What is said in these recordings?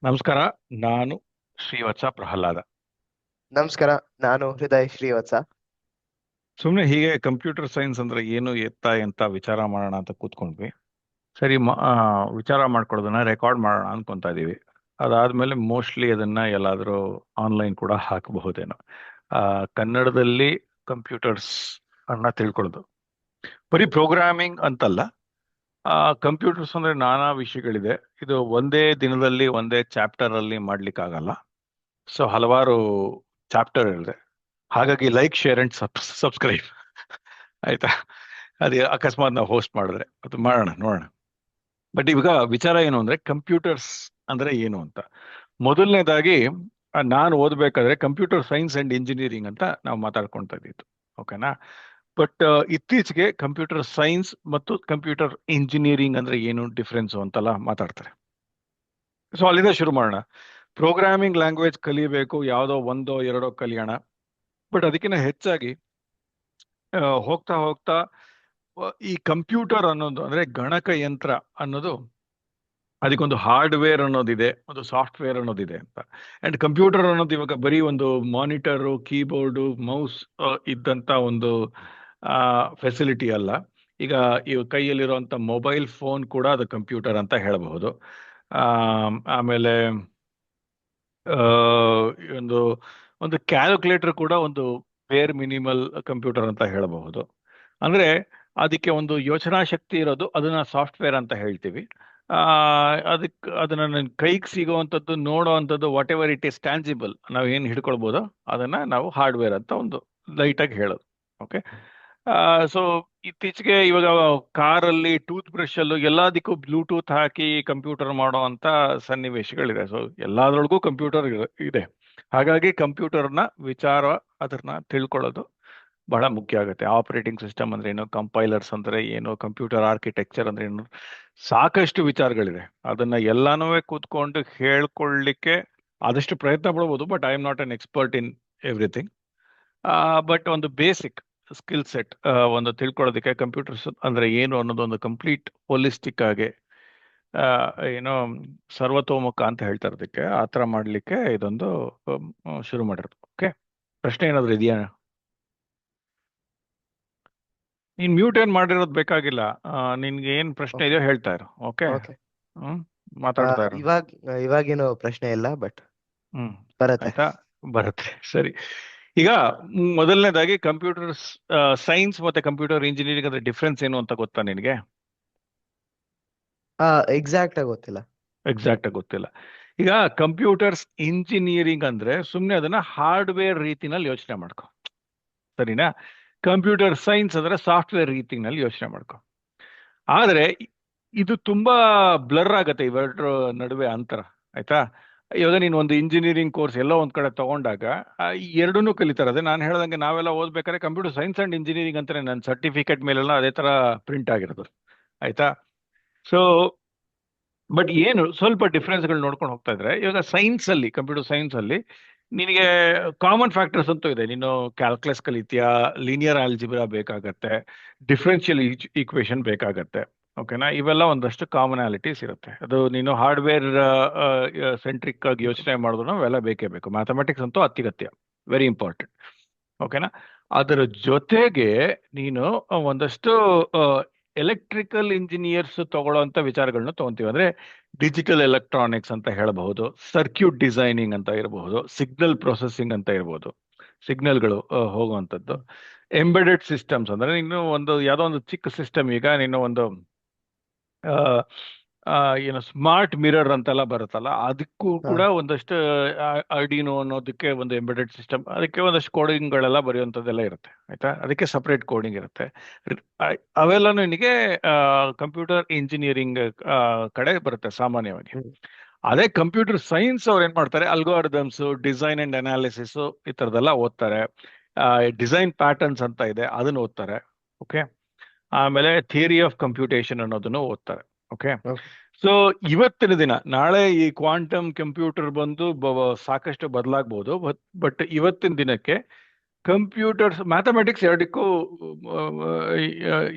ನಮಸ್ಕಾರ. ನಾನು ಶ್ರೀವತ್ಸ ಪ್ರಹ್ಲಾದ. ನಮಸ್ಕಾರ. ನಾನು ಹೃದಯ್ ಶ್ರೀವತ್ಸ. ಸುಮ್ಮನೆ ಹೀಗೆ ಕಂಪ್ಯೂಟರ್ ಸೈನ್ಸ್ ಅಂದ್ರೆ ಏನು ಎತ್ತ ಎಂತ ವಿಚಾರ ಮಾಡೋಣ ಅಂತ ಕೂತ್ಕೊಂಡ್ವಿ. ಸರಿ, ವಿಚಾರ ಮಾಡ್ಕೊಳ್ಳೋದನ್ನ ರೆಕಾರ್ಡ್ ಮಾಡೋಣ ಅನ್ಕೊಂತಾ ಇದೀವಿ. ಅದಾದ್ಮೇಲೆ ಮೋಸ್ಟ್ಲಿ ಅದನ್ನ ಎಲ್ಲಾದ್ರೂ ಆನ್ಲೈನ್ ಕೂಡ ಹಾಕಬಹುದೇನೋ. ಆ ಕನ್ನಡದಲ್ಲಿ ಕಂಪ್ಯೂಟರ್ಸ್ ಅನ್ನ ತಿಳ್ಕೊಳ್ಳೋದು ಬರೀ ಪ್ರೋಗ್ರಾಮಿಂಗ್ ಅಂತಲ್ಲ. ಕಂಪ್ಯೂಟರ್ಸ್ ಅಂದ್ರೆ ನಾನಾ ವಿಷಯಗಳಿದೆ. ಇದು ಒಂದೇ ದಿನದಲ್ಲಿ ಒಂದೇ ಚಾಪ್ಟರ್ ಅಲ್ಲಿ ಮಾಡ್ಲಿಕ್ಕೆ ಆಗಲ್ಲ. ಸೊ ಹಲವಾರು ಚಾಪ್ಟರ್ ಇದೆ. ಹಾಗಾಗಿ ಲೈಕ್, ಶೇರ್ ಅಂಡ್ ಸಬ್ಸ್ಕ್ರೈಬ್. ಆಯ್ತಾ? ಅದೇ ಅಕಸ್ಮಾತ್ ನಾವು ಹೋಸ್ಟ್ ಮಾಡಿದ್ರೆ ಅದು ಮಾಡೋಣ, ನೋಡೋಣ. ಬಟ್ ಇವಾಗ ವಿಚಾರ ಏನು ಅಂದ್ರೆ ಕಂಪ್ಯೂಟರ್ಸ್ ಅಂದ್ರೆ ಏನು ಅಂತ. ಮೊದಲನೇದಾಗಿ ನಾನು ಓದ್ಬೇಕಾದ್ರೆ ಕಂಪ್ಯೂಟರ್ ಸೈನ್ಸ್ ಅಂಡ್ ಇಂಜಿನಿಯರಿಂಗ್ ಅಂತ ನಾವು ಮಾತಾಡ್ಕೊಳ್ತಾ ಇದ್ದಿತ್ತು. ಓಕೆನಾ? ಬಟ್ ಇತ್ತೀಚೆಗೆ ಕಂಪ್ಯೂಟರ್ ಸೈನ್ಸ್ ಮತ್ತು ಕಂಪ್ಯೂಟರ್ ಇಂಜಿನಿಯರಿಂಗ್ ಅಂದ್ರೆ ಏನು ಡಿಫ್ರೆನ್ಸ್ ಅಂತೆಲ್ಲ ಮಾತಾಡ್ತಾರೆ. ಸೊ ಅಲ್ಲಿಂದ ಶುರು ಮಾಡೋಣ. ಪ್ರೋಗ್ರಾಮಿಂಗ್ ಲ್ಯಾಂಗ್ವೇಜ್ ಕಲಿಬೇಕು, ಯಾವುದೋ ಒಂದೋ ಎರಡೋ ಕಲಿಯೋಣ. ಬಟ್ ಅದಕ್ಕಿಂತ ಹೆಚ್ಚಾಗಿ ಹೋಗ್ತಾ ಹೋಗ್ತಾ ಈ ಕಂಪ್ಯೂಟರ್ ಅನ್ನೋದು ಅಂದ್ರೆ ಗಣಕಯಂತ್ರ ಅನ್ನೋದು, ಅದಕ್ಕೊಂದು ಹಾರ್ಡ್ವೇರ್ ಅನ್ನೋದಿದೆ, ಒಂದು ಸಾಫ್ಟ್ವೇರ್ ಅನ್ನೋದಿದೆ ಅಂತ. ಅಂಡ್ ಕಂಪ್ಯೂಟರ್ ಅನ್ನೋದು ಇವಾಗ ಬರೀ ಒಂದು ಮಾನಿಟರು, ಕೀಬೋರ್ಡು, ಮೌಸ್ ಇದ್ದಂತ ಒಂದು ಫೆಸಿಲಿಟಿ ಅಲ್ಲ. ಈಗ ಈ ಕೈಯಲ್ಲಿರುವಂತ ಮೊಬೈಲ್ ಫೋನ್ ಕೂಡ ಅದು ಕಂಪ್ಯೂಟರ್ ಅಂತ ಹೇಳಬಹುದು. ಆಮೇಲೆ ಆ, ಒಂದು ಒಂದು ಕ್ಯಾಲ್ಕುಲೇಟರ್ ಕೂಡ ಒಂದು ಬೇರ್ ಮಿನಿಮಲ್ ಕಂಪ್ಯೂಟರ್ ಅಂತ ಹೇಳಬಹುದು. ಅಂದ್ರೆ ಅದಕ್ಕೆ ಒಂದು ಯೋಚನಾ ಶಕ್ತಿ ಇರೋದು, ಅದನ್ನ ಸಾಫ್ಟ್ವೇರ್ ಅಂತ ಹೇಳ್ತೀವಿ. ಆ ಅದನ್ನ ನನ್ ಕೈಗೆ ಸಿಗುವಂಥದ್ದು, ನೋಡುವಂಥದ್ದು, ವಾಟ್ ಎವರ್ ಇಟ್ ಇಸ್ ಟ್ಯಾನ್ಸಿಬಲ್, ನಾವು ಏನ್ ಹಿಡ್ಕೊಳ್ಬೋದೋ ಅದನ್ನ ನಾವು ಹಾರ್ಡ್ವೇರ್ ಅಂತ ಒಂದು ಲೈಟ್ ಆಗಿ ಹೇಳೋದು. ಓಕೆ. ಸೊ ಇತ್ತೀಚೆಗೆ ಇವಾಗ ಕಾರಲ್ಲಿ ಟೂತ್ ಬ್ರಷ್ ಅಲ್ಲೂ ಎಲ್ಲದಕ್ಕೂ ಬ್ಲೂಟೂತ್ ಹಾಕಿ ಕಂಪ್ಯೂಟರ್ ಮಾಡೋ ಅಂತ ಸನ್ನಿವೇಶಗಳಿದೆ. ಸೊ ಎಲ್ಲಾದ್ರೊಳಗೂ ಕಂಪ್ಯೂಟರ್ ಇದೆ. ಹಾಗಾಗಿ ಕಂಪ್ಯೂಟರ್ನ ವಿಚಾರ, ಅದನ್ನ ತಿಳ್ಕೊಳ್ಳೋದು ಬಹಳ ಮುಖ್ಯ ಆಗುತ್ತೆ. ಆಪರೇಟಿಂಗ್ ಸಿಸ್ಟಮ್ ಅಂದ್ರೆ ಏನು, ಕಂಪೈಲರ್ಸ್ ಅಂದ್ರೆ ಏನು, ಕಂಪ್ಯೂಟರ್ ಆರ್ಕಿಟೆಕ್ಚರ್ ಅಂದ್ರೆ ಏನು, ಸಾಕಷ್ಟು ವಿಚಾರಗಳಿದೆ. ಅದನ್ನ ಎಲ್ಲಾನು ಕೂತ್ಕೊಂಡು ಹೇಳ್ಕೊಳ್ಳಿಕ್ಕೆ ಆದಷ್ಟು ಪ್ರಯತ್ನ ಪಡ್ಬೋದು. But I am not an expert in everything. But ಒಂದು ಬೇಸಿಕ್ ಸ್ಕಿಲ್ ಸೆಟ್ ಒಂದು ತಿಳ್ಕೊಳ್ಳೋದಕ್ಕೆ, ಕಂಪ್ಯೂಟರ್ಸ್ ಅಂದ್ರೆ ಏನು ಅನ್ನೋದು ಒಂದು ಕಂಪ್ಲೀಟ್ ಹೋಲಿಸ್ಟಿಕ್ ಆಗಿ, ಆ, ಏನೋ ಸರ್ವತೋಮುಖ ಅಂತ ಹೇಳ್ತಾರೆ, ಅದಕ್ಕೆ ಆ ಥರ ಮಾಡ್ಲಿಕ್ಕೆ ಇದೊಂದು ಶುರು ಮಾಡಿರೋದು. ಓಕೆ. ಪ್ರಶ್ನೆ ಏನಾದ್ರು ಇದೆಯಾ? ನೀನ್ ಮ್ಯೂಟ್ ಏನ್ ಮಾಡಿರೋದು ಬೇಕಾಗಿಲ್ಲ. ನಿನ್ಗೆ ಏನ್ ಪ್ರಶ್ನೆ ಓಕೆ. ಇದೆಯೋ ಹೇಳ್ತಾ ಇರು. ಓಕೆ. ಓಕೆ. ಹ್ಮ್. ಮಾತಾಡ್ತಾ ಇರು. ಇವಾಗ ಇವಾಗೇನು ಪ್ರಶ್ನೆ ಇಲ್ಲ, ಬಟ್ ಹ್ಮ್. ಬರತ್ತೆ. ಆಯ್ತಾ? ಬರುತ್ತೆ. ಸರಿ. ಈಗ ಮೊದಲನೇದಾಗಿ ಕಂಪ್ಯೂಟರ್ ಸೈನ್ಸ್ ಮತ್ತೆ ಕಂಪ್ಯೂಟರ್ ಇಂಜಿನಿಯರಿಂಗ್ ಅಂದ್ರೆ ಡಿಫ್ರೆನ್ಸ್ ಏನು ಅಂತ ಗೊತ್ತಾ ನಿನಗೆ? ಎಕ್ಸಾಕ್ಟ್ ಆಗಿ ಗೊತ್ತಿಲ್ಲ. ಎಕ್ಸಾಕ್ಟ್ ಆಗಿ ಗೊತ್ತಿಲ್ಲ. ಈಗ ಕಂಪ್ಯೂಟರ್ಸ್ ಇಂಜಿನಿಯರಿಂಗ್ ಅಂದ್ರೆ ಸುಮ್ಮನೆ ಅದನ್ನ ಹಾರ್ಡ್ವೇರ್ ರೀತಿನಲ್ಲಿ ಯೋಚನೆ ಮಾಡ್ಕೊ. ಸರಿನಾ? ಕಂಪ್ಯೂಟರ್ ಸೈನ್ಸ್ ಅಂದ್ರೆ ಸಾಫ್ಟ್ವೇರ್ ರೀತಿನಲ್ಲಿ ಯೋಚನೆ ಮಾಡ್ಕೊ. ಆದ್ರೆ ಇದು ತುಂಬಾ ಬ್ಲರ್ ಆಗತ್ತೆ ಇವೆರಡರ ನಡುವೆ ಅಂತರ. ಆಯ್ತಾ? ಇವಾಗ ನೀನು ಒಂದು ಇಂಜಿನಿಯರಿಂಗ್ ಕೋರ್ಸ್ ಎಲ್ಲೋ ಒಂದ್ ಕಡೆ ತಗೊಂಡಾಗ ಈ ಎರಡನ್ನೂ ಕಲಿತಾರೆ. ಅದೇ ನಾನು ಹೇಳ್ದಂಗೆ ನಾವೆಲ್ಲ ಓದ್ಬೇಕಾದ್ರೆ ಕಂಪ್ಯೂಟರ್ ಸೈನ್ಸ್ ಅಂಡ್ ಇಂಜಿನಿಯರಿಂಗ್ ಅಂತಾನೆ ನನ್ನ ಸರ್ಟಿಫಿಕೇಟ್ ಮೇಲೆಲ್ಲ ಅದೇ ತರ ಪ್ರಿಂಟ್ ಆಗಿರೋದು. ಆಯ್ತಾ? ಸೊ ಬಟ್ ಏನು ಸ್ವಲ್ಪ ಡಿಫ್ರೆನ್ಸ್ಗಳು ನೋಡ್ಕೊಂಡು ಹೋಗ್ತಾ ಇದ್ರೆ, ಇವಾಗ ಸೈನ್ಸ್ ಅಲ್ಲಿ, ಕಂಪ್ಯೂಟರ್ ಸೈನ್ಸ್ ಅಲ್ಲಿ ನಿನಗೆ ಕಾಮನ್ ಫ್ಯಾಕ್ಟರ್ಸ್ ಅಂತೂ ಇದೆ. ನೀನು ಕ್ಯಾಲ್ಕುಲಸ್ ಕಲಿತೀಯಾ, ಲೀನಿಯರ್ ಆಲ್ಜಿಬ್ರಾ ಬೇಕಾಗತ್ತೆ, ಡಿಫ್ರೆನ್ಷಿಯಲ್ ಈಕ್ವೇಶನ್ ಬೇಕಾಗತ್ತೆ. ಓಕೆನಾ? ಇವೆಲ್ಲ ಒಂದಷ್ಟು ಕಾಮನಾಲಿಟೀಸ್ ಇರುತ್ತೆ. ಅದು ನೀನು ಹಾರ್ಡ್ವೇರ್ ಸೆಂಟ್ರಿಕ್ ಆಗಿ ಯೋಚನೆ ಮಾಡಿದ್ರು ಅವೆಲ್ಲ ಬೇಕೇ ಬೇಕು. ಮ್ಯಾಥಮೆಟಿಕ್ಸ್ ಅಂತೂ ಅತ್ಯಗತ್ಯ, ವೆರಿ ಇಂಪಾರ್ಟೆಂಟ್. ಓಕೆನಾ? ಅದರ ಜೊತೆಗೆ ನೀನು ಒಂದಷ್ಟು ಎಲೆಕ್ಟ್ರಿಕಲ್ ಇಂಜಿನಿಯರ್ಸ್ ತಗೊಳ್ಳೋಂಥ ವಿಚಾರಗಳನ್ನ ತಗೊಂತೀವಿ. ಅಂದ್ರೆ ಡಿಜಿಟಲ್ ಎಲೆಕ್ಟ್ರಾನಿಕ್ಸ್ ಅಂತ ಹೇಳಬಹುದು, ಸರ್ಕ್ಯೂಟ್ ಡಿಸೈನಿಂಗ್ ಅಂತ ಇರಬಹುದು, ಸಿಗ್ನಲ್ ಪ್ರೊಸೆಸಿಂಗ್ ಅಂತ ಇರಬಹುದು, ಸಿಗ್ನಲ್ಗಳು ಹೋಗುವಂಥದ್ದು. ಎಂಬೆಡೆಡ್ ಸಿಸ್ಟಮ್ಸ್ ಅಂದ್ರೆ ನೀನು ಒಂದು ಯಾವುದೋ ಒಂದು ಚಿಕ್ಕ ಸಿಸ್ಟಮ್, ಈಗ ನೀನು ಒಂದು ಆ, ಏನು ಸ್ಮಾರ್ಟ್ ಮಿರರ್ ಅಂತೆಲ್ಲ ಬರುತ್ತಲ್ಲ, ಅದಕ್ಕೂ ಹಾ. ಕೂಡ ಒಂದಷ್ಟು ಆರ್ಡಿನೋ ಅನ್ನೋದಕ್ಕೆ ಒಂದು ಎಂಬೆಡೆಡ್ ಸಿಸ್ಟಮ್, ಅದಕ್ಕೆ ಒಂದಷ್ಟು ಕೋಡಿಂಗ್ಗಳೆಲ್ಲ ಬರೆಯುವಂಥದ್ದೆಲ್ಲ ಇರುತ್ತೆ. ಆಯ್ತಾ? ಅದಕ್ಕೆ ಸಪರೇಟ್ ಕೋಡಿಂಗ್ ಇರುತ್ತೆ. ಅವೆಲ್ಲನೂ ನಿನಗೆ ಕಂಪ್ಯೂಟರ್ ಇಂಜಿನಿಯರಿಂಗ್ ಕಡೆ ಬರುತ್ತೆ ಸಾಮಾನ್ಯವಾಗಿ. ಹ್ಮ್. ಅದೇ ಕಂಪ್ಯೂಟರ್ ಸೈನ್ಸ್ ಅವ್ರು ಏನ್ ಮಾಡ್ತಾರೆ, ಅಲ್ಗೋರಿದಮ್ಸ್, ಡಿಸೈನ್ ಅಂಡ್ ಅನಾಲಿಸಿಸ್ ಈ ತರದೆಲ್ಲ ಓದ್ತಾರೆ. ಡಿಸೈನ್ ಪ್ಯಾಟರ್ನ್ಸ್ ಅಂತ ಇದೆ, ಅದನ್ನ ಓದ್ತಾರೆ. ಓಕೆ. ಆಮೇಲೆ ಥಿಯರಿ ಆಫ್ ಕಂಪ್ಯೂಟೇಷನ್ ಅನ್ನೋದನ್ನು ಓದ್ತಾರೆ. ಓಕೆ. ಓಕೆ. ಸೊ ಇವತ್ತಿನ ದಿನ, ನಾಳೆ ಈ ಕ್ವಾಂಟಮ್ ಕಂಪ್ಯೂಟರ್ ಬಂದು ಸಾಕಷ್ಟು ಬದಲಾಗಬಹುದು. ಬಟ್ ಇವತ್ತಿನ ದಿನಕ್ಕೆ ಕಂಪ್ಯೂಟರ್ಸ್, ಮ್ಯಾಥಮೆಟಿಕ್ಸ್ ಎರಡಕ್ಕೂ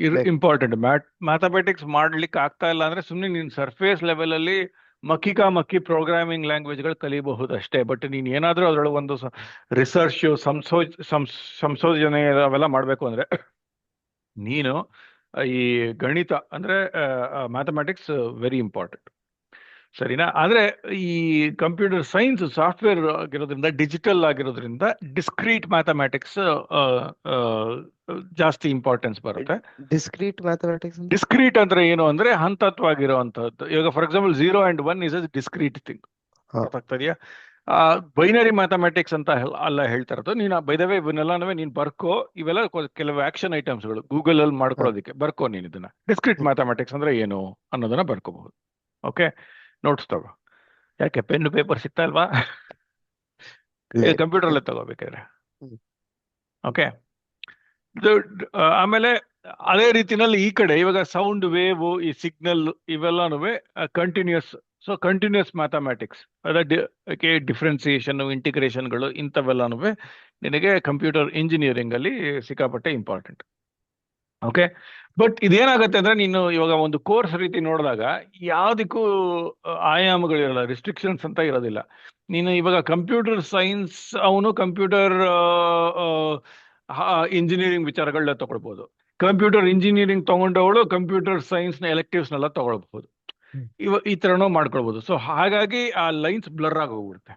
ಬೇಕು. ಇಂಪಾರ್ಟೆಂಟ್. ಮ್ಯಾಥಮೆಟಿಕ್ಸ್ ಮಾಡ್ಲಿಕ್ಕೆ ಆಗ್ತಾ ಇಲ್ಲ ಅಂದ್ರೆ ಸುಮ್ಮನೆ ನೀನು ಸರ್ಫೇಸ್ ಲೆವೆಲ್ ಅಲ್ಲಿ ಮಕ್ಕಿ ಪ್ರೋಗ್ರಾಮಿಂಗ್ ಲ್ಯಾಂಗ್ವೇಜ್ಗಳು ಕಲಿಬಹುದು ಅಷ್ಟೇ. ಬಟ್ ನೀನ್ ಏನಾದ್ರೂ ಅದ್ರೊಳಗೆ ಒಂದು ರಿಸರ್ಚ್ ಸಂಶೋಧನೆ ಅವೆಲ್ಲ ಮಾಡ್ಬೇಕು ಅಂದ್ರೆ ನೀನು ಈ ಗಣಿತ ಅಂದ್ರೆ ಮ್ಯಾಥಮೆಟಿಕ್ಸ್ ವೆರಿ ಇಂಪಾರ್ಟೆಂಟ್, ಸರಿನಾ? ಆದ್ರೆ ಈ ಕಂಪ್ಯೂಟರ್ ಸೈನ್ಸ್ ಸಾಫ್ಟ್ವೇರ್ ಆಗಿರೋದ್ರಿಂದ, ಡಿಜಿಟಲ್ ಆಗಿರೋದ್ರಿಂದ ಡಿಸ್ಕ್ರೀಟ್ ಮ್ಯಾಥಮೆಟಿಕ್ಸ್ ಜಾಸ್ತಿ ಇಂಪಾರ್ಟೆನ್ಸ್ ಬರುತ್ತೆ. ಡಿಸ್ಕ್ರೀಟ್ ಮ್ಯಾಥಮೆಟಿಕ್ಸ್ ಅಂದ್ರೆ ಡಿಸ್ಕ್ರೀಟ್ ಅಂದ್ರೆ ಏನು ಅಂದ್ರೆ ಹಂತತ್ವಾಗಿರುವಂತಹದ್ದು. ಇವಾಗ for example 0 and 1 is a discrete thing. ಹಾ ಅರ್ಥ ಆಗ್ತದೆಯಾ? ಬೈನರಿ ಮ್ಯಾಥಮೆಟಿಕ್ಸ್ ಅಂತ ಅಲ್ಲ ಹೇಳ್ತಾ ಇರೋದು. ನೀನು ಬೈದವೇ ಇವನ್ನೆಲ್ಲನೂ ನೀನ್ ಬರ್ಕೋ. ಇವೆಲ್ಲ ಕೆಲವು ಆಕ್ಷನ್ ಐಟಮ್ಸ್ಗಳು ಗೂಗಲ್ ಅಲ್ಲಿ ಹಾ ಮಾಡ್ಕೊಳ್ಳೋದಕ್ಕೆ ಬರ್ಕೋ ನೀನ್ ಇದನ್ನ. ಡಿಸ್ಕ್ರೀಟ್ ಮ್ಯಾಥಮೆಟಿಕ್ಸ್ ಅಂದ್ರೆ ಏನು ಅನ್ನೋದನ್ನ ಬರ್ಕೋಬಹುದು. ಓಕೆ, ನೋಟ್ಸ್ ತಗೋ. ಯಾಕೆ ಪೆನ್ ಪೇಪರ್ ಸಿಗ್ತಾ ಇಲ್ವಾ? ಕಂಪ್ಯೂಟರ್ ಅಲ್ಲೇ ತಗೋಬೇಕಾದ್ರೆ. ಹ್ಮ್. ಓಕೆ, ಆಮೇಲೆ ಅದೇ ರೀತಿನಲ್ಲಿ ಈ ಕಡೆ ಇವಾಗ ಸೌಂಡ್ ವೇವ್, ಈ ಸಿಗ್ನಲ್ ಇವೆಲ್ಲಾನು continuous. So continuous mathematics, differentiation, ಇಂಟಿಗ್ರೇಷನ್ಗಳು ಇಂಥವೆಲ್ಲಾನು ನಿನಗೆ ಕಂಪ್ಯೂಟರ್ ಇಂಜಿನಿಯರಿಂಗ್ ಅಲ್ಲಿ ಸಿಕ್ಕಾಪಟ್ಟೆ ಇಂಪಾರ್ಟೆಂಟ್. ಓಕೆ, ಬಟ್ ಇದೇನಾಗುತ್ತೆ ಅಂದ್ರೆ ನೀನು ಇವಾಗ ಒಂದು ಕೋರ್ಸ್ ರೀತಿ ನೋಡಿದಾಗ ಯಾವುದಕ್ಕೂ ಆಯಾಮಗಳಿರಲ್ಲ, ರಿಸ್ಟ್ರಿಕ್ಷನ್ಸ್ ಅಂತ ಇರೋದಿಲ್ಲ. ನೀನು ಇವಾಗ ಕಂಪ್ಯೂಟರ್ ಸೈನ್ಸ್ ಅವನು ಕಂಪ್ಯೂಟರ್ ಇಂಜಿನಿಯರಿಂಗ್ ವಿಚಾರಗಳನ್ನ ತಗೊಳ್ಬಹುದು. ಕಂಪ್ಯೂಟರ್ ಇಂಜಿನಿಯರಿಂಗ್ ತಗೊಂಡವಳು ಕಂಪ್ಯೂಟರ್ ಸೈನ್ಸ್ ನ ಎಲೆಕ್ಟಿವ್ಸ್ನೆಲ್ಲ ತಗೊಳ್ಬಹುದು. ಈ ತರನೂ ಮಾಡ್ಕೊಳ್ಬಹುದು. ಸೊ ಹಾಗಾಗಿ ಆ ಲೈನ್ಸ್ ಬ್ಲರ್ ಆಗಿ ಹೋಗ್ಬಿಡುತ್ತೆ.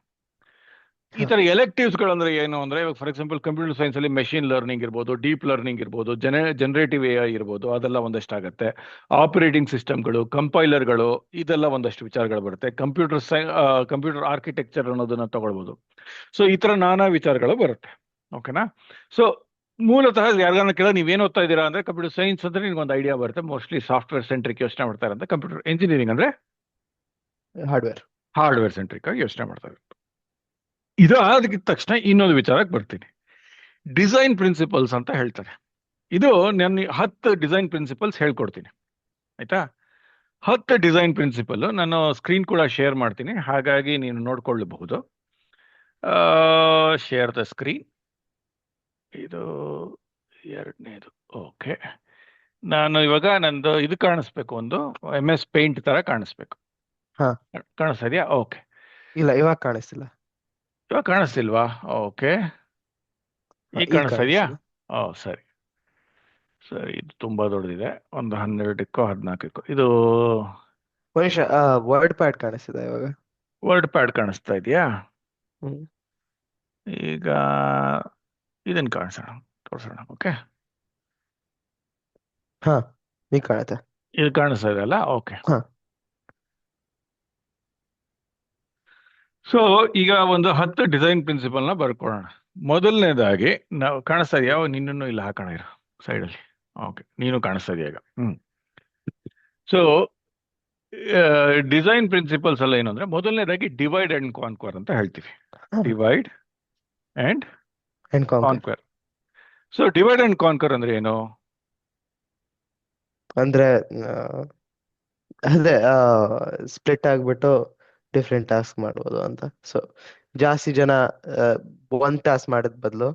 ಈ ತರ ಎಲೆಕ್ಟಿವ್ಸ್ ಗಳು ಏನು ಅಂದ್ರೆ, ಇವಾಗ ಫಾರ್ ಎಕ್ಸಾಂಪಲ್ ಕಂಪ್ಯೂಟರ್ ಸೈನ್ಸ್ ಅಲ್ಲಿ ಮೆಷಿನ್ ಲರ್ನಿಂಗ್ ಇರ್ಬೋದು, ಡೀಪ್ ಲರ್ನಿಂಗ್ ಇರ್ಬೋದು, ಜನರೇಟಿವ್ AI ಇರ್ಬೋದು, ಅದೆಲ್ಲ ಒಂದಷ್ಟು ಆಗುತ್ತೆ. ಆಪರೇಟಿಂಗ್ ಸಿಸ್ಟಮ್ಗಳು, ಕಂಪೈಲರ್ಗಳು, ಇದೆಲ್ಲ ಒಂದಷ್ಟು ವಿಚಾರಗಳು ಬರುತ್ತೆ. ಕಂಪ್ಯೂಟರ್ ಆರ್ಕಿಟೆಕ್ಚರ್ ಅನ್ನೋದನ್ನ ತಗೊಳ್ಬಹುದು. ಸೊ ಈ ತರ ನಾನಾ ವಿಚಾರಗಳು ಬರುತ್ತೆ. ಓಕೆನಾ? ಸೊ ಮೂಲತಃ ಯಾರಿಗಾನ ಕೇಳ ನೀವೇನ್ ಓದ್ತಾ ಇದ್ದೀರಾ ಅಂದ್ರೆ ಕಂಪ್ಯೂಟರ್ ಸೈನ್ಸ್ ಅಂದ್ರೆ ನಿಮ್ಗೊಂದು ಐಡಿಯಾ ಬರುತ್ತೆ. ಮೋಸ್ಟ್ಲಿ ಸಾಫ್ಟ್ವೇರ್ ಸೆಂಟ್ರಿಕ್ ಯೋಚನೆ ಮಾಡ್ತಾರೆ ಅಂತ. ಕಂಪ್ಯೂಟರ್ ಇಂಜಿನಿಯರಿಂಗ್ ಅಂದ್ರೆ ಹಾರ್ಡ್ವೇರ್ ಸೆಂಟ್ರಿಕ್ ಆಗಿ ಯೋಚನೆ ಮಾಡ್ತಾರೆ. ಇದಾದ ತಕ್ಷಣ ಇನ್ನೊಂದು ವಿಚಾರಕ್ಕೆ ಬರ್ತೀನಿ. ಡಿಸೈನ್ ಪ್ರಿನ್ಸಿಪಲ್ಸ್ ಅಂತ ಹೇಳ್ತಾರೆ. ಇದು ನಾನು 10 ಡಿಸೈನ್ ಪ್ರಿನ್ಸಿಪಲ್ಸ್ ಹೇಳ್ಕೊಡ್ತೀನಿ, ಆಯ್ತಾ? 10 ಡಿಸೈನ್ ಪ್ರಿನ್ಸಿಪಲ್ ನಾನು ಸ್ಕ್ರೀನ್ ಕೂಡ ಶೇರ್ ಮಾಡ್ತೀನಿ, ಹಾಗಾಗಿ ನೀನು ನೋಡ್ಕೊಳ್ಳಬಹುದು. Share the screen. ಇದು ಎರಡನೇದು. ಓಕೆ, ನಾನು ಇವಾಗ ನಂದು ಇದು ಕಾಣಿಸ್ಬೇಕು, ಒಂದು MS ಪೇಂಟ್ ತರ ಕಾಣಿಸ್ಬೇಕು. ಹಾ ಕಾಣಿಸ್ತಾ ಇದೆಯಾ? ಓಕೆ, ಇಲ್ಲ, ಇವಾಗ ಕಾಣಿಸ್ತಿಲ್ಲ. ಇವಾಗ ಕಾಣಿಸ್ತಿಲ್ವಾ? ಓಕೆ, ಈಗ ಈಗ ಕಾಣಿಸ್ತಾ ಇದೆಯಾ? ಕಾಣಿಸ್ತಿದೆ. ಸರಿ ಸರಿ, ಇದು ತುಂಬಾ ದೊಡ್ಡದಿದೆ. ಒಂದು 12ಕ್ಕೋ 14ಕ್ಕೋ. ಇದು ಮನುಷ್ಯ ವರ್ಡ್ ಪ್ಯಾಡ್ ಕಾಣಿಸ್ತಿದೆ ಇವಾಗ. ವರ್ಡ್ ಪ್ಯಾಡ್ ಕಾಣಿಸ್ತಾ ಇದೆಯಾ? ಹ್ಮ್. ಈಗ ಇದನ್ನ ತೋರಿಸೋಣ. ಓಕೆ, ಹಾ ಈಗ ಕಾಣುತ್ತೆ. ಇದು ಕಾಣಿಸ್ತಾ ಇದೆ ಅಲ್ಲ? ಓಕೆ. ಹಾ ಸೊ ಈಗ ಒಂದು 10 ಡಿಸೈನ್ ಪ್ರಿನ್ಸಿಪಲ್ ನ ಬರ್ಕೊಳ್ಳೋಣ. ಮೊದಲನೇದಾಗಿ ನಾವು ಕಾಣಿಸ್ತಾ ಇದೆಯಾ? ನಿನ್ನನ್ನು ಇಲ್ಲ ಹಾಕೋಣ ಇರು ಸೈಡಲ್ಲಿ. ಓಕೆ, ನೀನು ಕಾಣಿಸ್ತಾ ಇದೆಯಾ ಈಗ? ಸೊ ಡಿಸೈನ್ ಪ್ರಿನ್ಸಿಪಲ್ಸ್ ಎಲ್ಲ ಏನು ಅಂದ್ರೆ, ಮೊದಲನೇದಾಗಿ ಡಿವೈಡ್ ಅಂಡ್ ಕಾನ್ಕ್ವರ್ ಅಂತ ಹೇಳ್ತೀವಿ. Divide and conquer. So divide and conquer ಅಂದ್ರೆ ಏನು? ಅಂದ್ರೆ ಅದೇ ಸ್ಪ್ಲಿಟ್ ಆಗ್ಬಿಟ್ಟು ಡಿಫ್ರೆಂಟ್ ಟಾಸ್ಕ್ ಮಾಡ್ಬೋದು ಅಂತ. ಸೊ ಜಾಸ್ತಿ ಜನ ಒಂದ್ ಟಾಸ್ಕ್ ಮಾಡೋದ್ ಬದಲು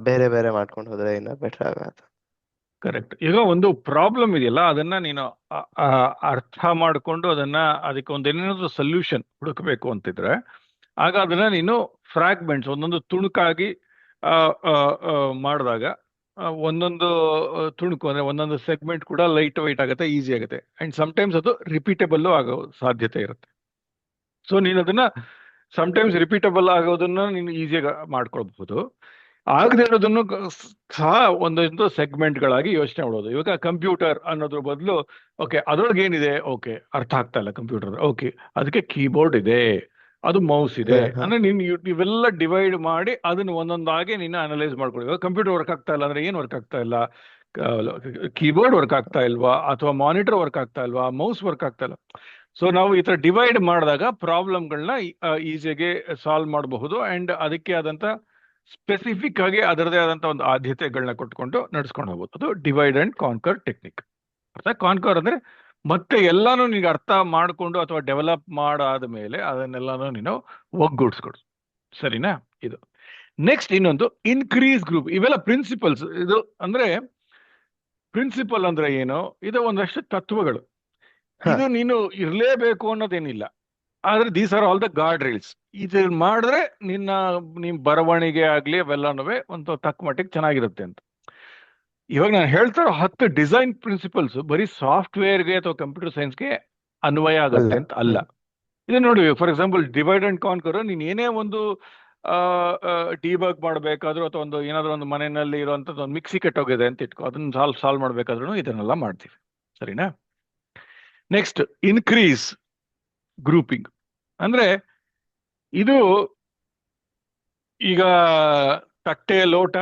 ಬೇರೆ ಬೇರೆ ಮಾಡ್ಕೊಂಡು ಹೋದ್ರೆ ಇನ್ನ ಬೆಟರ್ ಆಗತ್ತೆ. ಕರೆಕ್ಟ್. ಈಗ ಒಂದು ಪ್ರಾಬ್ಲಮ್ ಇದೆಯಲ್ಲ, ಅದನ್ನ ನೀನು ಅರ್ಥ ಮಾಡಿಕೊಂಡು ಅದಕ್ಕೆ ಒಂದೇನಾದ್ರು ಸೊಲ್ಯೂಷನ್ ಹುಡುಕಬೇಕು ಅಂತಿದ್ರೆ, ಆಗ ಅದನ್ನ ನೀನು ಫ್ರಾಗ್ಮೆಂಟ್ಸ್, ಒಂದೊಂದು ತುಣುಕಾಗಿ ಮಾಡಿದಾಗ ಒಂದೊಂದು ತುಣುಕು ಅಂದ್ರೆ ಒಂದೊಂದು ಸೆಗ್ಮೆಂಟ್ ಕೂಡ ಲೈಟ್ ವೈಟ್ ಆಗುತ್ತೆ, ಈಸಿ ಆಗುತ್ತೆ. ಅಂಡ್ ಸಮಟೈಮ್ಸ್ ಅದು ರಿಪೀಟಬಲ್ ಆಗೋ ಸಾಧ್ಯತೆ ಇರುತ್ತೆ. ಸೊ ನೀನು ಅದನ್ನ ಸಮಟೈಮ್ಸ್ ರಿಪೀಟಬಲ್ ಆಗೋದನ್ನ ನೀನು ಈಸಿಯಾಗಿ ಮಾಡ್ಕೊಳ್ಬಹುದು. ಆಗದೆ ಇರೋದನ್ನು ಸಹ ಒಂದೊಂದು ಸೆಗ್ಮೆಂಟ್ಗಳಾಗಿ ಯೋಚನೆ ಮಾಡೋದು. ಇವಾಗ ಕಂಪ್ಯೂಟರ್ ಅನ್ನೋದ್ರ ಬದಲು, ಓಕೆ ಅದ್ರೊಳಗೆ ಏನಿದೆ, ಓಕೆ ಅರ್ಥ ಆಗ್ತಾ ಇಲ್ಲ ಕಂಪ್ಯೂಟರ್, ಓಕೆ ಅದಕ್ಕೆ ಕೀಬೋರ್ಡ್ ಇದೆ, ಅದು ಮೌಸ್ ಇದೆ ಅಂದ್ರೆ ನೀನು ಇವೆಲ್ಲ ಡಿವೈಡ್ ಮಾಡಿ ಅದನ್ನ ಒಂದೊಂದಾಗಿ ನೀನು ಅನಲೈಸ್ ಮಾಡ್ಕೊಳ್ಳಿ. ಇವಾಗ ಕಂಪ್ಯೂಟರ್ ವರ್ಕ್ ಆಗ್ತಾ ಇಲ್ಲ ಅಂದ್ರೆ ಏನ್ ವರ್ಕ್ ಆಗ್ತಾ ಇಲ್ಲ? ಕೀಬೋರ್ಡ್ ವರ್ಕ್ ಆಗ್ತಾ ಇಲ್ವಾ, ಅಥವಾ ಮಾನಿಟರ್ ವರ್ಕ್ ಆಗ್ತಾ ಇಲ್ವಾ, ಮೌಸ್ ವರ್ಕ್ ಆಗ್ತಾ ಇಲ್ಲ. ಸೊ ನಾವು ಈ ತರ ಡಿವೈಡ್ ಮಾಡಿದಾಗ ಪ್ರಾಬ್ಲಮ್ಗಳನ್ನ ಈಸಿಯಾಗಿ ಸಾಲ್ವ್ ಮಾಡಬಹುದು. ಅಂಡ್ ಅದಕ್ಕೆ ಆದಂತ ಸ್ಪೆಸಿಫಿಕ್ ಆಗಿ ಅದರದೇ ಆದಂತ ಒಂದು ಆದ್ಯತೆಗಳನ್ನ ಕೊಟ್ಕೊಂಡು ನಡ್ಸ್ಕೊಂಡು ಹೋಗ್ಬೋದು. ಅದು divide and conquer technique. Conquer ಅಂದ್ರೆ ಮತ್ತೆ ಎಲ್ಲಾನು ನಿನ್ಗೆ ಅರ್ಥ ಮಾಡಿಕೊಂಡು ಅಥವಾ ಡೆವಲಪ್ ಮಾಡಾದ ಮೇಲೆ ಅದನ್ನೆಲ್ಲಾನು ನೀನು ಒಗ್ಗೂಡಿಸ್ಕೊಡು. ಸರಿನಾ? ಇದು ನೆಕ್ಸ್ಟ್. ಇನ್ನೊಂದು ಇನ್ಕ್ರೀಸ್ ಗ್ರೂಪ್. ಇವೆಲ್ಲ ಪ್ರಿನ್ಸಿಪಲ್ಸ್. ಇದು ಅಂದ್ರೆ ಪ್ರಿನ್ಸಿಪಲ್ ಅಂದ್ರೆ ಏನು? ಇದು ಒಂದಷ್ಟು ತತ್ವಗಳು. ಹಾ ಇದು ನೀನು ಇರಲೇಬೇಕು ಅನ್ನೋದೇನಿಲ್ಲ. ಆದ್ರೆ these are all the guard rails. ಇದು ಮಾಡಿದ್ರೆ ನಿಮ್ ಬರವಣಿಗೆ ಆಗ್ಲಿ ಅವೆಲ್ಲನೂ ಒಂದು ತಕ್ಕ ಮಟ್ಟಿಗೆ ಚೆನ್ನಾಗಿರುತ್ತೆ ಅಂತ. ಇವಾಗ ನಾನು ಹೇಳ್ತಾ ಇರೋ 10 ಡಿಸೈನ್ ಪ್ರಿನ್ಸಿಪಲ್ಸ್ ಬರೀ ಸಾಫ್ಟ್ವೇರ್ಗೆ ಅಥವಾ ಕಂಪ್ಯೂಟರ್ ಸೈನ್ಸ್ಗೆ ಅನ್ವಯ ಅಲ್ಲ. ಆಗತ್ತೆ ಅಂತ ಅಲ್ಲ. ಇದು ನೋಡಿ, for example divide and conquer, ನೀನ್ ಏನೇ ಒಂದು ಡಿಬಗ್ ಮಾಡ್ಬೇಕಾದ್ರೂ ಅಥವಾ ಒಂದು ಏನಾದ್ರೂ ಒಂದು ಮನೆಯಲ್ಲಿ ಇರುವಂತದ್ದು ಒಂದು ಮಿಕ್ಸಿ ಕೆಟ್ಟೋಗಿದೆ ಅಂತ ಇಟ್ಕೋ, ಅದನ್ನ ಸಾಲ್ವ್ ಮಾಡ್ಬೇಕಾದ್ರೂ ಇದನ್ನೆಲ್ಲ ಮಾಡ್ತೀವಿ. ಸರಿನಾ? Next, increase grouping. ಅಂದ್ರೆ ಇದು ಈಗ ತಟ್ಟೆ ಲೋಟ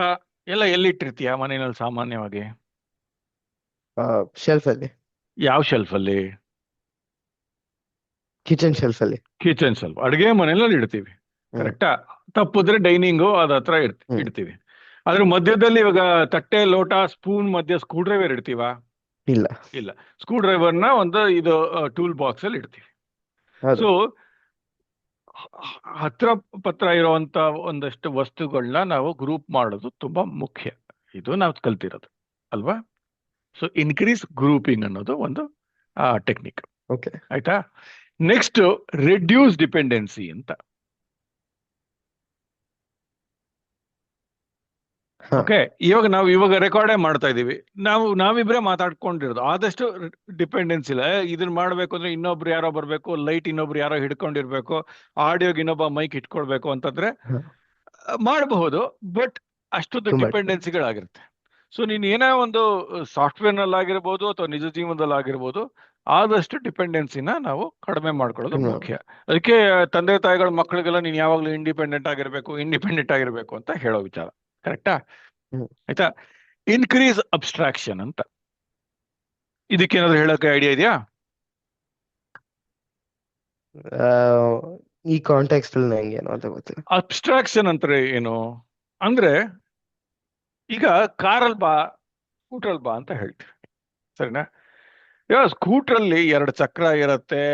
ಎಲ್ಲ ಎಲ್ಲಿಟ್ಟಿರ್ತೀಯ ಮನೆಯಲ್ಲಿ ಸಾಮಾನ್ಯವಾಗಿ? ಶೆಲ್ಫ್ ಅಲ್ಲಿ, ಯಾವ ಶೆಲ್ಫ್ ಅಲ್ಲಿ? ಕಿಚನ್ ಶೆಲ್ಫ್ ಅಲ್ಲಿ. ಕಿಚನ್ ಶೆಲ್ಫ್, ಅಡುಗೆ ಮನೆಯಲ್ಲಿ ಇಡ್ತೀವಿ. ಹ್ಮ್ ಕರೆಕ್ಟಾ? ತಪ್ಪಿದ್ರೆ ಡೈನಿಂಗು ಅದ ಹತ್ರ ಹ್ಮ್ ಇಡ್ತೀವಿ. ಅದ್ರ ಮಧ್ಯದಲ್ಲಿ ಇವಾಗ ತಟ್ಟೆ ಲೋಟ ಸ್ಪೂನ್ ಮಧ್ಯ ಸ್ಕ್ರೂ ಡ್ರೈವರ್ ಇಡ್ತೀವಾ? ಇಲ್ಲ. ಇಲ್ಲ. ಸ್ಕ್ರೂ ಡ್ರೈವರ್ನ ಒಂದು ಇದು ಟೂಲ್ ಬಾಕ್ಸ್ ಅಲ್ಲಿ ಇಡ್ತೀವಿ. ಹೌದು. ಸೊ ಹತ್ರ ಪತ್ರ ಇರುವಂತ ಒಂದಷ್ಟು ವಸ್ತುಗಳನ್ನ ನಾವು ಗ್ರೂಪ್ ಮಾಡೋದು ತುಂಬಾ ಮುಖ್ಯ. ಇದು ನಾವು ಕಲ್ತಿರೋದು ಅಲ್ವಾ? ಸೊ ಇನ್ಕ್ರೀಸ್ ಗ್ರೂಪಿಂಗ್ ಅನ್ನೋದು ಒಂದು ಟೆಕ್ನಿಕ್. ಓಕೆ. ಆಯ್ತಾ? ನೆಕ್ಸ್ಟ್, ರೆಡ್ಯೂಸ್ ಡಿಪೆಂಡೆನ್ಸಿ ಅಂತ. ಹಾ ಓಕೆ, ಇವಾಗ ರೆಕಾರ್ಡೇ ಮಾಡ್ತಾ ಇದೀವಿ. ನಾವಿಬ್ರೇ ಮಾತಾಡ್ಕೊಂಡಿರೋದು. ಆದಷ್ಟು ಡಿಪೆಂಡೆನ್ಸ್ ಇಲ್ಲ. ಇದನ್ನ ಮಾಡ್ಬೇಕು ಅಂದ್ರೆ ಇನ್ನೊಬ್ರು ಯಾರೋ ಬರ್ಬೇಕು, ಲೈಟ್ ಇನ್ನೊಬ್ರು ಯಾರೋ ಹಿಡ್ಕೊಂಡಿರ್ಬೇಕು, ಆಡಿಯೋಗೆ ಇನ್ನೊಬ್ಬ ಮೈಕ್ ಇಟ್ಕೊಳ್ಬೇಕು ಅಂತಂದ್ರೆ ಹಾ. ಮಾಡಬಹುದು. ಬಟ್ ಅಷ್ಟೊಂದು ತುಂಬಾ ಡಿಪೆಂಡ್. ಡಿಪೆಂಡೆನ್ಸಿಗಳಾಗಿರುತ್ತೆ. ಸೊ ನೀನ್ ಏನೇ ಒಂದು ಸಾಫ್ಟ್ವೇರ್ ನಲ್ಲಿ ಆಗಿರ್ಬೋದು ಅಥವಾ ನಿಜ ಜೀವನದಲ್ಲಿ ಆಗಿರ್ಬೋದು, ಆದಷ್ಟು ಡಿಪೆಂಡೆನ್ಸಿನ ನಾವು ಕಡಿಮೆ ಮಾಡ್ಕೊಳ್ಳೋದು ಮುಖ್ಯ. ಅದಕ್ಕೆ ತಂದೆ ತಾಯಿಗಳ ಮಕ್ಕಳಿಗೆಲ್ಲ ನೀನ್ ಯಾವಾಗ್ಲೂ ಇಂಡಿಪೆಂಡೆಂಟ್ ಆಗಿರ್ಬೇಕು ಅಂತ ಹೇಳೋ ವಿಚಾರ. ಕರೆಕ್ಟಾ? ಹ್ಮ್. ಆಯ್ತಾ? ಇನ್ಕ್ರೀಸ್ ಅಬ್ಸ್ಟ್ರಾಕ್ಷನ್ ಅಂತ. ಇದಕ್ಕೇನಾದ್ರು ಹೇಳೋಕೆ ಐಡಿಯಾ ಇದೆಯಾ? ಆ, ಈ ಕಾಂಟೆಕ್ಸ್ಟ್ ಅಲ್ಲಿ ನಂಗೆ ಏನು ಅಂತ ಗೊತ್ತಿಲ್ಲ. ಅಬ್ಸ್ಟ್ರಾಕ್ಷನ್ ಅಂದ್ರೆ ಏನು ಅಂದ್ರೆ, ಈಗ ಕಾರಲ್ಲಿ ಬಾ, ಸ್ಕೂಟ್ರಲ್ಲಿ ಬಾ ಅಂತ ಹೇಳ್ತೀವಿ. ಸರಿನಾ? ಇವಾಗ ಸ್ಕೂಟ್ರಲ್ಲಿ 2 ಚಕ್ರ ಇರುತ್ತೆ,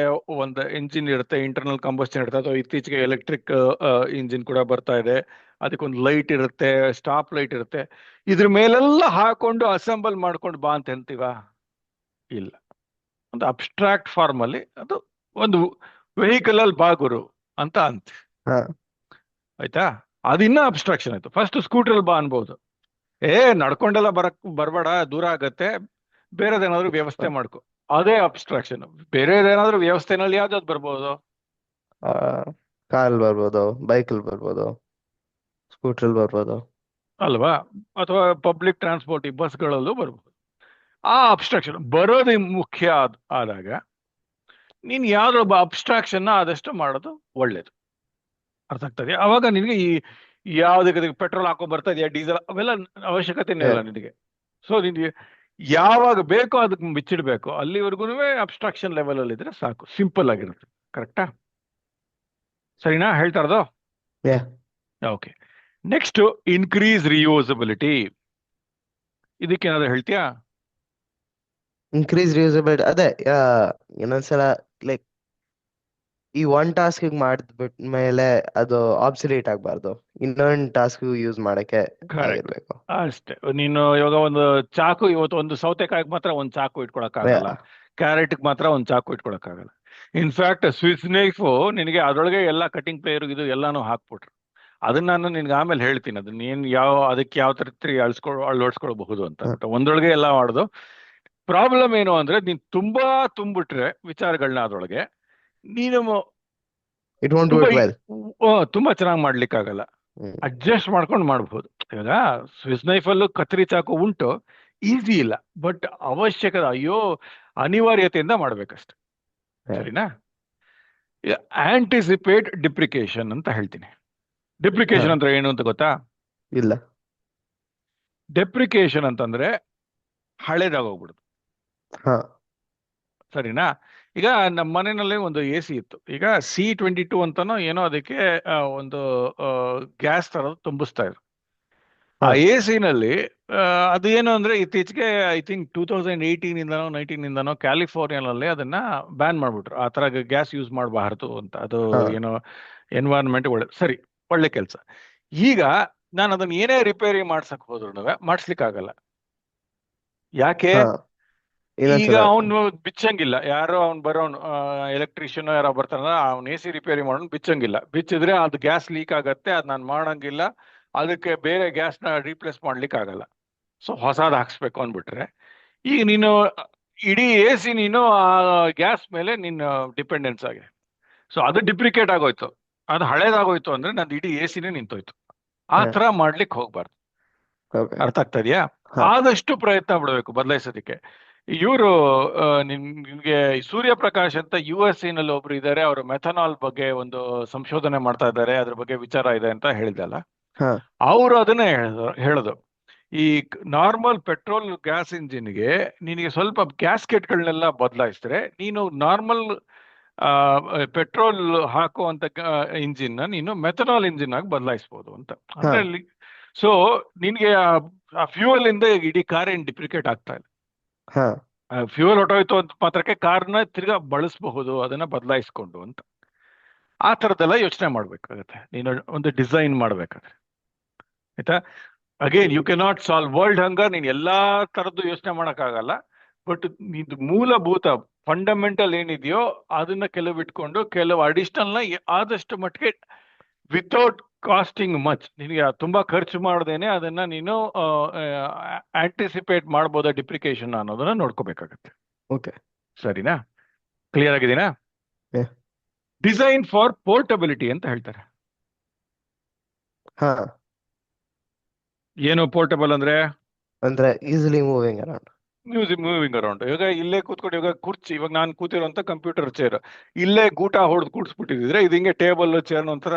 ಒಂದು ಇಂಜಿನ್ ಇರುತ್ತೆ, ಇಂಟರ್ನಲ್ ಕಂಬಸ್ಟನ್ ಇರುತ್ತೆ, ಅಥವಾ ಇತ್ತೀಚೆಗೆ ಎಲೆಕ್ಟ್ರಿಕ್ ಇಂಜಿನ್ ಕೂಡ ಬರ್ತಾ ಇದೆ. ಅದಕ್ಕೊಂದು ಲೈಟ್ ಇರುತ್ತೆ, ಸ್ಟಾಪ್ ಲೈಟ್ ಇರುತ್ತೆ. ಇದ್ರ ಮೇಲೆಲ್ಲ ಹಾಕೊಂಡು ಅಸೆಂಬಲ್ ಮಾಡ್ಕೊಂಡು ಬಾ ಅಂತ ಅಂತೀವ? ಇಲ್ಲ. ಒಂದು ಅಬ್ಸ್ಟ್ರಾಕ್ಟ್ ಫಾರ್ಮ್ ಅಲ್ಲಿ ಅದು ಒಂದು ವೆಹಿಕಲ್ ಅಲ್ಲಿ ಬಾ ಗುರು ಅಂತ ಅಂತೀವಿ. ಹಾ ಆಯ್ತಾ? ಅದಿನ್ನ ಅಬ್ಸ್ಟ್ರಾಕ್ಷನ್ ಆಯ್ತು. ಫಸ್ಟ್ ಸ್ಕೂಟ್ರಲ್ಲಿ ಬಾ ಅನ್ಬೋದು. ನಡ್ಕೊಂಡೆಲ್ಲ ಬರ್ಬೇಡ, ದೂರ ಆಗತ್ತೆ, ಬೇರೆದೇನಾದ್ರೂ ವ್ಯವಸ್ಥೆ ಮಾಡ್ಕೊ. ಅದೇ ಅಬ್ಸ್ಟ್ರಾಕ್ಷನ್. ಬೇರೆದೇನಾದ್ರೂ ವ್ಯವಸ್ಥೆನಲ್ಲಿ ಯಾವ್ದಾದ್ರು ಬರ್ಬೋದು ಕಾರ್ ಬರ್ಬೋದು, ಬೈಕಲ್ಲಿ ಬರ್ಬೋದು, ಸ್ಕೂಟ್ರಲ್ಲಿ ಬರ್ಬೋದು. ಅಲ್ವಾ? ಅಥವಾ ಪಬ್ಲಿಕ್ ಟ್ರಾನ್ಸ್ಪೋರ್ಟ್ ಬಸ್ಗಳಲ್ಲೂ ಬರ್ಬೋದು. ಆ ಅಬ್ಸ್ಟ್ರಾಕ್ಷನ್ ಬರೋದು ಮುಖ್ಯ ಆದಾಗ ನೀನ್ ಯಾವ್ದೋ ಒಬ್ಬ ಅಬ್ಸ್ಟ್ರಾಕ್ಷನ್ ಆದಷ್ಟು ಮಾಡೋದು ಒಳ್ಳೇದು. ಅರ್ಥ ಆಗ್ತದೆ? ಅವಾಗ ನಿನಗೆ ಯಾವ್ದಕ್ಕೆ ಪೆಟ್ರೋಲ್ ಹಾಕೋ ಬರ್ತಾ ಇದೆಯಾ, ಡೀಸೆಲ್, ಅವೆಲ್ಲ ಅವಶ್ಯಕತೆನೇ ಇಲ್ಲ ನಿನಗೆ. ಸೊ ನಿನ್ಗೆ ಯಾವಾಗ ಬೇಕೋ ಅದಕ್ಕೆ ಬಿಚ್ಚಿಡ್ಬೇಕು. ಅಲ್ಲಿವರೆಗೂ ಅಬ್ಸ್ಟ್ರಾಕ್ಷನ್ ಲೆವೆಲ್ ಅಲ್ಲಿ ಇದ್ರೆ ಸಾಕು, ಸಿಂಪಲ್ ಆಗಿರುತ್ತೆ. ಕರೆಕ್ಟಾ? ಸರಿನಾ ಹೇಳ್ತಾ ಇರೋದು? Yeah. Okay. Next, increase reusability. ಇದಕ್ಕೇನಾದ್ರು ಹೇಳ್ತೀಯಾ? ಇನ್ಕ್ರೀಸ್ ರಿಯೂಸಬಿಲಿಟಿ ಅದೇ ಇನ್ನೊಂದ್ಸಲ ಲೈಕ್ ಈ ಒನ್ ಟಾಸ್ಕ್ ಮಾಡಿದ್ಬಿಟ್ಮೇಲೆ ಅದು ಆಬ್ಸೊಲೇಟ್ ಆಗ್ಬಾರ್ದು, ಇನ್ನೊಂದು ಟಾಸ್ಕ್ ಯೂಸ್ ಮಾಡಕ್ಕೆ ಕರೆಕ್ಟ್. ಆಗಿರ್ಬೇಕು. ಅಷ್ಟೇ. ನೀನು ಇವಾಗ ಒಂದು ಚಾಕು, ಇವತ್ತು ಒಂದು ಸೌತೆಕಾಯಿಗೆ ಮಾತ್ರ ಒಂದು ಚಾಕು ಇಟ್ಕೊಳಕ್ಕಾಗಲ್ಲ, ಕ್ಯಾರೆಟ್ಗೆ ಮಾತ್ರ ಒಂದು ಚಾಕು ಇಟ್ಕೊಳಕ್ಕಾಗಲ್ಲ. ಇನ್ಫ್ಯಾಕ್ಟ್ ಸ್ವಿಸ್ ನೈಫ್ ನಿನಗೆ ಅದರೊಳಗೆ ಎಲ್ಲ ಕಟಿಂಗ್ ಪ್ಲೇಯರ್ ಇದು ಎಲ್ಲಾನು ಹಾಕ್ಬಿಟ್ರು. ಅದನ್ನ ನಾನು ನಿನ್ಗೆ ಆಮೇಲೆ ಹೇಳ್ತೀನಿ, ಅದನ್ನ ಅದಕ್ಕೆ ಯಾವ ತರ ಅಳವಡಿಸ್ಕೊಳ್ಬಹುದು ಅಂತ. ಬಟ್ ಒಂದೊಳಗೆ ಎಲ್ಲ ಮಾಡೋದು. ಪ್ರಾಬ್ಲಮ್ ಏನು ಅಂದ್ರೆ, ನೀನ್ ತುಂಬಾ ತುಂಬಿಟ್ರೆ ವಿಚಾರಗಳನ್ನ ಅದ್ರೊಳಗೆ, ನೀನು it want do it well. ತುಂಬಾ ಚೆನ್ನಾಗಿ ಮಾಡ್ಲಿಕ್ಕಾಗಲ್ಲ. ಅಡ್ಜಸ್ಟ್ ಮಾಡ್ಕೊಂಡು ಮಾಡ್ಬೋದು. ಇವಾಗ ಸ್ವಿಸ್ ನೈಫ್ ಅಲ್ಲೂ ಕತ್ರಿ ಚಾಕು ಉಂಟು, ಈಸಿ ಇಲ್ಲ, ಬಟ್ ಅನಿವಾರ್ಯತೆಯಿಂದ ಮಾಡ್ಬೇಕಷ್ಟೆ. ಸರಿನಾ? ಆಂಟಿಸಿಪೇಟ್ ಡಿಪ್ರಿಕೇಶನ್ ಅಂತ ಹೇಳ್ತೀನಿ. ಡಿಪ್ರಿಕೇಶನ್ ಅಂದ್ರೆ ಏನು ಅಂತ ಗೊತ್ತಾ? ಇಲ್ಲ. ಡೆಪ್ರಿಕೇಶನ್ ಅಂತಂದ್ರೆ ಹಳೇದಾಗೋಗ್ಬಿಡುದು. ಸರಿನಾ? ಈಗ ನಮ್ಮ ಮನೆಯಲ್ಲಿ ಒಂದು AC ಇತ್ತು. ಈಗ C22 ಅಂತಾನೋ ಏನೋ ಅದಕ್ಕೆ ಒಂದು ಗ್ಯಾಸ್ ತರ ತುಂಬಿಸ್ತಾ ಇದ್ರು. ಆ AC ನಲ್ಲಿ ಅದು ಏನು ಅಂದ್ರೆ, ಇತ್ತೀಚೆಗೆ ಐ ಥಿಂಕ್ 2018 19 ಕ್ಯಾಲಿಫೋರ್ನಿಯಾನಲ್ಲಿ ಅದನ್ನ ಬ್ಯಾನ್ ಮಾಡ್ಬಿಟ್ರು. ಆ ತರ ಗ್ಯಾಸ್ ಯೂಸ್ ಮಾಡಬಾರದು ಅಂತ. ಅದು ಏನೋ ಎನ್ವೈರನ್ಮೆಂಟ್ ಸರಿ, ಒಳ್ಳೆ ಕೆಲಸ. ಈಗ ನಾನು ಅದನ್ನ ಏನೇ ರಿಪೇರಿ ಮಾಡ್ಸಕ್ ಹೋದ್ರು ಮಾಡಿಸ್ಲಿಕ್ಕೆ ಆಗಲ್ಲ. ಯಾಕೆ? ಈಗ ಇನ್ನೊಂದ್ಸಲ. ಅವನು ಬಿಚ್ಚಂಗಿಲ್ಲ, ಯಾರೋ ಅವ್ನು ಬರೋನು ಎಲೆಕ್ಟ್ರಿಷಿಯನ್ ಯಾರೋ ಬರ್ತಾರಲ್ಲ, ಅವ್ನು ಎ ಸಿ ರಿಪೇರಿ ಮಾಡೋನು ಬಿಚ್ಚಂಗಿಲ್ಲ. ಬಿಚ್ಚಿದ್ರೆ ಅದು ಗ್ಯಾಸ್ ಲೀಕ್ ಆಗತ್ತೆ, ಅದು ನಾನು ಮಾಡಂಗಿಲ್ಲ, ಅದಕ್ಕೆ ಬೇರೆ ಗ್ಯಾಸ್ನ ರೀಪ್ಲೇಸ್ ಮಾಡ್ಲಿಕ್ಕೆ ಆಗಲ್ಲ. ಸೊ ಹೊಸಾದ್ ಹಾಕ್ಸ್ಬೇಕು ಅಂದ್ಬಿಟ್ರೆ ಈಗ ನೀನು ಇಡೀ ಎ ಸಿ ನೀನು ಆ ಗ್ಯಾಸ್ ಮೇಲೆ ನಿನ್ನ ಡಿಪೆಂಡೆನ್ಸ್ ಆಗಿ, ಸೊ ಅದು ಡಿಪ್ರಿಕೇಟ್ ಆಗೋಯ್ತು, ಅದು ಹಳೇದಾಗೋಯ್ತು ಅಂದ್ರೆ ನಂದು ಇಡೀ ಎ ಸಿನೇ ನಿಂತೋಯ್ತು. ಆ ತರ ಮಾಡ್ಲಿಕ್ಕೆ ಹೋಗ್ಬಾರ್ದು. ಓಕೆ. ಅರ್ಥ ಆಗ್ತಾ ಇದೆಯಾ? ಹಾ. ಆದಷ್ಟು ಪ್ರಯತ್ನ ಬಿಡಬೇಕು ಬದಲಾಯಿಸೋದಕ್ಕೆ. ಇವರು ನಿಮ್ಗೆ ಸೂರ್ಯಪ್ರಕಾಶ್ ಅಂತ ಯು ಎಸ್ ನಲ್ಲಿ ಒಬ್ರು ಇದ್ದಾರೆ, ಅವರು ಮೆಥನಾಲ್ ಬಗ್ಗೆ ಒಂದು ಸಂಶೋಧನೆ ಮಾಡ್ತಾ ಇದ್ದಾರೆ, ಅದ್ರ ಬಗ್ಗೆ ವಿಚಾರ ಇದೆ ಅಂತ ಹೇಳಿದಲ್ಲ. ಹಾ. ಅವರು ಅದನ್ನೇ ಹೇಳೋದು. ಈ ನಾರ್ಮಲ್ ಪೆಟ್ರೋಲ್ ಗ್ಯಾಸ್ ಇಂಜಿನ್ಗೆ ನಿನಗೆ ಸ್ವಲ್ಪ ಗ್ಯಾಸ್ಕೆಟ್ಗಳನ್ನೆಲ್ಲ ಬದಲಾಯಿಸಿದ್ರೆ ನೀನು ನಾರ್ಮಲ್ ಪೆಟ್ರೋಲ್ ಹಾಕುವಂತ ಇಂಜಿನ್ ನೀನು ಮೆಥನಾಲ್ ಇಂಜಿನ್ ಆಗಿ ಬದಲಾಯಿಸಬಹುದು ಅಂತ. ಹಾ. ಅಂದ್ರೆ ಸೊ ನಿನ್ಗೆ ಆ ಫ್ಯೂಯಲ್ ಇಂದ ಇಡೀ ಕಾರ್ ಏನ್ ಡಿಪ್ರಿಕೇಟ್ ಆಗ್ತಾ ಇಲ್ಲ. ಹಾ. ಫ್ಯೂಯಲ್ ಹೊಟ್ಟೋಯ್ತು ಅಂತ ಮಾತ್ರಕ್ಕೆ ಕಾರ್ನ ತಿರ್ಗಾ ಬಳಸಬಹುದು, ಅದನ್ನ ಬದಲಾಯಿಸ್ಕೊಂಡು ಅಂತ. ಆ ತರದೆಲ್ಲ ಯೋಚನೆ ಮಾಡ್ಬೇಕಾಗತ್ತೆ ನೀನು ಒಂದು ಡಿಸೈನ್ ಮಾಡ್ಬೇಕಾದ್ರೆ. ಆಯ್ತಾ? Again you cannot solve world hunger, ನೀನ್ ಎಲ್ಲಾ ತರದ್ದು ಯೋಚನೆ ಮಾಡಕ್ಕಾಗಲ್ಲ. ಬಟ್ ನಿಂದು ಮೂಲಭೂತ ಫಂಡಮೆಂಟಲ್ ಏನಿದೆಯೋ ಅದನ್ನ ಕೆಲವು ಇಟ್ಕೊಂಡು ಕೆಲವು ಅಡಿಷನಲ್ ನ ಆದಷ್ಟು ಮಟ್ಟಿಗೆ ವಿತೌಟ್ ಕಾಸ್ಟಿಂಗ್ ಮಚ್, ನಿನಗೆ ತುಂಬಾ ಖರ್ಚು ಮಾಡದೇನೆ ಅದನ್ನ ನೀನು ಆಂಟಿಸಿಪೇಟ್ ಮಾಡ್ಬೋದಾ ಡಿಪ್ರಿಕೇಶನ್ ಅನ್ನೋದನ್ನ ನೋಡ್ಕೋಬೇಕಾಗತ್ತೆ. ಓಕೆ. ಸರಿನಾ? ಕ್ಲಿಯರ್ ಆಗಿದೀನಾ? Yeah. ಡಿಸೈನ್ ಫಾರ್ ಪೋರ್ಟಬಿಲಿಟಿ ಅಂತ ಹೇಳ್ತಾರೆ. ಹಾ. ಏನು ಪೋರ್ಟಬಲ್ ಅಂದ್ರೆ? ಅಂದ್ರೆ easily moving around. Moving around. ಇವಾಗ ಇಲ್ಲೇ ಕೂತ್ಕೊಂಡು, ಇವಾಗ ಕುರ್ಚಿ, ಇವಾಗ ನಾನು ಕೂತಿರೋಂತ ಕಂಪ್ಯೂಟರ್ ಚೇರ್ ಇಲ್ಲೇ ಗೂಟ ಹೊಡೆದು ಕೂಡ್ಸ್ಬಿಟ್ಟಿದ್ರೆ ಇದು ಹಿಂಗೆ ಟೇಬಲ್ ಚೇರ್ ಒಂಥರ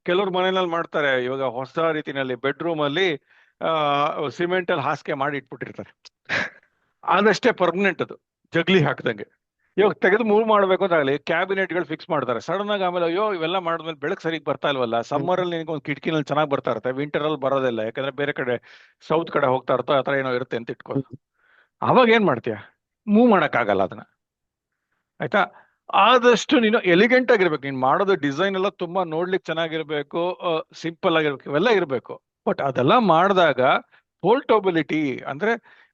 ಕೆಲವ್ರು ಮನೆಯಲ್ಲಿ ಮಾಡ್ತಾರೆ. ಇವಾಗ ಹೊಸ ರೀತಿನಲ್ಲಿ ಬೆಡ್ರೂಮ್ ಅಲ್ಲಿ ಸಿಮೆಂಟ್ ಅಲ್ಲಿ ಹಾಸಿಗೆ ಮಾಡಿ ಇಟ್ಬಿಟ್ಟಿರ್ತಾರೆ. ಅದಷ್ಟೇ ಪರ್ಮನೆಂಟ್, ಅದು ಜಗ್ಲಿ ಹಾಕ್ದಂಗೆ. ಇವಾಗ ತೆಗೆದು ಮೂವ್ ಮಾಡ್ಬೇಕು ಅಂತ ಆಗಲಿ ಕ್ಯಾಬಿನೆಟ್ ಗಳು ಫಿಕ್ಸ್ ಮಾಡ್ತಾರೆ ಸಡನ್ ಆಗಿ. ಆಮೇಲೆ ಅಯ್ಯೋ ಇವೆಲ್ಲ ಮಾಡಿದ್ಮೇಲೆ ಬೆಳಕು ಸರಿಗೆ ಬರ್ತಾ ಇಲ್ವಲ್ಲ. ಸಮ್ಮರ್ ಅಲ್ಲಿ ನಿನಗೆ ಒಂದು ಕಿಟಕಿನಲ್ಲಿ ಚೆನ್ನಾಗಿ ಬರ್ತಾ ಇರುತ್ತೆ, ವಿಂಟರ್ ಅಲ್ಲಿ ಬರೋದಿಲ್ಲ, ಯಾಕಂದ್ರೆ ಬೇರೆ ಕಡೆ ಸೌತ್ ಕಡೆ ಹೋಗ್ತಾ ಇರ್ತೋ ಆತರ ಏನೋ ಇರುತ್ತೆ ಅಂತ ಇಟ್ಕೋ. ಅವಾಗ ಏನ್ ಮಾಡ್ತೀಯ? ಮೂವ್ ಮಾಡಕ್ ಆಗಲ್ಲ ಅದನ್ನ. ಆಯ್ತಾ? ಆದಷ್ಟು ನೀನು ಎಲಿಗೆಂಟ್ ಆಗಿರ್ಬೇಕು. ನೀನ್ ಮಾಡೋದು ಡಿಸೈನ್ ಎಲ್ಲ ತುಂಬಾ ನೋಡ್ಲಿಕ್ಕೆ ಚೆನ್ನಾಗಿರ್ಬೇಕು, ಸಿಂಪಲ್ ಆಗಿರ್ಬೇಕು, ಇವೆಲ್ಲ ಇರ್ಬೇಕು. ಬಟ್ ಅದೆಲ್ಲ ಮಾಡಿದಾಗ ಪೋರ್ಟಬಿಲಿಟಿ ಅಂದ್ರೆ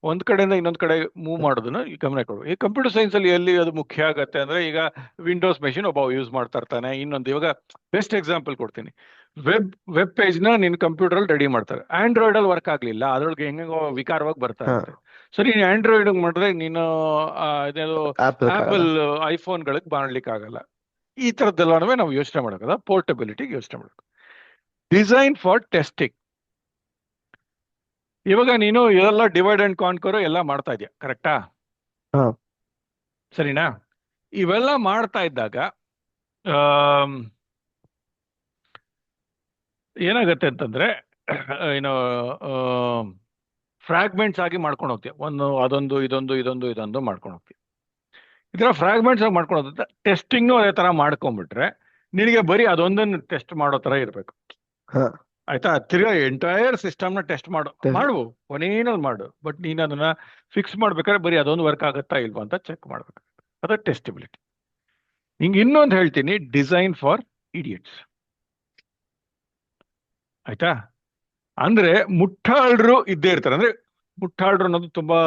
ಒಂದ್ ಕಡೆಯಿಂದ ಇನ್ನೊಂದ್ ಕಡೆ ಮೂವ್ ಮಾಡೋದನ್ನ ಗಮನ ಕೊಡ್ಬೇಕು. ಈ ಕಂಪ್ಯೂಟರ್ ಸೈನ್ಸ್ ಅಲ್ಲಿ ಎಲ್ಲಿ ಅದು ಮುಖ್ಯ ಆಗತ್ತೆ ಅಂದ್ರೆ, ಈಗ ವಿಂಡೋಸ್ ಮೆಷಿನ್ ಒಬ್ಬ ಯೂಸ್ ಮಾಡ್ತಾ ಇರ್ತಾನೆ. ಇನ್ನೊಂದು, ಇವಾಗ ಬೆಸ್ಟ್ ಎಕ್ಸಾಂಪಲ್ ಕೊಡ್ತೀನಿ. ವೆಬ್ ಪೇಜ್ ನ ನಿನ್ ಕಂಪ್ಯೂಟರ್ ಅಲ್ಲಿ ರೆಡಿ ಮಾಡ್ತಾರೆ, ಆಂಡ್ರಾಯ್ಡ್ ಅಲ್ಲಿ ವರ್ಕ್ ಆಗ್ಲಿಲ್ಲ, ಅದ್ರೊಳಗೆ ಹೆಂಗೋ ವಿಕಾರವಾಗಿ ಬರ್ತಾ ಹಾ. ಇರುತ್ತೆ. ಸೊ ನೀನು ಆಂಡ್ರಾಯ್ಡ್ ಮಾಡಿದ್ರೆ ನೀನು ಇದೇನು ಆಪಲ್ ಆಪಲ್ ಐಫೋನ್ಗಳಿಗೆ ಮಾಡ್ಲಿಕ್ಕೆ ಆಗಲ್ಲ. ಈ ತರದ್ದೆಲ್ಲನೂ ನಾವು ಯೋಚನೆ ಮಾಡಬೇಕಲ್ಲ, ಪೋರ್ಟಬಿಲಿಟಿಗೆ ಯೋಚನೆ ಮಾಡಬೇಕು. Design for testing. ಇವಾಗ ನೀನು ಎಲ್ಲ ಡಿವೈಡ್ ಅಂಡ್ ಕಾನ್ಕರ್ ಎಲ್ಲ ಮಾಡ್ತಾ ಇದೆಯಾ, ಕರೆಕ್ಟಾ? ಹಾ. ಸರಿನಾ? ಇವೆಲ್ಲ ಮಾಡ್ತಾ ಇದ್ದಾಗ ಆಮ್, ಏನಾಗತ್ತೆ ಅಂತಂದ್ರೆ ಏನು ಫ್ರಾಗ್ಮೆಂಟ್ಸ್ ಆಗಿ ಮಾಡ್ಕೊಂಡು ಹೋಗ್ತೀಯ. ಒಂದು ಅದೊಂದು ಇದೊಂದು ಇದೊಂದು ಇದೊಂದು ಮಾಡ್ಕೊಂಡು ಹೋಗ್ತೀಯ. ಈ ತರ ಫ್ರಾಗ್ಮೆಂಟ್ಸ್ ಆಗಿ ಮಾಡ್ಕೊಂಡು ಹೋದ್ರೆ ಟೆಸ್ಟಿಂಗ್ನು ಅದೇ ತರ ಮಾಡ್ಕೊಂಡ್ಬಿಟ್ರೆ ನಿನಗೆ ಬರೀ ಅದೊಂದನ್ನು ಟೆಸ್ಟ್ ಮಾಡೋ ತರ ಇರ್ಬೇಕು. ಹಾ. ಆಯ್ತಾ? ತಿರ್ಗಾ ಎಂಟೈರ್ ಸಿಸ್ಟಮ್ನ ಟೆಸ್ಟ್ Test. ಮಾಡು ಕೊನೆಯಲ್ಲಿ ಮಾಡು. ಬಟ್ ನೀನು ಅದನ್ನ ಫಿಕ್ಸ್ ಮಾಡ್ಬೇಕಾದ್ರೆ ಬರೀ ಅದೊಂದು ವರ್ಕ್ ಆಗುತ್ತಾ ಇಲ್ವಾ ಅಂತ ಚೆಕ್ ಮಾಡ್ಬೇಕು. ಅದು ಟೆಸ್ಟಿಬಿಲಿಟಿ. ಹಿಂಗೆ ಇನ್ನೊಂದು ಹೇಳ್ತೀನಿ, ಡಿಸೈನ್ ಫಾರ್ ಇಡಿಯಟ್ಸ್. ಆಯ್ತಾ? ಅಂದ್ರೆ ಮುಟ್ಟಾಳ್ರು ಇದ್ದೇ ಇರ್ತಾರೆ. ಅಂದ್ರೆ ಮುಟ್ಟಾಳ್ರು ಅನ್ನೋದು ತುಂಬಾ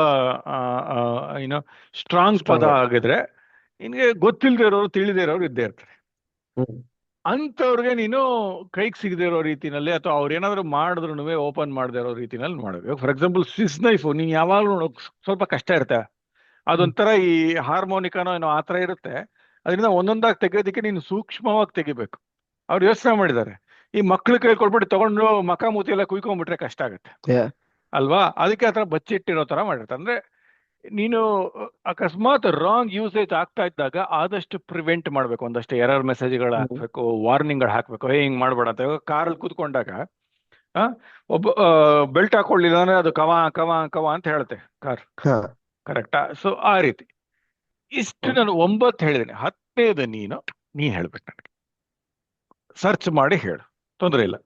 ಏನೋ ಸ್ಟ್ರಾಂಗ್ ಪದ Strong. ಆಗಿದ್ರೆ ನಿನ್ಗೆ ಗೊತ್ತಿಲ್ಲದೆ ಇರೋರು ತಿಳಿದೇ ಇರೋರು ಇದ್ದೇ ಇರ್ತಾರೆ. ಹ್ಮ್. ಅಂಥವ್ರಿಗೆ ನೀನು ಕೈಗೆ ಸಿಗದೆ ಇರೋ ರೀತಿನಲ್ಲಿ, ಅಥವಾ ಅವ್ರು ಏನಾದ್ರು ಮಾಡಿದ್ರು ಓಪನ್ ಮಾಡದೇ ಇರೋ ರೀತಿನಲ್ಲಿ ಮಾಡಬೇಕು. ಫಾರ್ ಎಕ್ಸಾಂಪಲ್ ಸ್ವಿಸ್ ನೈಫ್ ನೀನ್ ಯಾವಾಗಲೂ ಸ್ವಲ್ಪ ಕಷ್ಟ ಇರುತ್ತೆ. ಅದೊಂಥರ ಈ ಹಾರ್ಮೋನಿಕಾನೋ ಏನೋ ಆ ಥರ ಇರುತ್ತೆ. ಅದರಿಂದ ಒಂದೊಂದಾಗಿ ತೆಗೆಯೋದಕ್ಕೆ ನೀನು ಸೂಕ್ಷ್ಮವಾಗಿ ತೆಗಿಬೇಕು. ಅವ್ರು ಯೋಚನೆ ಮಾಡಿದ್ದಾರೆ, ಈ ಮಕ್ಳು ಕೈ ಕೊಟ್ಬಿಟ್ಟು ತಗೊಂಡು ಮಕ ಮೂತಿ ಎಲ್ಲ ಕುಯ್ಕೊಂಡ್ಬಿಟ್ರೆ ಕಷ್ಟ ಆಗುತ್ತೆ Yeah. ಅಲ್ವಾ? ಅದಕ್ಕೆ ಆ ಥರ ಬಚ್ಚಿಟ್ಟಿರೋ ಥರ ಮಾಡಿರ್ತಾರೆ. ಅಂದ್ರೆ ನೀನು ಅಕಸ್ಮಾತ್ ರಾಂಗ್ ಯೂಸೇಜ್ ಆಗ್ತಾ ಇದ್ದಾಗ ಆದಷ್ಟು ಪ್ರಿವೆಂಟ್ ಮಾಡ್ಬೇಕು. ಒಂದಷ್ಟು ಎರರ್ ಮೆಸೇಜ್ಗಳು ಹಾಕ್ಬೇಕು, ವಾರ್ನಿಂಗ್ಗಳು ಹಾಕ್ಬೇಕು. ಹಿಂಗ್ ಮಾಡ್ಬೇಡ ಅಂತ. ಕಾರಲ್ಲಿ ಕೂತ್ಕೊಂಡಾಗ ಒಬ್ಬ ಬೆಲ್ಟ್ ಹಾಕೊಳ್ಳಿಲ್ಲ ಅಂದ್ರೆ ಅದು ಕವ ಕವ ಕವ ಅಂತ ಹೇಳುತ್ತೆ ಕಾರ್, ಹಾ. ಕರೆಕ್ಟಾ? ಸೊ ಆ ರೀತಿ ಇಷ್ಟು ನಾನು 9 ಹೇಳಿದ್ದೀನಿ. 10ನೇದು ನೀನ್ ಹೇಳ್ಬೇಕು ನನಗೆ. ಸರ್ಚ್ ಮಾಡಿ ಹೇಳು, ತೊಂದರೆ ಇಲ್ಲ.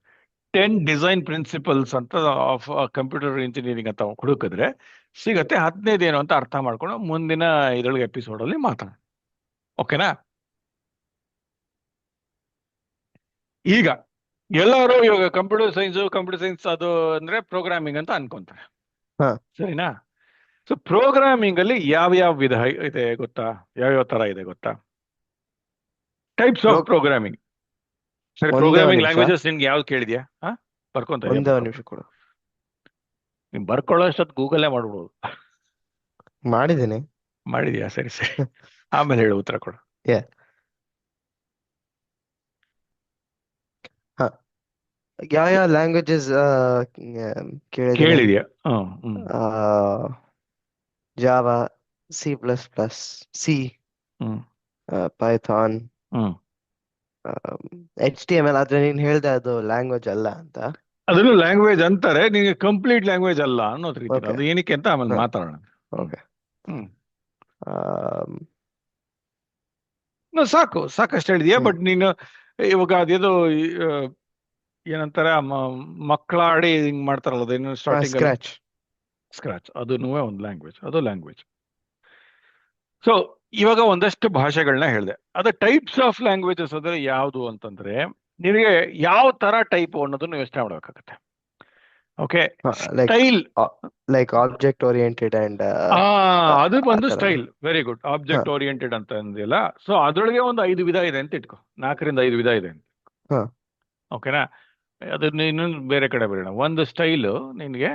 10 ಡಿಸೈನ್ ಪ್ರಿನ್ಸಿಪಲ್ಸ್ ಅಂತ ಆಫ್ ಕಂಪ್ಯೂಟರ್ ಇಂಜಿನಿಯರಿಂಗ್ ಅಂತ ಹುಡುಕಿದ್ರೆ ಸಿಗತ್ತೆ. 10ನೇದು ಏನು ಅಂತ ಅರ್ಥ ಮಾಡ್ಕೊಂಡು ಮುಂದಿನ ಇದರೊಳಗೆ ಎಪಿಸೋಡ್ ಅಲ್ಲಿ ಮಾತಾಡೋಣ. ಓಕೆನಾ? ಈಗ ಎಲ್ಲರೂ ಇವಾಗ ಕಂಪ್ಯೂಟರ್ ಸೈನ್ಸ್ ಅದು ಅಂದ್ರೆ ಪ್ರೋಗ್ರಾಮಿಂಗ್ ಅಂತ ಅನ್ಕೊಂತಾರೆ. ಹಾ. ಸರಿನಾ? ಸೊ ಪ್ರೋಗ್ರಾಮಿಂಗ್ ಅಲ್ಲಿ ಯಾವ ವಿಧ ಇದೆ ಗೊತ್ತಾ? ಯಾವ್ಯಾವ ತರ ಇದೆ ಗೊತ್ತಾ? Types pro of programming. ಸರಿ, ಒಂದೇ ಒಂದ್ ಪ್ರೋಗ್ರಾಮಿಂಗ್ ನಿಮಿಷ, ಲ್ಯಾಂಗ್ವೇಜಸ್ ನಿಮ್ಗೆ ಯಾವ್ದು ಕೇಳಿದ್ಯಾ? ಬರ್ಕೊಂತ ಇದೆಯಾ? ಒಂದೇ ಒಂದ್ ನಿಮಿಷ ಕೊಡು. ನೀನ್ ಬರ್ಕೊಳ್ಳೋ ಅಷ್ಟೊತ್ತು ಗೂಗಲ್ಲೇ ಮಾಡ್ಬೋದು. ಮಾಡಿದ್ದೀನಿ. ಮಾಡಿದ್ಯಾ? ಸರಿ ಸರಿ, ಆಮೇಲೆ ಹೇಳು, ಉತ್ತರ ಕೊಡು. ಯಾ, ಹಾ, ಯಾವ ಲ್ಯಾಂಗ್ವೇಜಸ್ ಕೇಳಿದ್ದೀನಿ? ಕೇಳಿದ್ಯಾ? ಹ್ಮ್ ಹ್ಮ್ ಜಾವಾ, C++, ಸಿ, ಹ್ಮ್ ಪೈಥಾನ್, ಹ್ಮ್ HTML. ಆದ್ರೆ ನೀನ್ ಹೇಳ್ದೆ ಅದು ಲ್ಯಾಂಗ್ವೇಜ್ ಅಲ್ಲ ಅಂತ. ಅದನ್ನು ಲ್ಯಾಂಗ್ವೇಜ್ ಅಂತಾರೆ, ನಿಮಗೆ ಕಂಪ್ಲೀಟ್ ಲ್ಯಾಂಗ್ವೇಜ್ ಅಲ್ಲ ಅನ್ನೋದ್ ರೀತಿ. ಓಕೆ. ಅದು ಏನಕ್ಕೆ ಅಂತ ಆಮೇಲೆ ಹಾ, ಮಾತಾಡೋಣ. ಹ್ಮ್ ಓಕೆ. ಹ್ಮ್ ಆಮ್, ಸಾಕು, ಸಾಕಷ್ಟು ಹೇಳಿದ್ಯಾ. ಹ್ಮ್ ಬಟ್ ನೀನು ಇವಾಗ ಅದೇದೋ ಆ, ಏನಂತಾರೆ, ಮಕ್ಕಳಾಡಿ ಹಿಂಗ್ ಮಾಡ್ತಾರಲ್ಲ, ಅದೇನು ಸ್ಟಾರ್ಟಿಂಗ್ ಅಲ್ಲಿ ಸ್ಕ್ರಾಚ್. ಸ್ಕ್ರಾಚ್, ಅದನ್ನೂ ಒಂದು ಲ್ಯಾಂಗ್ವೇಜ್, ಅದು ಲ್ಯಾಂಗ್ವೇಜ್. ಸೊ ಇವಾಗ ಒಂದಷ್ಟು ಭಾಷೆಗಳನ್ನ ಹೇಳಿದೆ. ಅದು ಟೈಪ್ಸ್ ಆಫ್ ಲ್ಯಾಂಗ್ವೇಜಸ್ ಅಂದ್ರೆ ಯಾವುದು ಅಂತಂದ್ರೆ, ನಿನಗೆ ಯಾವ ತರ ಟೈಪ್ ಅನ್ನೋದನ್ನ ಯೋಚನೆ ಮಾಡಬೇಕಾಗತ್ತೆ. Okay, like style. Like object oriented and ಆ ಅದು ಆ ಬಂದು ತರನ. ಸ್ಟೈಲ್. Very good. ಹಾ, ಆಬ್ಜೆಕ್ಟ್ ಓರಿಯೆಂಟೆಡ್ ಅಂತ ಅಂದಿಲ್ಲ. ಸೊ ಅದ್ರೊಳಗೆ ಒಂದು 5 ವಿಧ ಇದೆ ಅಂತ ಇಟ್ಕೋ, 4ರಿಂದ 5 ವಿಧ ಇದೆ ಅಂತ. ಹಾ, ಓಕೆನಾ? ಅದನ್ನ ಇನ್ನೊಂದು ಬೇರೆ ಕಡೆ ಬರೋಣ. ಒಂದು ಸ್ಟೈಲ್ ನಿನ್ಗೆ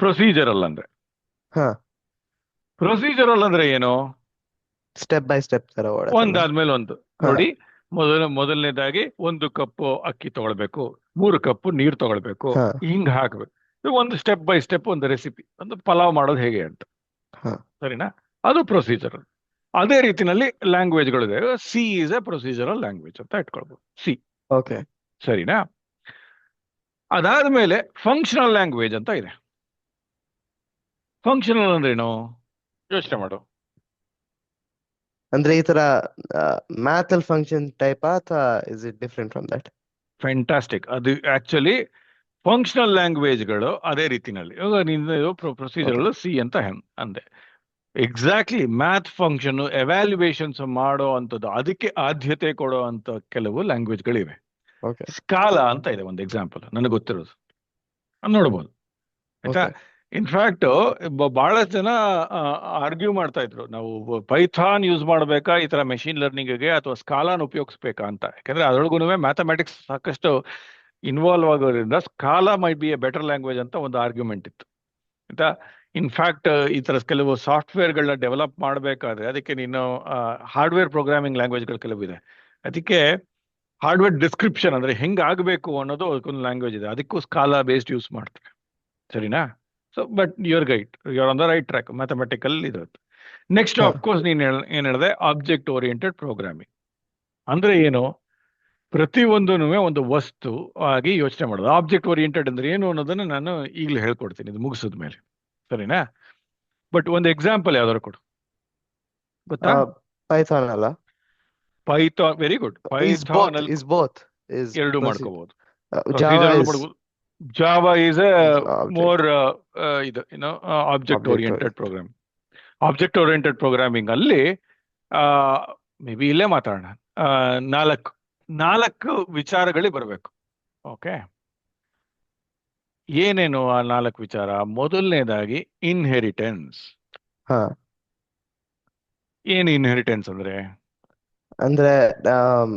ಪ್ರೊಸೀಜರಲ್ ಅಂದ್ರೆ. ಹಾ. ಪ್ರೊಸೀಜರಲ್ ಅಂದ್ರೆ ಏನು? ಸ್ಟೆಪ್ ಬೈ ಸ್ಟೆಪ್ ತರ ಓಡತ್ತಲ್ಲ. ಒಂದಾದ್ಮೇಲೆ ಒಂದು. ಹಾ, ನೋಡಿ, ಮೊದಲನೇದಾಗಿ 1 ಕಪ್ ಅಕ್ಕಿ ತಗೊಳ್ಬೇಕು, 3 ಕಪ್ ನೀರು ತಗೊಳ್ಬೇಕು, ಹಾ, ಹಿಂಗ್ ಹಾಕ್ಬೇಕು. ಇದು ಒಂದು ಸ್ಟೆಪ್ ಬೈ ಸ್ಟೆಪ್ ಒಂದು ರೆಸಿಪಿ, ಒಂದು ಪಲಾವ್ ಮಾಡೋದು ಹೇಗೆ ಅಂತ. ಹಾ. ಸರಿನಾ? ಅದು ಪ್ರೊಸೀಜರ್. ಅದೇ ರೀತಿನಲ್ಲಿ ಲ್ಯಾಂಗ್ವೇಜ್ಗಳಿದೆ. C is a procedural language ಅಂತ ಇಟ್ಕೊಳ್ಬಹುದು, ಸಿ. ಓಕೆ. ಸರಿನಾ? ಅದಾದ್ಮೇಲೆ ಫಂಕ್ಷನಲ್ ಲ್ಯಾಂಗ್ವೇಜ್ ಅಂತ ಇದೆ. ಫಂಕ್ಷನಲ್ ಅಂದ್ರೇನು? ಯೋಚನೆ ಮಾಡು. ಅಂದ್ರೆ ಈ ತರ ಮ್ಯಾಥ್ ಅಲ್ಲಿ ಫಂಕ್ಷನ್ ಟೈಪ್ ಅಥವಾ is it different from that? Fantastic. ಅದು ಆಕ್ಚುಲಿ ಫಂಕ್ಷನಲ್ ಲ್ಯಾಂಗ್ವೇಜ್ಗಳು ಅದೇ ರೀತಿನಲ್ಲಿ. ಇವಾಗ ನೀನು ಓಕೆ. ಪ್ರೊಸೀಜರಲ್ ಸಿ ಅಂತ ಅಂದೆ. ಎಕ್ಸಾಕ್ಟ್ಲಿ ಮ್ಯಾಥ್ ಫಂಕ್ಷನ್ ಎವ್ಯಾಲ್ಯೂಯೇಷನ್ಸ್ ಮಾಡೋ ಅಂಥದ್ದು, ಅದಕ್ಕೆ ಆದ್ಯತೆ ಕೊಡೋ ಅಂತ ಕೆಲವು ಲ್ಯಾಂಗ್ವೇಜ್ಗಳಿವೆ. ಓಕೆ. ಸ್ಕಾಲ ಅಂತ ಇದೆ ಒಂದು ಎಕ್ಸಾಂಪಲ್, ನನಗೆ ಗೊತ್ತಿರೋದು. ಅದ್ ನೋಡ್ಬೋದು. ಆಯ್ತಾ? ಓಕೆ. ಇನ್ಫ್ಯಾಕ್ಟ್ ಬಹಳಷ್ಟು ಜನ ಆರ್ಗ್ಯೂ ಮಾಡ್ತಾ ಇದ್ರು, ನಾವು ಪೈಥಾನ್ ಯೂಸ್ ಮಾಡಬೇಕಾ ಈ ತರ ಮೆಷಿನ್ ಲರ್ನಿಂಗ್ಗೆ, ಅಥವಾ ಸ್ಕಾಲಾನ್ ಉಪಯೋಗಿಸ್ಬೇಕಾ ಅಂತ. ಯಾಕಂದ್ರೆ ಅದರೊಳಗೂ ಮ್ಯಾಥಮೆಟಿಕ್ಸ್ ಸಾಕಷ್ಟು ಇನ್ವಾಲ್ವ್ ಆಗೋದ್ರಿಂದ Scala might be A better language ಅಂತ ಒಂದು ಆರ್ಗ್ಯುಮೆಂಟ್ ಇತ್ತು. ಆಯ್ತಾ? ಇನ್ಫ್ಯಾಕ್ಟ್ ಈ ತರ ಕೆಲವು ಸಾಫ್ಟ್ವೇರ್ಗಳನ್ನ ಡೆವಲಪ್ ಮಾಡಬೇಕಾದ್ರೆ ಅದಕ್ಕೆ ನೀನು ಹಾರ್ಡ್ವೇರ್ ಪ್ರೋಗ್ರಾಮಿಂಗ್ ಲ್ಯಾಂಗ್ವೇಜ್ಗಳು ಕೆಲವು ಇದೆ. ಅದಕ್ಕೆ ಹಾರ್ಡ್ವೇರ್ ಡಿಸ್ಕ್ರಿಪ್ಷನ್ ಅಂದ್ರೆ ಹೆಂಗ್ ಆಗಬೇಕು ಅನ್ನೋದು ಅದಕ್ಕೊಂದು ಲ್ಯಾಂಗ್ವೇಜ್ ಇದೆ, ಅದಕ್ಕೂ ಸ್ಕಾಲಾ ಬೇಸ್ಡ್ ಯೂಸ್ ಮಾಡ್ತಾರೆ. ಸರಿನಾ? So but your on the right track, mathematical ಇರುತ್ತೆ. ನೆಕ್ಸ್ಟ್ ಹಾ, ಅಫ್ಕೋರ್ಸ್ ನೀನ್ ಏನ್ ಹೇಳಿದೆ, ಆಬ್ಜೆಕ್ಟ್ ಓರಿಯೆಂಟೆಡ್ ಪ್ರೋಗ್ರಾಮಿಂಗ್ ಅಂದ್ರೆ ಏನು? ಪ್ರತಿ ಒಂದು ವಸ್ತು ಆಗಿ ಯೋಚನೆ ಮಾಡೋದು. ಆಬ್ಜೆಕ್ಟ್ ಓರಿಯೆಂಟೆಡ್ ಅಂದ್ರೆ ಏನು ಅನ್ನೋದನ್ನ ನಾನು ಈಗಲೇ ಹೇಳ್ಕೊಡ್ತೀನಿ ಇದು ಮುಗಿಸಿದ ಮೇಲೆ. ಸರಿನಾ? ಬಟ್ ಒಂದು ಎಕ್ಸಾಂಪಲ್ ಯಾವ್ದಾದ್ರು ಕೊಡು, ಗೊತ್ತಾ? ಪೈಥಾನ್ ಅಲ್ಲ. Python, very good. Is Python both ಅಲ್ಲಿ ಇಸ್ ಬೋತ್ ಇಸ್ ಎರಡು ಪ್ರೊಸೀಡ್. ಮಾಡ್ಕೋಬಹುದು. ಜಾವಾ ಪ್ರೊಸೀಜರ್ ಇಸ್ ಮಾಡ್ಬೋದು. Java is a object more ಇದು object object oriented oriented. Program. Object oriented programming ಅಲ್ಲಿ ಮೇ ಬಿ ಇಲ್ಲೇ ಮಾತಾಡೋಣ. ಆ, ನಾಲ್ಕು ನಾಲ್ಕು ವಿಚಾರಗಳಿಗೆ ಬರಬೇಕು. ಓಕೆ, ಏನೇನು ಆ 4 ವಿಚಾರ? ಮೊದಲನೇದಾಗಿ ಇನ್ಹೆರಿಟೆನ್ಸ್. ಹಾ, ಏನು ಇನ್ಹೆರಿಟೆನ್ಸ್ ಅಂದ್ರೆ? ಅಂದ್ರೆ ಆಮ್,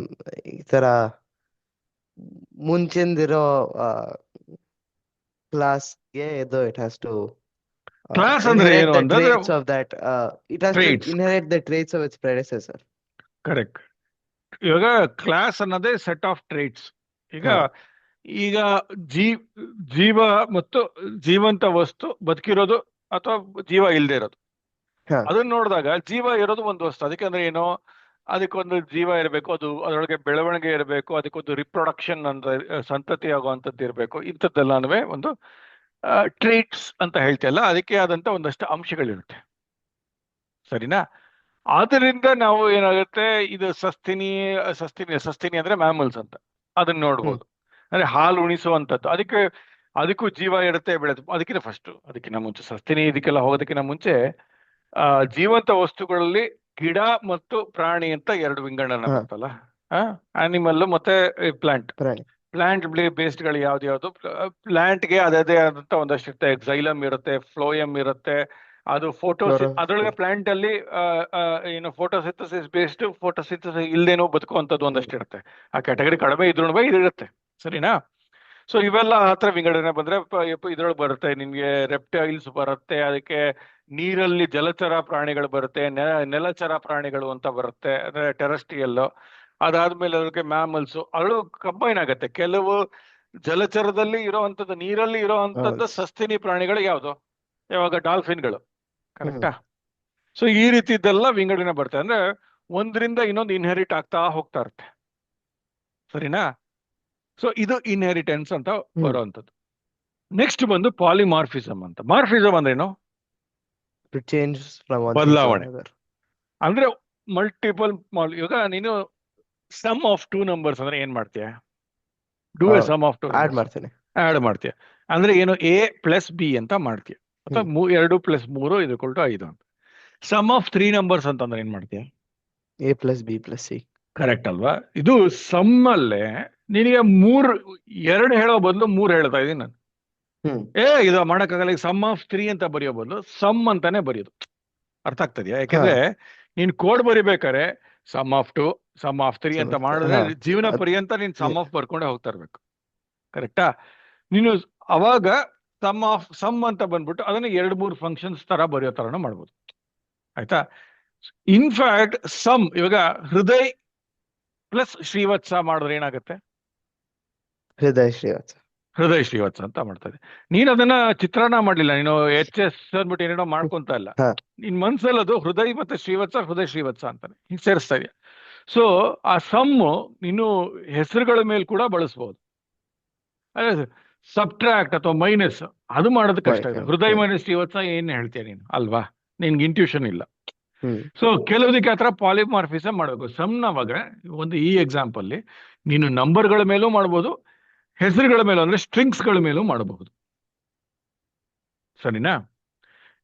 ಈ ತರ ಮುಂಚಿಂದಿರೋ ಕ್ಲಾಸ್ಗೆ ಇದು ಇಟ್ ಹ್ಯಾಸ್ ಟು ಕ್ಲಾಸ್ ಅಂದ್ರೆ inherit ಏನು the ಅಂತಂದ್ರೆ traits of that it has to trades. inherit the traits of its predecessor. Correct. ಇವಾಗ ಕ್ಲಾಸ್ ಅನ್ನೋದೇ ಸೆಟ್ ಆಫ್ ಟ್ರೇಟ್ಸ್. ಈಗ ಹಾ, ಈಗ ಜೀ ಜೀವ ಮತ್ತು ಜೀವಂತ ವಸ್ತು ಬದುಕಿರೋದು ಅಥವಾ ಜೀವ ಇಲ್ಲದೆ ಇರೋದು, ಹಾ, ಅದನ್ನ ನೋಡಿದಾಗ ಜೀವ ಇರೋದು ಒಂದು ವಸ್ತು. ಅದಕ್ಕೆ ಅಂದ್ರೆ ಏನು? ಅದಕ್ಕೊಂದು ಜೀವ ಇರಬೇಕು, ಅದು ಅದರೊಳಗೆ ಬೆಳವಣಿಗೆ ಇರಬೇಕು, ಅದಕ್ಕೊಂದು ರಿಪ್ರೊಡಕ್ಷನ್ ಅಂತ ಸಂತತಿ ಆಗುವಂಥದ್ದು ಇರಬೇಕು. ಇಂಥದ್ದೆಲ್ಲಾನು ಒಂದು ಟ್ರೇಟ್ಸ್ ಅಂತ ಹೇಳ್ತಿಯಲ್ಲ, ಅದಕ್ಕೆ ಆದಂತ ಒಂದಷ್ಟು ಅಂಶಗಳಿರುತ್ತೆ. ಸರಿನಾ? ಆದ್ರಿಂದ ನಾವು ಏನಾಗುತ್ತೆ, ಇದು ಸಸ್ತಿನಿ ಅಂದ್ರೆ ಮ್ಯಾಮಲ್ಸ್ ಅಂತ, ಅದನ್ನ ಹ್ಮ್, ನೋಡ್ಬೋದು. ಅಂದ್ರೆ ಹಾಲು ಉಣಿಸುವಂಥದ್ದು, ಅದಕ್ಕೂ ಜೀವ ಇರುತ್ತೆ, ಬೆಳೆದು. ಅದಕ್ಕಿಂತ ಫಸ್ಟ್, ಅದಕ್ಕಿಂತ ಮುಂಚೆ, ಸಸ್ತಿನಿ ಇದಕ್ಕೆಲ್ಲ ಹೋಗೋದಕ್ಕಿಂತ ಮುಂಚೆ ಆ ಜೀವಂತ ವಸ್ತುಗಳಲ್ಲಿ ಗಿಡ ಮತ್ತು ಪ್ರಾಣಿ ಅಂತ 2 ವಿಂಗಡಣೆ ಹಾ, ಬರ್ತಲ್ಲ. ಆನಿಮಲ್ ಮತ್ತೆ ಪ್ಲಾಂಟ್. ಪ್ರಾಣಿ. ಪ್ಲಾಂಟ್ ಬೇಸ್ಡ್ ಗಳು ಯಾವ್ದು? ಪ್ಲಾಂಟ್ಗೆ ಅದೇ ಆದಂತ ಒಂದಷ್ಟು ಇರುತ್ತೆ. ಎಕ್ಸೈಲಮ್ ಇರುತ್ತೆ, ಫ್ಲೋಯಮ್ ಇರುತ್ತೆ, ಅದು ಅದರೊಳಗೆ ಕ್ಲೋರೋಫಿಲ್. ಪ್ಲಾಂಟ್ ಅಲ್ಲಿ ಆ, ಆ, ಏನು ಫೋಟೋಸಿಂಥಸಿಸ್ ಬೇಸ್ಡ್ ಫೋಟೋಸಿಂಥಸಿಸ್ ಇಲ್ದೇನೋ ಬದುಕುವಂಥದ್ದು ಹ್ಮ್ ಒಂದಷ್ಟು ಇರುತ್ತೆ. ಆ ಕ್ಯಾಟಗರಿ ಕಡಿಮೆ ಇದ್ರೂ ಇದು ಇರುತ್ತೆ. ಸರಿನಾ? ಸೊ ಇವೆಲ್ಲ ಹತ್ರ ವಿಂಗಡಣೆ ಬಂದ್ರೆ ಇದ್ರೊಳಗೆ ಬರುತ್ತೆ ನಿಮ್ಗೆ. ರೆಪ್ಟೈಲ್ಸ್ ಬರುತ್ತೆ, ಅದಕ್ಕೆ ನೀರಲ್ಲಿ ಜಲಚರ ಪ್ರಾಣಿಗಳು ಬರುತ್ತೆ, ನೆಲಚರ ಪ್ರಾಣಿಗಳು ಅಂತ ಬರುತ್ತೆ, ಅಂದ್ರೆ ಟೆರಸ್ಟ್ರಿಯಲ್. ಅದಾದ್ಮೇಲೆ ಅದಕ್ಕೆ ಮ್ಯಾಮಲ್ಸ್ ಅವು ಕಂಬೈನ್ ಆಗುತ್ತೆ. ಕೆಲವು ಜಲಚರದಲ್ಲಿ ಇರೋವಂಥದ್ದು, ನೀರಲ್ಲಿ ಇರೋವಂಥದ್ದು ಹೌದು. ಸಸ್ತನಿ ಪ್ರಾಣಿಗಳು ಯಾವುದು? ಯಾವಾಗ ಡಾಲ್ಫಿನ್ಗಳು. ಹ್ಮ್ ಕರೆಕ್ಟಾ? ಸೊ ಈ ರೀತಿದ್ದೆಲ್ಲ ವಿಂಗಡಣೆ ಬರ್ತದೆ. ಅಂದ್ರೆ ಒಂದರಿಂದ ಇನ್ನೊಂದು ಇನ್ಹೆರಿಟ್ ಆಗ್ತಾ ಹೋಗ್ತಾ ಇರುತ್ತೆ. ಸರಿನಾ? ಸೊ ಇದು ಇನ್ಹೆರಿಟೆನ್ಸ್ ಅಂತ ಹ್ಮ್ ಬರುವಂಥದ್ದು. ನೆಕ್ಸ್ಟ್ ಬಂದು ಪಾಲಿಮಾರ್ಫಿಸಮ್ ಅಂತ. ಮಾರ್ಫಿಸಮ್ ಅಂದ್ರೇನು? to change from one thing to ಬದಲಾವಣೆ. another. ಅಂದ್ರೆ ಮಲ್ಟಿಪಲ್. ಇವಾಗ ನೀನು ಸಮ್ ಆಫ್ ಟೂ ನಂಬರ್ಸ್ ಅಂದ್ರೆ ಏನ್ ಮಾಡ್ತೀಯ? Do a sum of two odd numbers. ಮಾಡ್ತೇನೆ. ಆಡ್ ಮಾಡ್ತೀಯ. ಅಂದ್ರೆ ಏನು? ಎ ಪ್ಲಸ್ ಬಿ ಅಂತ ಮಾಡ್ತೀಯ. ಅಥವಾ ಹ್ಮ್ 2 + 3 = 5 ಅಂತ. ಸಮ್ ಆಫ್ ತ್ರೀ ನಂಬರ್ಸ್ ಅಂತಂದ್ರೆ ಏನ್ ಮಾಡ್ತೀಯ? a plus b plus c. Correct ಅಲ್ವಾ? ಇದು ಸಮ್ ಅಲ್ಲೇ ನಿನಗೆ ಎರಡು ಹೇಳೋ ಬದಲು 3 ಹೇಳ್ತಾ ಇದೀನಿ ನಾನು. ಹ್ಮ್ ಇದು ಮಾಡಕ್ಕಾಗಲ್ಲ. ಈಗ ಸಮ್ ಆಫ್ ತ್ರೀ ಅಂತ ಬರೆಯೋ ಬದಲು ಸಮ್ ಅಂತಾನೆ ಬರೆಯೋದು. ಅರ್ಥ ಆಗ್ತದ್ಯಾ? ಹಾ ಯಾಕೆಂದ್ರೆ ನೀನ್ ಕೋಡ್ ಬರಿಬೇಕಾರೆ sum of two, sum of three ಅಂತ ಸಮರ್ಥ ಮಾಡಿದ್ರೆ ಹಾ ಜೀವನ ಅದ್ ಪರ್ಯಂತ ನೀನ್ ಸಮ್ ನಿ- ಆಫ್ ಬರ್ಕೊಂಡೆ ಹೋಗ್ತಾ ಇರ್ಬೇಕು. ಕರೆಕ್ಟಾ? ನೀನು ಅವಾಗ ಸಮ್ ಅಂತ ಬಂದ್ಬಿಟ್ಟು ಅದನ್ನ 2-3 ಫಂಕ್ಷನ್ಸ್ ತರ ಬರೆಯೋ ತರನು ಮಾಡ್ಬೋದು. ಆಯ್ತಾ? ಇನ್ಫ್ಯಾಕ್ಟ್ ಸಮ್ ಇವಾಗ ಹೃದಯ್ ಪ್ಲಸ್ ಶ್ರೀವತ್ಸ ಮಾಡಿದ್ರೆ ಏನಾಗುತ್ತೆ? ಹೃದಯ ಶ್ರೀವಾತ್ಸ. ಹೃದಯ ಶ್ರೀವತ್ಸ ಅಂತ ಮಾಡ್ತಾರೆ. ನೀನ್ ಅದನ್ನ ಚಿತ್ರಾನ್ನ ಮಾಡ್ಲಿಲ್ಲ, ನೀನು HS ಅಂದ್ಬಿಟ್ಟು ಏನೇನೋ ಮಾಡ್ಕೊಂತ ಇಲ್ಲ. ಹಾ ನಿನ್ ಮನ್ಸಲ್ಲಿ ಅದು ಹೃದಯ ಮತ್ತೆ ಶ್ರೀವತ್ಸ, ಹೃದಯ ಶ್ರೀವತ್ಸ ಅಂತಾನೆ ಹಿಂಗ್ ಸೇರಿಸ್ತಾ ಇದೆಯಾ. ಸೊ ಆ ಸಮ್ಮು ನೀನು ಹೆಸರುಗಳ ಮೇಲೆ ಕೂಡ ಬಳಸ್ಬೋದು. ಸಬ್ಟ್ರಾಕ್ಟ್ ಅಥವಾ ಮೈನಸ್ ಅದು ಮಾಡೋದು ಕಷ್ಟ ಇದೆ. ಹೃದಯ ಹ್ಮ್ ಮೈನಸ್ ಶ್ರೀವತ್ಸ ಏನ್ ಹೇಳ್ತೀಯ ನೀನು, ಅಲ್ವಾ? ನಿನ್ಗೆ ಇಂಟ್ಯೂಷನ್ ಇಲ್ಲ. ಹ್ಮ್ ಸೊ ಕೆಲವುದಕ್ಕೆ ಆತರ ಪಾಲಿಮಾರ್ಫಿಸಮ್ ಮಾಡಬೇಕು. ಸಮ್ನವಾಗ ಒಂದು ಈ ಎಕ್ಸಾಂಪಲ್ ನೀನು ನಂಬರ್ಗಳ ಮೇಲೂ ಮಾಡ್ಬೋದು, ಹೆಸರುಗಳ ಮೇಲೂ ಅಂದ್ರೆ ಸ್ಟ್ರಿಂಗ್ಸ್ಗಳ ಮೇಲೂ ಮಾಡಬಹುದು. ಸರಿನಾ?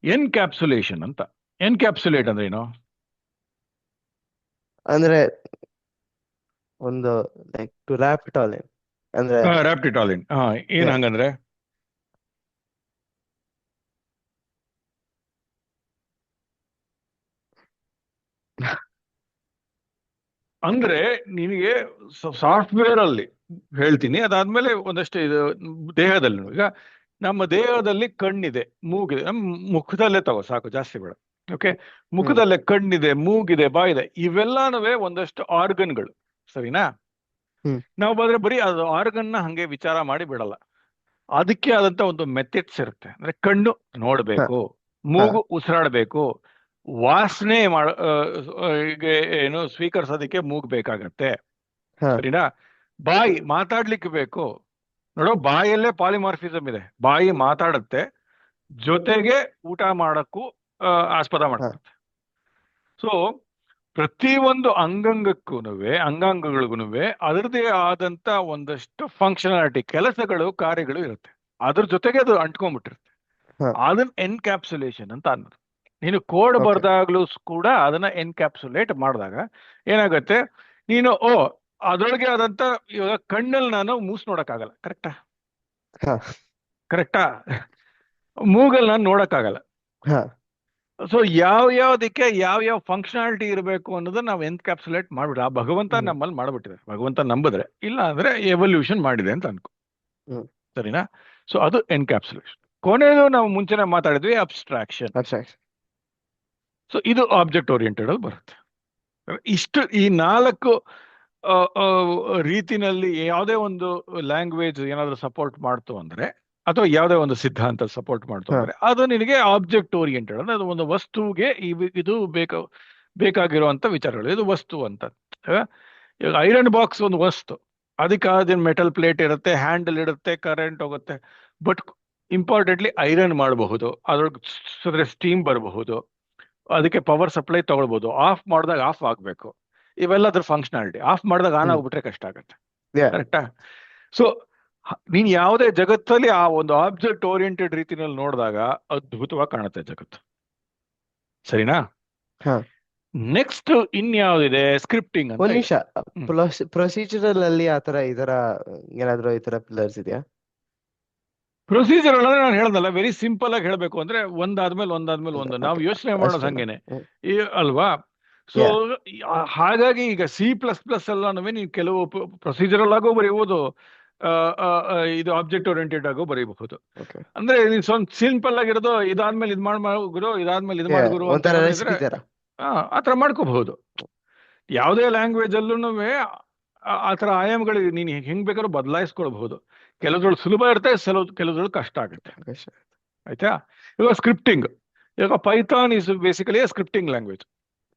ಎನ್ಕ್ಯಾಪ್ಸುಲೇಷನ್ ಅಂತ. ಎನ್ಕ್ಯಾಪ್ಸುಲೇಟ್ ಅಂದ್ರೆ ಏನು? ಅಂದ್ರೆ ಒಂದು like to wrap it all in ಅಂದ್ರೆ ರ್ಯಾಪ್ಟ್ ಇಟ್ ಆಲ್ ಇನ್. ಏನ್ yeah. ಹಂಗಂದ್ರೆ? ಅಂದ್ರೆ ನಿನಗೆ ಸಾಫ್ಟ್ವೇರ್ ಅಲ್ಲಿ ಹೇಳ್ತೀನಿ, ಅದಾದ್ಮೇಲೆ ಒಂದಷ್ಟು ಇದು ದೇಹದಲ್ಲಿ. ಈಗ ನಮ್ಮ ದೇಹದಲ್ಲಿ ಕಣ್ಣಿದೆ, ಮೂಗಿದೆ. ನಮ್ಮ ಮುಖದಲ್ಲೇ ತಗೋ ಸಾಕು, ಜಾಸ್ತಿ ಬೇಡ. ಓಕೆ? ಹ್ಮ್ ಮುಖದಲ್ಲೇ ಕಣ್ಣಿದೆ, ಮೂಗಿದೆ, ಬಾಯಿದೆ, ಇವೆಲ್ಲಾನು ಒಂದಷ್ಟು ಆರ್ಗನ್ಗಳು. ಸರಿನಾ? ಹ್ಮ್ ನಾವು ಬಂದ್ರೆ ಬರೀ ಅದು ಆರ್ಗನ್ನ ಹಂಗೆ ವಿಚಾರ ಮಾಡಿ ಬಿಡಲ್ಲ. ಅದಕ್ಕೆ ಆದಂತ ಒಂದು ಮೆಥಡ್ಸ್ ಇರುತ್ತೆ. ಅಂದ್ರೆ ಕಣ್ಣು ಹಾ ನೋಡ್ಬೇಕು, ಹಾ ಮೂಗು ಉಸಿರಾಡ್ಬೇಕು, ವಾಸನೆ ಈಗ ಏನು ಸ್ವೀಕರಿಸೋದಕ್ಕೆ ಮೂಗ್ ಬೇಕಾಗತ್ತೆ. ಹಾ ಸರಿನಾ? ಬಾಯಿ ಮಾತಾಡ್ಲಿಕ್ಕೆ ಬೇಕು. ನೋಡೋ, ಬಾಯಲ್ಲೇ ಪಾಲಿಮಾರ್ಫಿಸಮ್ ಇದೆ. ಬಾಯಿ ಮಾತಾಡುತ್ತೆ, ಜೊತೆಗೆ ಊಟ ಮಾಡಕ್ಕೂ ಆಸ್ಪದ ಹಾ ಮಾಡ್ಕೊಳುತ್ತೆ. ಸೊ ಪ್ರತಿಯೊಂದು ಅಂಗಾಂಗಗಳಿಗೂ ಅದರದೇ ಆದಂತ ಒಂದಷ್ಟು ಫಂಕ್ಷನಾಲಿಟಿ, ಕೆಲಸಗಳು, ಕಾರ್ಯಗಳು ಇರುತ್ತೆ. ಅದ್ರ ಜೊತೆಗೆ ಅದು ಅಂಟ್ಕೊಂಡ್ಬಿಟ್ಟಿರುತ್ತೆ. ಹಾ ಅದನ್ನ ಎನ್ಕ್ಯಾಪ್ಸುಲೇಷನ್ ಅಂತ ಅನ್ನೋದು. ನೀನು ಕೋಡ್ ಓಕೆ ಬರ್ದಾಗ್ಲೂ ಕೂಡ ಅದನ್ನ ಎನ್ಕ್ಯಾಪ್ಸುಲೇಟ್ ಮಾಡಿದಾಗ ಏನಾಗುತ್ತೆ? ನೀನು ಅದರೊಳಗೆ ಆದಂತ, ಇವಾಗ ಕಣ್ಣಲ್ಲಿ ನಾನು ಮೂಸ್ ನೋಡಕ್ಕಾಗಲ್ಲ. ಕರೆಕ್ಟಾ? ಹಾ ಕರೆಕ್ಟಾ? ಮೂಗಲ್ಲಿ ನಾನು ನೋಡಕ್ಕಾಗಲ್ಲ. ಹಾ ಸೊ ಯಾವ್ದಕ್ಕೆ ಯಾವ ಫಂಕ್ಷನಾಲಿಟಿ ಇರಬೇಕು ಅನ್ನೋದನ್ನ ನಾವು ಎನ್ಕ್ಯಾಪ್ಸುಲೇಟ್ ಮಾಡ್ಬಿಟ್ರೆ, ಆ ಭಗವಂತ ಹ್ಮ್ ನಮ್ಮಲ್ಲಿ ಮಾಡ್ಬಿಟ್ಟಿದೆ. ಭಗವಂತ ನಂಬಿದ್ರೆ, ಇಲ್ಲ ಅಂದ್ರೆ ಎವಲ್ಯೂಷನ್ ಮಾಡಿದೆ ಅಂತ ಅನ್ಕೋ. ಹ್ಮ್ ಸರಿನಾ? ಸೊ ಅದು ಎನ್ಕ್ಯಾಪ್ಸುಲೇಷನ್. ಕೊನೆಯದು ನಾವು ಮುಂಚೆನೆ ಮಾತಾಡಿದ್ವಿ, ಅಬ್ಸ್ಟ್ರಾಕ್ಷನ್. ಅಬ್ಸ್ಟ್ರಾಕ್ಷನ್. ಸೊ ಇದು ಆಬ್ಜೆಕ್ಟ್ ಓರಿಯೆಂಟೆಡ್ ಅಲ್ಲಿ ಬರುತ್ತೆ. ಇಷ್ಟು ಈ 4 ಆ, ಆ, ರೀತಿನಲ್ಲಿ ಯಾವುದೇ ಒಂದು ಲ್ಯಾಂಗ್ವೇಜ್ ಏನಾದ್ರೂ ಸಪೋರ್ಟ್ ಮಾಡ್ತು ಅಂದ್ರೆ, ಅಥವಾ ಯಾವುದೇ ಒಂದು ಸಿದ್ಧಾಂತ ಸಪೋರ್ಟ್ ಮಾಡ್ತು ಹಾ ಅಂದ್ರೆ, ಅದು ನಿನಗೆ ಆಬ್ಜೆಕ್ಟ್ ಓರಿಯೆಂಟೆಡ್. ಅಂದ್ರೆ ಅದು ಒಂದು ವಸ್ತುವಿಗೆ ಇದು ಬೇಕಾಗಿರುವಂತ ವಿಚಾರಗಳು. ಇದು ವಸ್ತು ಅಂತ. ಈಗ ಐರನ್ ಬಾಕ್ಸ್ ಒಂದು ವಸ್ತು. ಅದಕ್ಕೆ ಅದೇನು ಮೆಟಲ್ ಪ್ಲೇಟ್ ಇರುತ್ತೆ, ಹ್ಯಾಂಡಲ್ ಇರುತ್ತೆ, ಕರೆಂಟ್ ಹೋಗುತ್ತೆ. ಬಟ್ ಇಂಪಾರ್ಟೆಂಟ್ಲಿ ಐರನ್ ಮಾಡಬಹುದು, ಅದ್ರೊಳಗೆ ಸ್ಟೀಮ್ ಬರಬಹುದು, ಅದಕ್ಕೆ ಪವರ್ ಸಪ್ಲೈ ತಗೊಳ್ಬಹುದು, ಆಫ್ ಮಾಡಿದಾಗ ಆಫ್ ಆಗ್ಬೇಕು. ಇವೆಲ್ಲ ಅದ್ರ ಫಂಕ್ಷನಾಲಿಟಿ. ಆಫ್ ಮಾಡಿದಾಗ ಆನ್ ಹ್ಮ್ ಆಗ್ಬಿಟ್ರೆ ಕಷ್ಟ ಆಗುತ್ತೆ. ಯಾ ಕರೆಕ್ಟಾ? ಸೊ ನೀನ್ ಯಾವುದೇ ಜಗತ್ತಲ್ಲಿ ಆ ಒಂದು ಆಬ್ಜೆಕ್ಟ್ ಓರಿಯೆಂಟೆಡ್ ರೀತಿನಲ್ಲಿ ನೋಡಿದಾಗ ಅದ್ಭುತವಾಗಿ ಕಾಣುತ್ತೆ ಜಗತ್ತು. ಸರಿನಾ? ಹಾ ನೆಕ್ಸ್ಟ್ ಇನ್ಯಾವುದಿದೆ? ಸ್ಕ್ರಿಪ್ಟಿಂಗ್ ಅಂತ ಒಂದ್ ಇದೆ. ನಿಮಿಷ. ಪ್ರೊಸೀಜರಲ್ ಅಲ್ಲಿ ಆತರ ಇದರ ಏನಾದ್ರು ಈ ತರ ಪಿಲ್ಲರ್ಸ್ ಇದೆಯಾ? ಪ್ರೊಸೀಜರ್ ಅಂದ್ರೆ ನಾನು ಹೇಳ್ದಲ್ಲ, ವೆರಿ ಸಿಂಪಲ್ ಆಗಿ ಹೇಳ್ಬೇಕು ಅಂದ್ರೆ ಒಂದಾದ್ಮೇಲೆ ಒಂದು ನಾವು ಓಕೆ, ಯೋಚನೆ ಮಾಡೋದು ಅಷ್ಟೇನಾ? ಹಂಗೇನೆ ಅಲ್ವಾ. So yeah. ಹಾಗಾಗಿ ಈಗ C++ ಎಲ್ಲಾನು ನೀವು ಕೆಲವು ಪ್ರೊಸೀಜರಲ್ ಆಗೋ ಬರೀಬಹುದು, ಆ, ಆ, ಆ, ಇದು ಆಬ್ಜೆಕ್ಟ್ ಓರಿಯೆಂಟೆಡ್ ಆಗೋ ಬರೀಬಹುದು. ಓಕೆ. ಅಂದ್ರೆ ನೀವು ಸ್ವಲ್ಪ ಸಿಂಪಲ್ ಆಗಿರೋದು ಇದಾದ್ಮೇಲೆ ಇದು ಗುರು, ಇದಾದ್ಮೇಲೆ ಇದು ಯಾ, ಗುರು ಅಂತ ಒಂಥರ ಏನಾದ್ರು ಇದ್ರೆ ರೆಸಿಪಿ ತರ. ಆತರ ಮಾಡ್ಕೋಬಹುದು. ಯಾವುದೇ ಲ್ಯಾಂಗ್ವೇಜ್ ಅಲ್ಲೂ ಆತರ ಆಯಾಮಗಳು ನೀನು ಹೆಂಗ್ ಬೇಕಾದ್ರೂ ಬದಲಾಯಿಸ್ಕೊಳ್ಬಹುದು. ಕೆಲವ್ರಲ್ಲಿ ಸುಲಭ ಇರುತ್ತೆ, ಕೆಲವ್ರಲ್ಲಿ ಕಷ್ಟ ಆಗುತ್ತೆ. ಆಯ್ತಾ. ಇವಾಗ ಸ್ಕ್ರಿಪ್ಟಿಂಗ್, ಇವಾಗ Python is basically scripting language.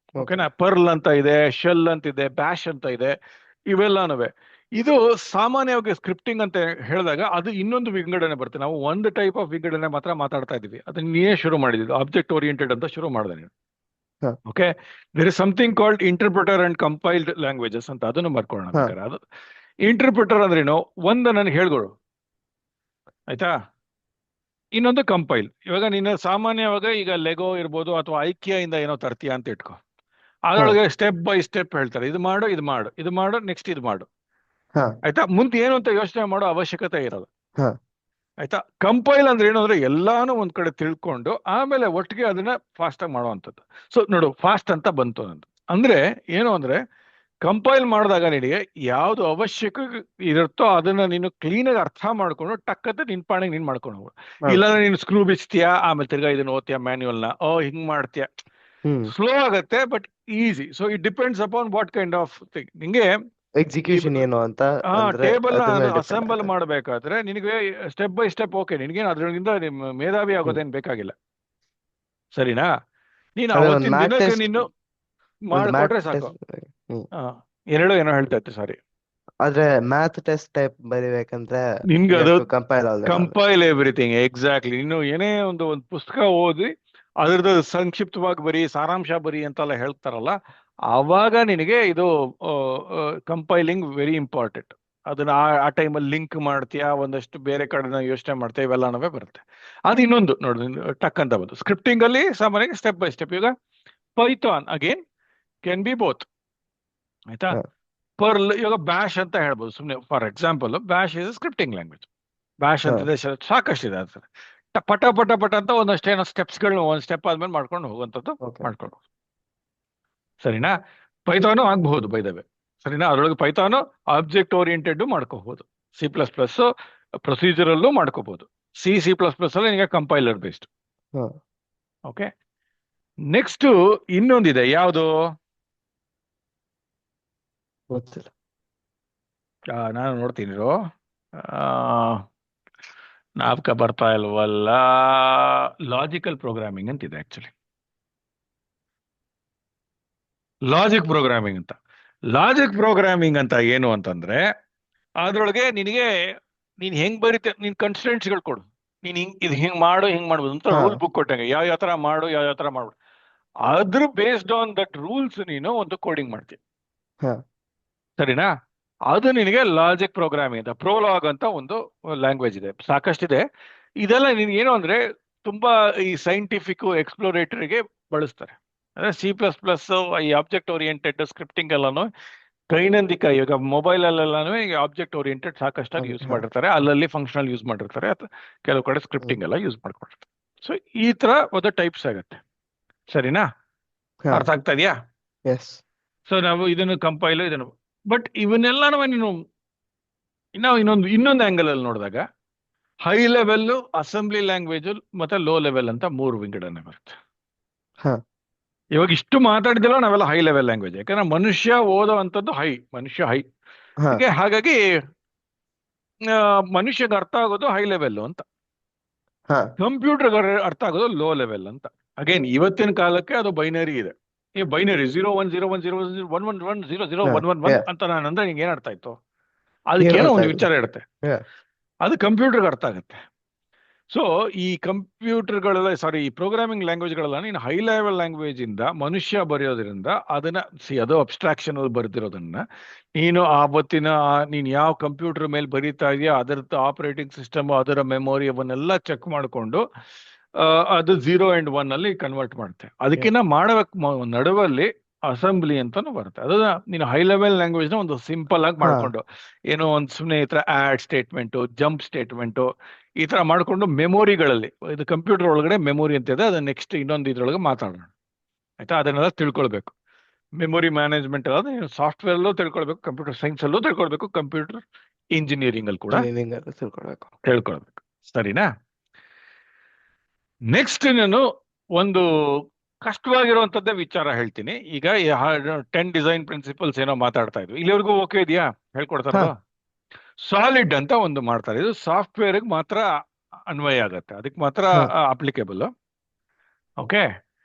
Okay. ಓಕೆನಾ. ಪರ್ಲ್ ಅಂತ ಇದೆ, ಶೆಲ್ ಅಂತ ಇದೆ, ಬ್ಯಾಶ್ ಅಂತ ಇದೆ, ಇವೆಲ್ಲಾನು. ಇದು ಸಾಮಾನ್ಯವಾಗಿ ಸ್ಕ್ರಿಪ್ಟಿಂಗ್ ಅಂತ ಹೇಳಿದಾಗ ಅದು ಇನ್ನೊಂದು ವಿಂಗಡಣೆ ಬರುತ್ತೆ. ನಾವು ಒಂದು ಟೈಪ್ ಆಫ್ ವಿಂಗಡಣೆ ಮಾತ್ರ ಮಾತಾಡ್ತಾ ಇದೀವಿ, ಅದನ್ನ ನೀನೇ ಶುರು ಮಾಡಿದ್ದು ಆಬ್ಜೆಕ್ಟ್ ಓರಿಯೆಂಟೆಡ್ ಅಂತ ಶುರು ಮಾಡಿದೆ ನೀನು. ಹಾ. Okay. There is something called interpreter and compiled languages ಅಂತ, ಅದನ್ನು ಬರ್ಕೊಳ್ಳೋಣ ಹಾ. ಬೇಕಾದ್ರೆ. ಅದು ಇಂಟರ್ಪ್ರಿಟರ್ ಅಂದ್ರೇನು, ಒಂದು ನನಗೆ ಹೇಳ್ಕೊಡು, ಆಯ್ತಾ. ಇನ್ನೊಂದು ಕಂಪೈಲ್. ಇವಾಗ ನೀನು ಸಾಮಾನ್ಯವಾಗಿ ಈಗ ಲೆಗೋ ಇರ್ಬೋದು ಅಥವಾ ಐಕಿಯಾ ಇಂದ ಏನೋ ತರ್ತೀಯ ಅಂತ ಇಟ್ಕೋ, ಹಾ. ಅದರೊಳಗೆ ಸ್ಟೆಪ್ ಬೈ ಸ್ಟೆಪ್ ಹೇಳ್ತಾರೆ, ಇದು ಮಾಡು, ಇದು ಮಾಡು, ಇದು ಮಾಡು, ನೆಕ್ಸ್ಟ್ ಇದು ಮಾಡು. ಹಾ. ಆಯ್ತಾ. ಮುಂದೆ ಏನು ಅಂತ ಯೋಚನೆ ಮಾಡೋ ಅವಶ್ಯಕತೆ ಇರೋದು. ಹಾ. ಆಯ್ತಾ. ಕಂಪೈಲ್ ಅಂದ್ರೆ ಏನು ಅಂದ್ರೆ ಎಲ್ಲಾನು ಒಂದ್ ಕಡೆ ತಿಳ್ಕೊಂಡು ಆಮೇಲೆ ಒಟ್ಟಿಗೆ ಅದನ್ನ ಫಾಸ್ಟ್ ಆಗಿ ಮಾಡುವಂಥದ್ದು. ಸೊ ನೋಡು, ಫಾಸ್ಟ್ ಅಂತ ಬಂತು ನಂದು. ಅಂದ್ರೆ ಏನು ಅಂದ್ರೆ ಕಂಪೈಲ್ ಮಾಡಿದಾಗ ನಿನಗೆ ಯಾವ್ದು ಅವಶ್ಯಕ ಇರುತ್ತೋ ಅದನ್ನ ನೀನು ಕ್ಲೀನ್ ಆಗಿ ಅರ್ಥ ಮಾಡ್ಕೊಂಡು ಟಕ್ಕತ್ತೆ ನಿನ್ ಪಾಣಿಗೆ ನೀನ್ ಮಾಡ್ಕೊಂಡು ಹೋಗು. ಇಲ್ಲಾಂದ್ರೆ ನೀನು ಸ್ಕ್ರೂ ಬಿಚ್ತೀಯಾ, ಆಮೇಲೆ ತಿರ್ಗಾ ಇದನ್ನ ಓದ್ತೀಯ ಮ್ಯಾನ್ಯುವಲ್ ನ, ಹಿಂಗ್ ಮಾಡ್ತೀಯ, ಸ್ಲೋ ಆಗತ್ತೆ but easy. So it depends upon what kind of thing. ನಿಂಗೆ ಎಕ್ಸಿಕ್ಯೂಷನ್ ಏನು ಅಂತ ಅಂದ್ರೆ ಟೇಬಲ್ ಅದ್ರ ಮೇಲೆ ಡಿಪೆಂಡ್ ಅಸೆಂಬಲ್ ಆಗುತ್ತೆ. ಮಾಡ್ಬೇಕಾದ್ರೆ ನಿನಗೆ ಸ್ಟೆಪ್ ಬೈ ಸ್ಟೆಪ್ ಓಕೆ, ನಿನಗೇನು ಅದರಿಂದ ಮೇಧಾವಿ ಆಗೋದೇನು ಬೇಕಾಗಿಲ್ಲ, ಸರಿನಾ. ನೀನು ಅದೇ ಒಂದು ಅವತ್ತಿನ ಮ್ಯಾಥ್ ದಿನಕ್ಕೆ ಟೆಸ್ಟ್, ನೀನು ಒಂದು ಮ್ಯಾಥ್ ಮಾಡಿಕೊಟ್ರೆ ಸಾಕು. ಟೆಸ್ಟ್. ಹ್ಮ್. ಏನೋ ಹೇಳ್ತಾ ಇತ್ತು, ಸಾರಿ. ಆದ್ರೆ ಮ್ಯಾಥ್ ಟೆಸ್ಟ್ ಟೈಪ್ ಬರಿಬೇಕಂದ್ರೆ ನಿನ್ಗೆ ಅದು ಕಂಪೈಲ್ ಅಲ್ಲ. Compile everything exactly. ನೀನು ಏನೇ ಒಂದು ಪುಸ್ತಕ ಓದಿ ಅದ್ರದ್ದು ಸಂಕ್ಷಿಪ್ತವಾಗಿ ಬರಿ, ಸಾರಾಂಶ ಬರಿ ಅಂತೆಲ್ಲ ಹೇಳ್ತಾರಲ್ಲ, ಆವಾಗ ನಿನಗೆ ಇದು ಕಂಪೈಲಿಂಗ್ ವೆರಿ ಇಂಪಾರ್ಟೆಂಟ್. ಅದನ್ನ ಆ ಟೈಮಲ್ಲಿ ಲಿಂಕ್ ಮಾಡ್ತೀಯಾ, ಒಂದಷ್ಟು ಬೇರೆ ಕಡೆ ಯೋಚನೆ ಮಾಡ್ತೀಯ, ಇವೆಲ್ಲನೂ ಬರುತ್ತೆ. ಅದು ಇನ್ನೊಂದು ನೋಡಿ, ಟಕ್ ಅಂತ ಬಂದು ಸ್ಕ್ರಿಪ್ಟಿಂಗ್ ಅಲ್ಲಿ ಸಾಮಾನ್ಯವಾಗಿ ಸ್ಟೆಪ್ ಬೈ ಸ್ಟೆಪ್. ಈಗ Python again can be both, ಆಯ್ತಾ. ಪರ್ಲ್, ಇವಾಗ ಬ್ಯಾಶ್ ಅಂತ ಹೇಳ್ಬೋದು ಸುಮ್ಮನೆ for example. Bash is scripting language. Bash ಅಂತಿದೆ, ಸಾಕಷ್ಟಿದೆ ಅದು. ಪಟ ಪಟ ಪಟ ಅಂತ ಒಂದಷ್ಟೇನೋ ಸ್ಟೆಪ್ಸ್ಗಳನ್ನ ಒಂದ್ ಸ್ಟೆಪ್ ಆದ್ಮೇಲೆ ಮಾಡ್ಕೊಂಡು ಹೋಗುವಂಥದ್ದು ಮಾಡ್ಕೊಂಡು, ಸರಿನಾ. ಪೈಥಾನು ಆಗಬಹುದು ಬೈದವೆ, ಸರಿನಾ. ಅದರೊಳಗೆ ಪೈಥಾನು ಆಬ್ಜೆಕ್ಟ್ ಓರಿಯೆಂಟೆಡ್ ಮಾಡ್ಕೋಬಹುದು, C++ ಪ್ರೊಸೀಜರಲ್ಲೂ ಮಾಡ್ಕೋಬಹುದು, C++ ಅಲ್ಲಿ ನಿಮಗೆ ಕಂಪೈಲರ್ ಬೇಸ್ಡ್. ಓಕೆ. ನೆಕ್ಸ್ಟ್ ಇನ್ನೊಂದಿದೆ, ಯಾವುದು ಗೊತ್ತಿಲ್ಲ. ನಾನು ನೋಡ್ತೀನಿ, ನಾಪಕ ಬರ್ತಾ ಇಲ್ವಲ್ಲ. ಲಾಜಿಕಲ್ ಪ್ರೋಗ್ರಾಮಿಂಗ್ ಅಂತಿದೆ ಆಕ್ಚುಲಿ. ಲಾಜಿಕ್ ಪ್ರೋಗ್ರಾಮಿಂಗ್ ಅಂತ. ಲಾಜಿಕ್ ಪ್ರೋಗ್ರಾಮಿಂಗ್ ಅಂತ ಏನು ಅಂತಂದ್ರೆ, ಅದ್ರೊಳಗೆ ನಿನಗೆ ನೀನ್ ಹೆಂಗ್ ಬರೀತ, ನೀನ್ ಕನ್ಸ್ಟೆಂಟ್ಸ್ಗಳು ಕೊಡು, ನೀನ್ ಇದು ಹಿಂಗ್ ಮಾಡು, ಹಿಂಗ್ ಮಾಡ್ಬೋದು ಅಂತ ರೂಲ್ ಬುಕ್ ಕೊಟ್ಟಂಗೆ, ಯಾವ ತರ ಮಾಡು, ಯಾವ ತರ ಮಾಡ್ಬಿಡು. ಅದ್ರ ಬೇಸ್ಡ್ ಆನ್ ದಟ್ ರೂಲ್ಸ್ ನೀನು ಒಂದು ಕೋಡಿಂಗ್ ಮಾಡ್ತೀವಿ, ಸರಿನಾ. ಅದು ನಿನಗೆ ಲಾಜಿಕ್ ಪ್ರೋಗ್ರಾಮಿಂಗ್ ಅಂತ. ಪ್ರೋಲಾಗ್ ಅಂತ ಒಂದು ಲ್ಯಾಂಗ್ವೇಜ್ ಇದೆ, ಸಾಕಷ್ಟಿದೆ. ಇದೆಲ್ಲ ನಿನ್ಗೆ ಏನು ಅಂದ್ರೆ ತುಂಬಾ ಈ ಸೈಂಟಿಫಿಕ್ ಎಕ್ಸ್ಪ್ಲೋರೇಟರಿಗೆ ಬಳಸ್ತಾರೆ. ಅಂದ್ರೆ C++, ಈ ಆಬ್ಜೆಕ್ಟ್ ಓರಿಯೆಂಟೆಡ್ ಸ್ಕ್ರಿಪ್ಟಿಂಗ್ ಎಲ್ಲಾನು ದೈನಂದಿಕ, ಈಗ ಮೊಬೈಲ್ ಅಲ್ಲೆಲ್ಲಾನು ಈಗ ಆಬ್ಜೆಕ್ಟ್ ಓರಿಯೆಂಟೆಡ್ ಸಾಕಷ್ಟಾಗಿ ಯೂಸ್ ಮಾಡಿರ್ತಾರೆ, ಅಲ್ಲಲ್ಲಿ ಫಂಕ್ಷನಲ್ ಯೂಸ್ ಮಾಡಿರ್ತಾರೆ, ಕೆಲವು ಕಡೆ ಸ್ಕ್ರಿಪ್ಟಿಂಗ್ ಎಲ್ಲ ಯೂಸ್ ಮಾಡ್ಕೊಂಡಿರ್ತಾರೆ. ಸೊ ಈ ತರ ಒಂದು ಟೈಪ್ಸ್ ಆಗುತ್ತೆ, ಸರಿನಾ. ಅರ್ಥ ಆಗ್ತಾ ಇದೆಯಾ. ಸೊ ನಾವು ಇದನ್ನು ಕಂಪೈಲ್, ಇದನ್ನು, ಬಟ್ ಇವನ್ನೆಲ್ಲಾನು ನೀನು ಇನ್ನೊಂದು ಆಂಗಲ್ ಅಲ್ಲಿ ನೋಡಿದಾಗ ಹೈ ಲೆವೆಲ್, ಅಸೆಂಬ್ಲಿ ಲ್ಯಾಂಗ್ವೇಜ್ ಮತ್ತೆ ಲೋ ಲೆವೆಲ್ ಅಂತ ಮೂರು ವಿಂಗಡಣೆ ಬರುತ್ತೆ. ಇವಾಗ ಇಷ್ಟು ಮಾತಾಡಿದಿಲ್ಲ ನಾವೆಲ್ಲ ಹೈ ಲೆವೆಲ್ ಲ್ಯಾಂಗ್ವೇಜ್, ಯಾಕಂದ್ರೆ ಮನುಷ್ಯ ಓದೋ ಅಂತದ್ದು ಮನುಷ್ಯ ಹೈ, ಹಾಗಾಗಿ ಮನುಷ್ಯಗೆ ಅರ್ಥ ಆಗೋದು ಹೈ ಲೆವೆಲ್ ಅಂತ, ಕಂಪ್ಯೂಟರ್ ಅರ್ಥ ಆಗೋದು ಲೋ ಲೆವೆಲ್ ಅಂತ. ಅಗೇನ್ ಇವತ್ತಿನ ಕಾಲಕ್ಕೆ ಅದು ಬೈನರಿ ಇದೆ. ಈ ಬೈನರಿ 0 1 0 1 0 1 1 0 0 1 1 1 ಅಂತ ನಾನು ಅಂದ್ರೆ ನಿಂಗೆ ಏನ್ ಅರ್ಥ ಆಯ್ತು, ಅದಕ್ಕೇನೋ ಒಂದು ವಿಚಾರ ಇರುತ್ತೆ, ಅದು ಕಂಪ್ಯೂಟರ್ಗೆ ಅರ್ಥ ಆಗುತ್ತೆ. ಸೊ ಈ ಕಂಪ್ಯೂಟರ್ಗಳೆಲ್ಲ, ಸಾರಿ, ಈ ಪ್ರೋಗ್ರಾಮಿಂಗ್ ಲ್ಯಾಂಗ್ವೇಜ್ಗಳೆಲ್ಲ ನೀನು ಹೈ ಲೆವೆಲ್ ಲ್ಯಾಂಗ್ವೇಜ್ ಇಂದ ಮನುಷ್ಯ ಬರೆಯೋದ್ರಿಂದ ಅದನ್ನ ಅದು ಅಬ್ಸ್ಟ್ರಾಕ್ಷನ್ ಬರೆದಿರೋದನ್ನ ನೀನು ಆವತ್ತಿನ ನೀನು ಯಾವ ಕಂಪ್ಯೂಟರ್ ಮೇಲೆ ಬರೀತಾ ಇದೆಯಾ ಅದರದ್ದು ಆಪರೇಟಿಂಗ್ ಸಿಸ್ಟಮ್, ಅದರ ಮೆಮೊರಿ, ಅವನ್ನೆಲ್ಲ ಚೆಕ್ ಮಾಡಿಕೊಂಡು ಅದು 0 and 1 ಅಲ್ಲಿ ಕನ್ವರ್ಟ್ ಮಾಡುತ್ತೆ. ಅದಕ್ಕಿಂತ ಮಾಡಬೇಕು ನಡುವಲ್ಲಿ ಅಸೆಂಬ್ಲಿ ಅಂತಾನು ಬರುತ್ತೆ. ಅದನ್ನ ನೀನು ಹೈ ಲೆವೆಲ್ ಲ್ಯಾಂಗ್ವೇಜ್ ನ ಒಂದು ಸಿಂಪಲ್ ಆಗಿ ಹಾ ಮಾಡ್ಕೊಂಡು, ಏನೋ ಒಂದು ಸುಮ್ಮನೆ ಈ ತರ ಆಡ್ ಸ್ಟೇಟ್ಮೆಂಟು, ಜಂಪ್ ಸ್ಟೇಟ್ಮೆಂಟು ಈ ತರ ಮಾಡ್ಕೊಂಡು ಮೆಮೊರಿಗಳಲ್ಲಿ, ಇದು ಕಂಪ್ಯೂಟರ್ ಒಳಗಡೆ ಮೆಮೊರಿ ಅಂತ ಇದೆ, ಅದನ್ನ ನೆಕ್ಸ್ಟ್ ಇನ್ನೊಂದು ಇದ್ರೊಳಗೆ ಮಾತಾಡೋಣ. ಆಯ್ತಾ, ಅದನ್ನೆಲ್ಲ ತಿಳ್ಕೊಳ್ಬೇಕು. ಮೆಮೊರಿ ಮ್ಯಾನೇಜ್ಮೆಂಟ್ ಅಲ್ಲ, ಸಾಫ್ಟ್ವೇರ್ ಅಲ್ಲೂ ತಿಳ್ಕೊಳ್ಬೇಕು, ಕಂಪ್ಯೂಟರ್ ಸೈನ್ಸ್ ಅಲ್ಲೂ ತಿಳ್ಕೊಳ್ಬೇಕು, ಕಂಪ್ಯೂಟರ್ ಇಂಜಿನಿಯರಿಂಗ್ ಅಲ್ಲಿ ಕೂಡ ಇಂಜಿನಿಯರಿಂಗ್ ಅಲ್ಲಿ ತಿಳ್ಕೊಳ್ಬೇಕು. ತಿಳ್ಕೊಳ್ಬೇಕು. ಸರಿನಾ? ನೆಕ್ಸ್ಟ್ ನಾನು ಒಂದು ಕಷ್ಟವಾಗಿರುವಂತದ್ದೇ ವಿಚಾರ ಹೇಳ್ತೀನಿ. ಈಗ 10 ಡಿಸೈನ್ ಪ್ರಿನ್ಸಿಪಲ್ಸ್ ಏನೋ ಮಾತಾಡ್ತಾ ಇದ್ವಿ, ಇಲ್ಲಿವರೆಗೂ ಓಕೆ ಇದೆಯಾ ಹೇಳ್ಕೊಡ್ತಾ ಹಾ ಇರೋದು? ಸಾಲಿಡ್ ಅಂತ ಒಂದು ಮಾಡ್ತಾರೆ, ಇದು ಸಾಫ್ಟ್ವೇರ್ ಮಾತ್ರ ಅನ್ವಯ ಆಗತ್ತೆ, ಅದಕ್ಕೆ ಮಾತ್ರ ಹಾ ಅಪ್ಲಿಕೇಬಲ್. ಓಕೆ,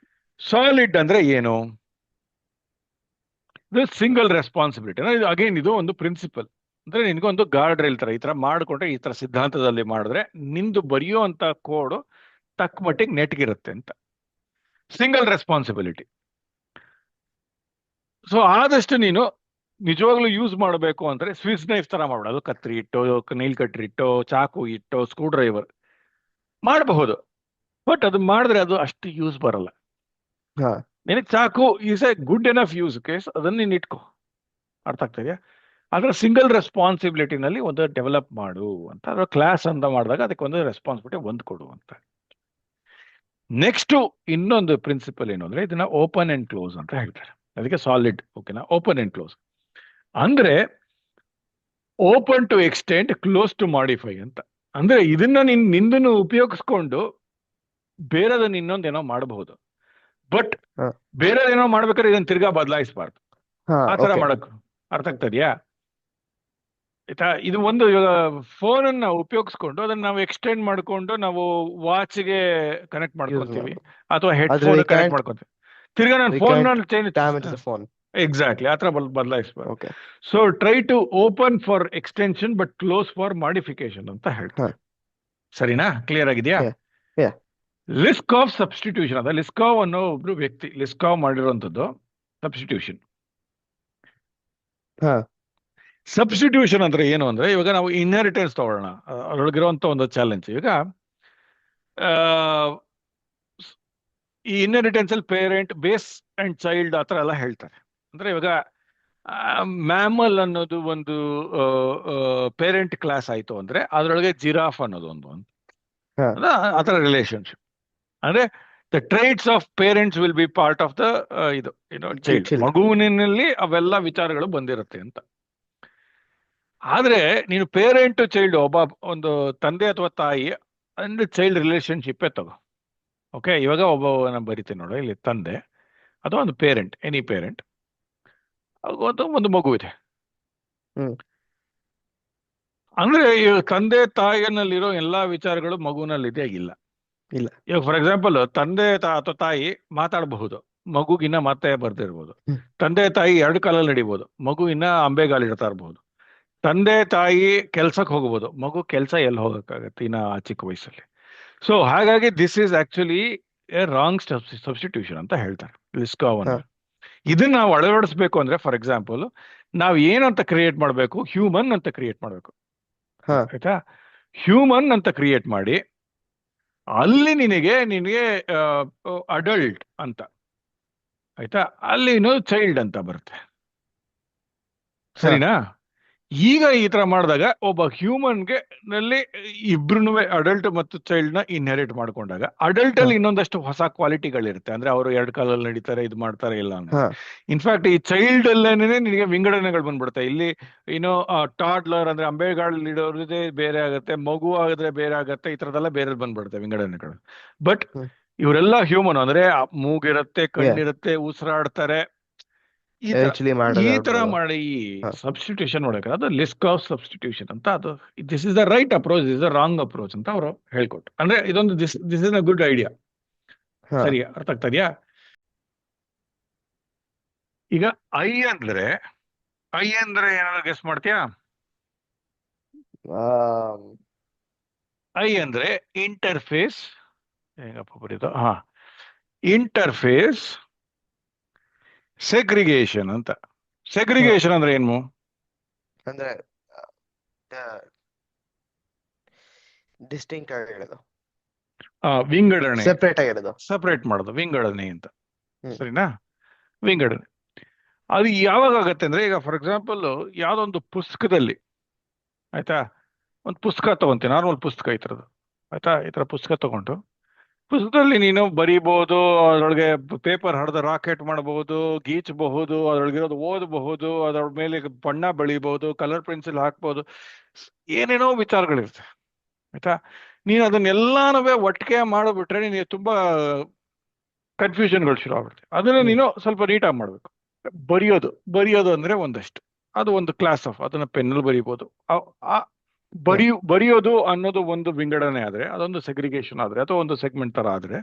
ಸಾಲಿಡ್ ಅಂದ್ರೆ ಏನು? ಇದು ಸಿಂಗಲ್ ರೆಸ್ಪಾನ್ಸಿಬಿಲಿಟಿ. ಇದು ಅಗೇನ್ ಇದು ಒಂದು ಪ್ರಿನ್ಸಿಪಲ್. ಅಂದ್ರೆ ನಿನ್ಗೊಂದು ಗಾರ್ಡ್ ರೈಲ್ ತರ ಈ ತರ ಮಾಡ್ಕೊಂಡ್ರೆ, ಈ ತರ ಸಿದ್ಧಾಂತದಲ್ಲಿ ಮಾಡಿದ್ರೆ ನಿಂದು ಬರೆಯೋ ಅಂತ ಕೋಡ್ ತಕ್ಕ ಮಟ್ಟಿಗೆ ನೆಟ್ಗಿರುತ್ತೆ ಅಂತ. Single responsibility. ಸೊ ಆದಷ್ಟು ನೀನು ನಿಜವಾಗ್ಲೂ ಯೂಸ್ ಮಾಡಬೇಕು ಅಂದ್ರೆ ಸ್ವಿಸ್ ನೈಫ್ ತರ ಮಾಡೋದು, ಕತ್ರಿ ಇಟ್ಟೋ, ನೈಲ್ ಕಟ್ರಿ ಇಟ್ಟೋ, ಚಾಕು ಇಟ್ಟೋ, ಸ್ಕ್ರೂ ಡ್ರೈವರ್ ಮಾಡಬಹುದು. ಬಟ್ ಅದು ಮಾಡಿದ್ರೆ ಅದು ಅಷ್ಟು ಯೂಸ್ ಬರಲ್ಲ. ಹಾ ನಿನಗೆ ಚಾಕು is A good enough use case, ಅದನ್ನ ನೀನು ಇಟ್ಕೋ. ಅರ್ಥ ಆಗ್ತಾ ಇದೆಯಾ? ಆದ್ರೆ ಸಿಂಗಲ್ ರೆಸ್ಪಾನ್ಸಿಬಿಲಿಟಿನಲ್ಲಿ ಒಂದು ಡೆವಲಪ್ ಮಾಡು ಅಂತ, ಅದ್ರ ಕ್ಲಾಸ್ ಅಂತ ಮಾಡಿದಾಗ ಅದಕ್ಕೆ ಒಂದು ರೆಸ್ಪಾನ್ಸಿಬಿಲಿಟಿ ಒಂದು ಕೊಡು ಅಂತ. ನೆಕ್ಸ್ಟ್ ಇನ್ನೊಂದು ಪ್ರಿನ್ಸಿಪಲ್ ಏನು ಅಂದ್ರೆ, ಇದನ್ನ ಓಪನ್ ಅಂಡ್ ಕ್ಲೋಸ್ ಅಂತ ಹೇಳ್ತಾರೆ. ಅದಕ್ಕೆ ಸಾಲಿಡ್. ಓಕೆನಾ? ಓಪನ್ ಅಂಡ್ ಕ್ಲೋಸ್ ಅಂದ್ರೆ open to extend, close to modify ಅಂತ. ಅಂದ್ರೆ ಇದನ್ನ ನಿಂದನ್ನು ಉಪಯೋಗಿಸ್ಕೊಂಡು ಬೇರೆದನ್ನ ಇನ್ನೊಂದೇನೋ ಮಾಡಬಹುದು. ಬಟ್ ಹಾ ಬೇರೆದೇನೋ ಮಾಡ್ಬೇಕಾದ್ರೆ ಇದನ್ನ ತಿರ್ಗಾ ಬದಲಾಯಿಸಬಾರ್ದು. ಹಾ ಆ ತರ ಓಕೆ. ಮಾಡಕ್ ಅರ್ಥ ಆಗ್ತದ್ಯಾ? ಆಯ್ತಾ? ಇದು ಒಂದು ಇವಾಗ ಫೋನ್ ಅನ್ನ ಉಪಯೋಗಿಸ್ಕೊಂಡು ಅದನ್ನ ನಾವು ಎಕ್ಸ್ಟೆಂಡ್ ಮಾಡ್ಕೊಂಡು ನಾವು ವಾಚ್ಗೆ ಕನೆಕ್ಟ್ ಯೂಸ್ ಮಾಡ್ಕೊತೀವಿ, ಮಾಡ್ಬೋದು. ಅಥವಾ ಆದ್ರೆ ಹೆಡ್ಫೋನ್ ವಿ ಕನೆಕ್ಟ್ ಕ್ಯಾಂಟ್ ಮಾಡ್ಕೊತೀವಿ. ತಿರ್ಗಾ ನಾನು we phone can't change. Damage the phone. Exactly, ಆ ತರ ಬದಲಾಯಿಸಬಾರ್ದು. Okay. So try to open for extension but close for modification ಅಂತ ಹಾ ಹೇಳ್ತಾರೆ. ಸರಿನಾ? ಕ್ಲಿಯರ್ ಆಗಿದೆಯಾ? ಯಾ ಯಾ ಲಿಸ್ಕಾವ್ ಸಬ್ಸ್ಟಿಟ್ಯೂಷನ್ ಅದ. ಲಿಸ್ಕಾವ್ ಅನ್ನೋ ಒಬ್ರು ವ್ಯಕ್ತಿ ಲಿಸ್ಕಾವ್ ಮಾಡಿರುವಂತದ್ದು ಸಬ್ಸ್ಟಿಟ್ಯೂಷನ್. ಹಾ ಸಬ್ಸ್ಟಿಟ್ಯೂಷನ್ ಅಂದ್ರೆ ಏನು ಅಂದ್ರೆ, ಇವಾಗ ನಾವು ಇನ್ಹೆರಿಟೆನ್ಸ್ ತಗೊಳ್ಳೋಣ, ಅದರೊಳಗಿರುವಂತ ಒಂದು ಚಾಲೆಂಜ್. ಈಗ ಆ, ಈ ಇನ್ಹೆರಿಟೆನ್ಸ್ ಅಲ್ಲಿ ಪೇರೆಂಟ್, ಬೇಸ್ ಅಂಡ್ ಚೈಲ್ಡ್ ಆ ತರ ಎಲ್ಲ ಹೇಳ್ತಾರೆ. ಅಂದ್ರೆ ಇವಾಗ ಮ್ಯಾಮಲ್ ಅನ್ನೋದು ಒಂದು ಪೇರೆಂಟ್ ಕ್ಲಾಸ್ ಆಯ್ತು ಅಂದ್ರೆ, ಅದರೊಳಗೆ ಜಿರಾಫ್ ಅನ್ನೋದು ಒಂದು ಹಾ ಆ ತರ ರಿಲೇಶನ್ಶಿಪ್. ಅಂದ್ರೆ the traits of parents will be part of the ಇದು ಚೈಲ್ಡ್. ಚಿಲ್. ಮಗುವಿನಲ್ಲಿ ಅವೆಲ್ಲ ವಿಚಾರಗಳು ಬಂದಿರುತ್ತೆ ಅಂತ. ಆದ್ರೆ ನೀನು ಪೇರೆಂಟ್ ಚೈಲ್ಡ್, ಒಬ್ಬ ಒಂದು ತಂದೆ ಅಥವಾ ತಾಯಿ ಅಂಡ್ ಚೈಲ್ಡ್ ರಿಲೇಶನ್ಶಿಪ್ಪೇ ತಗೋ. ಓಕೆ, ಇವಾಗ ಒಬ್ಬ ನಾನು ಬರಿತೀನಿ ನೋಡು, ಇಲ್ಲಿ ತಂದೆ ಅಥವಾ ಒಂದು ಪೇರೆಂಟ್, ಎನಿ ಪೇರೆಂಟ್, ಒಂದು ಮಗು ಇದೆ. ಹ್ಮ್ ಅಂದ್ರೆ ಈ ತಂದೆ ತಾಯಿಯಲ್ಲಿರೋ ಎಲ್ಲಾ ವಿಚಾರಗಳು ಮಗುವಿನಲ್ಲಿದೆ ಇಲ್ಲ. ಇಲ್ಲ. ಇವಾಗ ಫಾರ್ ಎಕ್ಸಾಂಪಲ್ ತಂದೆ ಅಥವಾ ತಾಯಿ ಮಾತಾಡಬಹುದು, ಮಗುಗಿನ್ನ ಮತ್ತೆ ಬರ್ದಿರ್ಬೋದು. ಹ್ಮ್ ತಂದೆ ತಾಯಿ 2 ಕಾಲಲ್ಲಿ ನಡಿಬಹುದು, ಮಗು ಇನ್ನ ಅಂಬೆಗಾಲು ಇಡ್ತಾ ಇರಬಹುದು. ತಂದೆ ತಾಯಿ ಕೆಲ್ಸಕ್ಕೆ ಹೋಗ್ಬೋದು, ಮಗು ಕೆಲ್ಸ ಎಲ್ಲಿ ಹೋಗಕ್ಕಾಗತ್ತೆ ಇನ್ನ ಆ ಚಿಕ್ಕ ವಯಸ್ಸಲ್ಲಿ. ಸೊ ಹಾಗಾಗಿ this is actually A wrong substitution ಅಂತ ಹೇಳ್ತಾರೆ ಲಿಸ್ಕಾವ್ ಹಾ ಅನ್ನೋದು. ಇದನ್ನ ನಾವು ಅಳವಡಿಸ್ಬೇಕು ಅಂದ್ರೆ, ಫಾರ್ ಎಕ್ಸಾಂಪಲ್ ನಾವು ಏನಂತ ಕ್ರಿಯೇಟ್ ಮಾಡಬೇಕು, ಹ್ಯೂಮನ್ ಅಂತ ಕ್ರಿಯೇಟ್ ಮಾಡಬೇಕು. ಹಾ ಆಯ್ತಾ? ಹ್ಯೂಮನ್ ಅಂತ ಕ್ರಿಯೇಟ್ ಮಾಡಿ ಅಲ್ಲಿ ನಿನಗೆ ಅಡಲ್ಟ್ ಅಂತ, ಆಯ್ತಾ, ಅಲ್ಲಿ ಚೈಲ್ಡ್ ಅಂತ ಬರುತ್ತೆ. ಹಾ ಸರಿನಾ? ಈಗ ಈ ತರ ಮಾಡಿದಾಗ ಒಬ್ಬ ಹ್ಯೂಮನ್ಗೆ ನಲ್ಲಿ ಇಬ್ರು ಅಡಲ್ಟ್ ಮತ್ತು ಚೈಲ್ಡ್ ನ ಇನ್ಹೆರಿಟ್ ಮಾಡ್ಕೊಂಡಾಗ, ಅಡಲ್ಟ್ ಹಾ ಅಲ್ಲಿ ಇನ್ನೊಂದಷ್ಟು ಹೊಸ ಕ್ವಾಲಿಟಿಗಳಿರುತ್ತೆ. ಅಂದ್ರೆ ಅವರು 2 ಕಾಲಲ್ಲಿ ನಡೀತಾರೆ, ಇದು ಮಾಡ್ತಾರೆ ಇಲ್ಲ ಅನ್ನೋದು. ಹಾ ಇನ್ಫ್ಯಾಕ್ಟ್ ಈ ಚೈಲ್ಡ್ ಅಲ್ಲೇನೆ ನಿನಗೆ ವಿಂಗಡಣೆಗಳು ಬಂದ್ಬಿಡುತ್ತೆ. ಇಲ್ಲಿ ಏನೋ ಟಾಡ್ಲರ್ ಅಂದ್ರೆ ಅಂಬೆಗಾಲಿಡೋದೇ ಬೇರೆ ಆಗುತ್ತೆ, ಮಗು ಆಗಿದ್ರೆ ಬೇರೆ ಆಗುತ್ತೆ, ಈ ತರದೆಲ್ಲ ಬೇರೆ ಬಂದ್ಬಿಡುತ್ತೆ ವಿಂಗಡಣೆಗಳು. ಬಟ್ ಹ್ಮ್ ಇವರೆಲ್ಲ ಹ್ಯೂಮನ್ ಅಂದ್ರೆ ಮೂಗಿರುತ್ತೆ, ಯಾ ಕಣ್ಣಿರುತ್ತೆ, ಉಸಿರಾಡ್ತಾರೆ, ಈ ತರ ಎವೆಂಚುಲಿ ಈ ತರ ಮಾಡೋದಾಗ್ಬೋದು. ಮಾಡಿ ಹಾ ಸಬ್ಸ್ಟಿಟ್ಯೂಷನ್ ಮಾಡಬೇಕು. ಅದು ಲಿಸ್ಟ್ ಆಫ್ ಸಬ್ಸ್ಟಿಟ್ಯೂಷನ್ ಅಂತ. ಅದು this is the right approach, this is the wrong approach ಅಂತ ಅವರು ಹೇಳ್ಕೊಟ್ರು. ಅಂದ್ರೆ ಇದೊಂದು this is a good idea. ಹಾ ಸರಿ, ಅರ್ಥ ಆಗ್ತಾ ಇದೆಯಾ? ಈಗ ಐ ಅಂದ್ರೆ ಏನಾದ್ರು ಗೆಸ್ ಮಾಡ್ತೀಯಾ? ಆಮ್, ಐ ಅಂದ್ರೆ ಇಂಟರ್ಫೇಸ್. ಹೇಗಪ್ಪ ಬರೀದು? ಹಾ, ಇಂಟರ್ಫೇಸ್ ಸೆಗ್ರಿಗೇಷನ್ ಅಂತ. ಹಾ ಸೆಗ್ರಿಗೇಷನ್ ಅಂದ್ರೆ ಏನು? ಅಂದ್ರೆ ಡಿಸ್ಟಿಂಕ್ಟ್ ಆಗಿ ಹೇಳೋದು, ವಿಂಗಡಣೆ, ಸೆಪರೇಟ್ ಆಗಿ ಹೇಳೋದು. ಸಪರೇಟ್ ಮಾಡೋದು, ವಿಂಗಡಣೆ ಅಂತ. ಹ್ಮ್ ಸರಿನಾ? ವಿಂಗಡಣೆ. ಅದು ಯಾವಾಗ ಆಗತ್ತೆ ಅಂದ್ರೆ, ಈಗ ಫಾರ್ ಎಕ್ಸಾಂಪಲ್ ಯಾವ್ದೋ ಒಂದು ಪುಸ್ತಕದಲ್ಲಿ, ಆಯ್ತಾ, ಒಂದು ಪುಸ್ತಕ ತಗೊಂತೀನಿ, ನಾರ್ಮಲ್ ಪುಸ್ತಕ ಈ ಥರದ್ದು, ಆಯ್ತಾ, ಈ ಥರ ಪುಸ್ತಕ ತಗೊಂಡು ಪುಸ್ತಕದಲ್ಲಿ ನೀನು ಬರೀಬಹುದು, ಅದರೊಳಗೆ ಪೇಪರ್ ಹರಿದ ರಾಕೆಟ್ ಮಾಡಬಹುದು, ಗೀಚಬಹುದು, ಅದರೊಳಗಿರೋದು ಓದಬಹುದು, ಅದರ ಮೇಲೆ ಬಣ್ಣ ಬೆಳಿಬಹುದು, ಕಲರ್ ಪೆನ್ಸಿಲ್ ಹಾಕ್ಬಹುದು, ಏನೇನೋ ವಿಚಾರಗಳಿರುತ್ತೆ, ಆಯ್ತಾ. ನೀನು ಅದನ್ನೆಲ್ಲಾನು ಒಟ್ಟಿಗೆ ಮಾಡಿಬಿಟ್ರೆ ನಿನಗೆ ತುಂಬಾ ಕನ್ಫ್ಯೂಷನ್ಗಳು ಶುರು ಆಗ್ಬಿಡುತ್ತೆ. ಅದನ್ನ ಹ್ಮ್ ನೀನು ಸ್ವಲ್ಪ ನೀಟಾಗಿ ಮಾಡ್ಬೇಕು. ಬರೆಯೋದು ಬರೆಯೋದು ಅಂದ್ರೆ ಒಂದಷ್ಟು, ಅದು ಒಂದು ಕ್ಲಾಸ್ ಆಫ್, ಅದನ್ನ ಪೆನ್ನಲ್ಲಿ ಬರೀಬಹುದು. ಆ ಹ್ಮ್ ಬರೆಯೋದು ಅನ್ನೋದು ಒಂದು ವಿಂಗಡಣೆ ಆದ್ರೆ, ಅದೊಂದು ಸೆಗ್ರಿಗೇಷನ್ ಆದ್ರೆ, ಅಥವಾ ಒಂದು ಸೆಗ್ಮೆಂಟ್ ತರ ಆದ್ರೆ,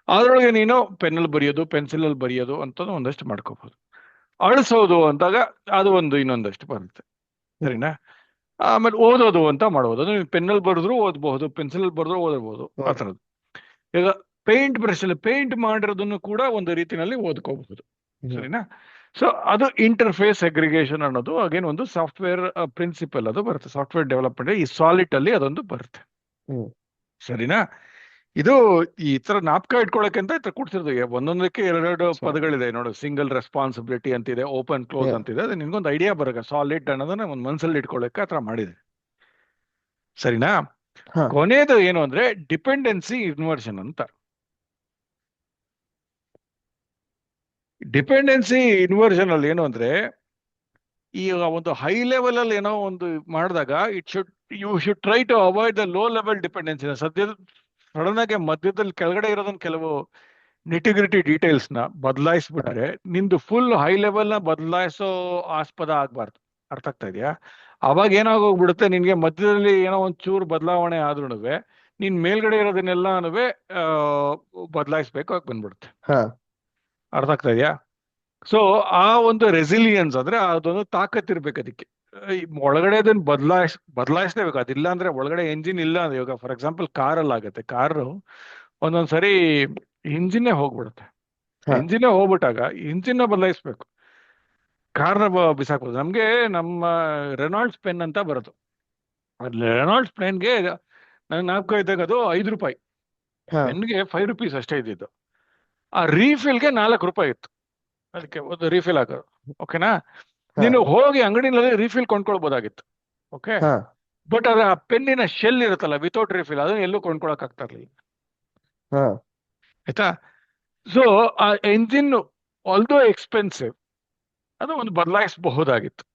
ಅದರೊಳಗೆ ನೀನು ಪೆನ್ನಲ್ಲಿ ಬರೆಯೋದು, ಪೆನ್ಸಿಲಲ್ಲಿ ಬರೆಯೋದು ಅಂತ ಒಂದಷ್ಟು ಮಾಡ್ಕೋಬಹುದು. ಅಳಿಸೋದು ಅಂತಾಗ ಅದು ಒಂದು ಇನ್ನೊಂದಷ್ಟು ಬರುತ್ತೆ, ಹ್ಮ್ ಸರಿನಾ. ಆಮೇಲೆ ಓದೋದು ಅಂತ ಮಾಡ್ಬೋದು, ಅದು ಪೆನ್ನಲ್ಲಿ ಬರೆದ್ರು ಓದಬಹುದು, ಪೆನ್ಸಿಲ್ ಬರೆದ್ರು ಓದಬಹುದು, ಆ ಹೌದು. ಥರದ್ದು. ಈಗ ಪೇಂಟ್ ಬ್ರಷ್ ಅಲ್ಲಿ ಪೇಂಟ್ ಮಾಡಿರೋದನ್ನು ಕೂಡ ಒಂದು ರೀತಿನಲ್ಲಿ ಓದ್ಕೋಬಹುದು, ಹ್ಮ್ ಸರಿನಾ. ಸೊ ಅದು ಇಂಟರ್ಫೇಸ್ ಅಗ್ರಿಗೇಷನ್ ಅನ್ನೋದು ಅಗೇನ್ ಒಂದು ಸಾಫ್ಟ್ವೇರ್ ಪ್ರಿನ್ಸಿಪಲ್, ಅದು ಬರುತ್ತೆ ಸಾಫ್ಟ್ವೇರ್ ಡೆವಲಪ್ಮೆಂಟ್, ಈ ಸಾಲಿಡ್ ಅಲ್ಲಿ ಅದೊಂದು ಬರುತ್ತೆ, ಹ್ಮ್ ಸರಿನಾ. ಇದು ಈ ತರ ನಾಪಕ ಇಟ್ಕೊಳಕ್ಕೆ ಅಂತ ಈ ತರ ಕೊಡ್ತಿರೋದು. ಒಂದೊಂದಕ್ಕೆ ಎರಡೆರಡು ಸೊ ಪದಗಳಿದೆ ನೋಡು, ಸಿಂಗಲ್ ರೆಸ್ಪಾನ್ಸಿಬಿಲಿಟಿ ಅಂತಿದೆ, ಓಪನ್ ಕ್ಲೋಸ್ ಯಾ ಅಂತಿದೆ. ಅದು ನಿನ್ಗೊಂದು ಐಡಿಯಾ ಬರಕ ಸಾಲಿಡ್ ಅನ್ನೋದನ್ನ ಒಂದು ಮನಸ್ಸಲ್ಲಿ ಇಟ್ಕೊಳ್ಳಕ್ಕೆ ಆ ತರ ಮಾಡಿದೆ, ಸರಿನಾ. ಹಾ ಕೊನೆಯದು ಏನು ಅಂದ್ರೆ ಡಿಪೆಂಡೆನ್ಸಿ ಇನ್ವರ್ಷನ್ ಅಂತ. ಡಿಪೆಂಡೆನ್ಸಿ ಇನ್ವರ್ಷನ್ ಅಲ್ಲಿ ಏನು ಅಂದ್ರೆ, ಈಗ ಒಂದು ಹೈ ಲೆವೆಲ್ ಅಲ್ಲಿ ಏನೋ ಒಂದು ಮಾಡಿದಾಗ you should try to avoid the low level dependency. ಸದ್ಯದ ಸಡನ್ ಆಗಿ ಮಧ್ಯದಲ್ಲಿ ಕೆಳಗಡೆ ಇರೋದನ್ನ ಕೆಲವು ನಿಟಿಗ್ರಿಟಿ ಡೀಟೇಲ್ಸ್ ನ ಹಾ ಬದಲಾಯಿಸ್ಬಿಟ್ರೆ ನಿಂದು ಫುಲ್ ಹೈ ಲೆವೆಲ್ ನ ಬದಲಾಯಿಸೋ ಆಸ್ಪದ ಆಗ್ಬಾರ್ದು. ಅರ್ಥ ಆಗ್ತಾ ಇದೆಯಾ? ಅವಾಗ ಏನಾಗೋಗ್ಬಿಡುತ್ತೆ, ನಿನ್ಗೆ ಮಧ್ಯದಲ್ಲಿ ಏನೋ ಒಂದ್ ಚೂರು ಬದಲಾವಣೆ ಆದ್ರೂ ನೀನ್ ಮೇಲ್ಗಡೆ ಇರೋದನ್ನೆಲ್ಲಾನು ಬದಲಾಯಿಸ್ಬೇಕು ಆಗಿ ಬಂದ್ಬಿಡುತ್ತೆ. ಹಾ ಅರ್ಥ ಆಗ್ತಾ ಇದೆಯಾ? ಸೊ ಆ ಒಂದು ರೆಸಿಲಿಯನ್ಸ್ ಅಂದ್ರೆ ಅದೊಂದು ತಾಕತ್ ಇರ್ಬೇಕು ಅದಕ್ಕೆ. ಈ ಒಳಗಡೆ ಅದನ್ನ ಬದಲಾಯಿಸ್ಲೇಬೇಕು. ಅದಿಲ್ಲ ಅಂದ್ರೆ ಒಳಗಡೆ ಎಂಜಿನ್ ಇಲ್ಲ ಅಂದ್ರೆ, ಇವಾಗ ಫಾರ್ ಎಕ್ಸಾಂಪಲ್ ಕಾರಲ್ಲಿ ಆಗುತ್ತೆ, ಕಾರು ಒಂದೊಂದ್ಸರಿ ಇಂಜಿನ್ನೇ ಹೋಗ್ಬಿಡುತ್ತೆ. ಹಾ ಇಂಜಿನ್ನೇ ಹೋಗ್ಬಿಟ್ಟಾಗ ಇಂಜಿನ್ ಬದಲಾಯಿಸ್ಬೇಕು, ಕಾರ್ನ ಬಿಸಾಕ್ಬೋದು. ನಮ್ಗೆ ನಮ್ಮ ರೆನಾಲ್ಡ್ಸ್ ಪೆನ್ ಅಂತ ಬರೋದು. ರೆನಾಲ್ಡ್ಸ್ ಪೆನ್ಗೆ ನನಗೆ ನಾಲ್ಕು ಇದ್ದಾಗ ಅದು ₹5, ಹಾ ಪೆನ್ಗೆ ₹5 ಅಷ್ಟೇ ಇದ್ದಿದ್ದು. ಆ ರೀಫಿಲ್ಗೆ ₹4 ಇತ್ತು, ಅದಕ್ಕೆ ಒಂದು ರೀಫಿಲ್ ಹಾಕೋದು. ಓಕೆನಾ? ಹಾ ನೀನು ಹೋಗಿ ಅಂಗಡಿನಲ್ಲಿ ರೀಫಿಲ್ ಕೊಂಡ್ಕೊಳ್ಬೋದಾಗಿತ್ತು, ಓಕೆ. ಹಾ ಬಟ್ ಅದ್ರ ಆ ಪೆನ್ನಿನ ಶೆಲ್ ಇರುತ್ತಲ್ಲ ವಿತೌಟ್ ರೀಫಿಲ್, ಅದನ್ನ ಎಲ್ಲೂ ಕೊಂಡ್ಕೊಳಕ್ ಆಗ್ತಾ ಇರ್ಲಿಲ್ಲ, ಹಾ ಆಯ್ತಾ. ಸೊ ಆ ಎಂಜಿನ್ ಆಲ್ದೋ ಎಕ್ಸ್ಪೆನ್ಸಿವ್, ಅದು ಒಂದು ಬದಲಾಯಿಸಬಹುದಾಗಿತ್ತು,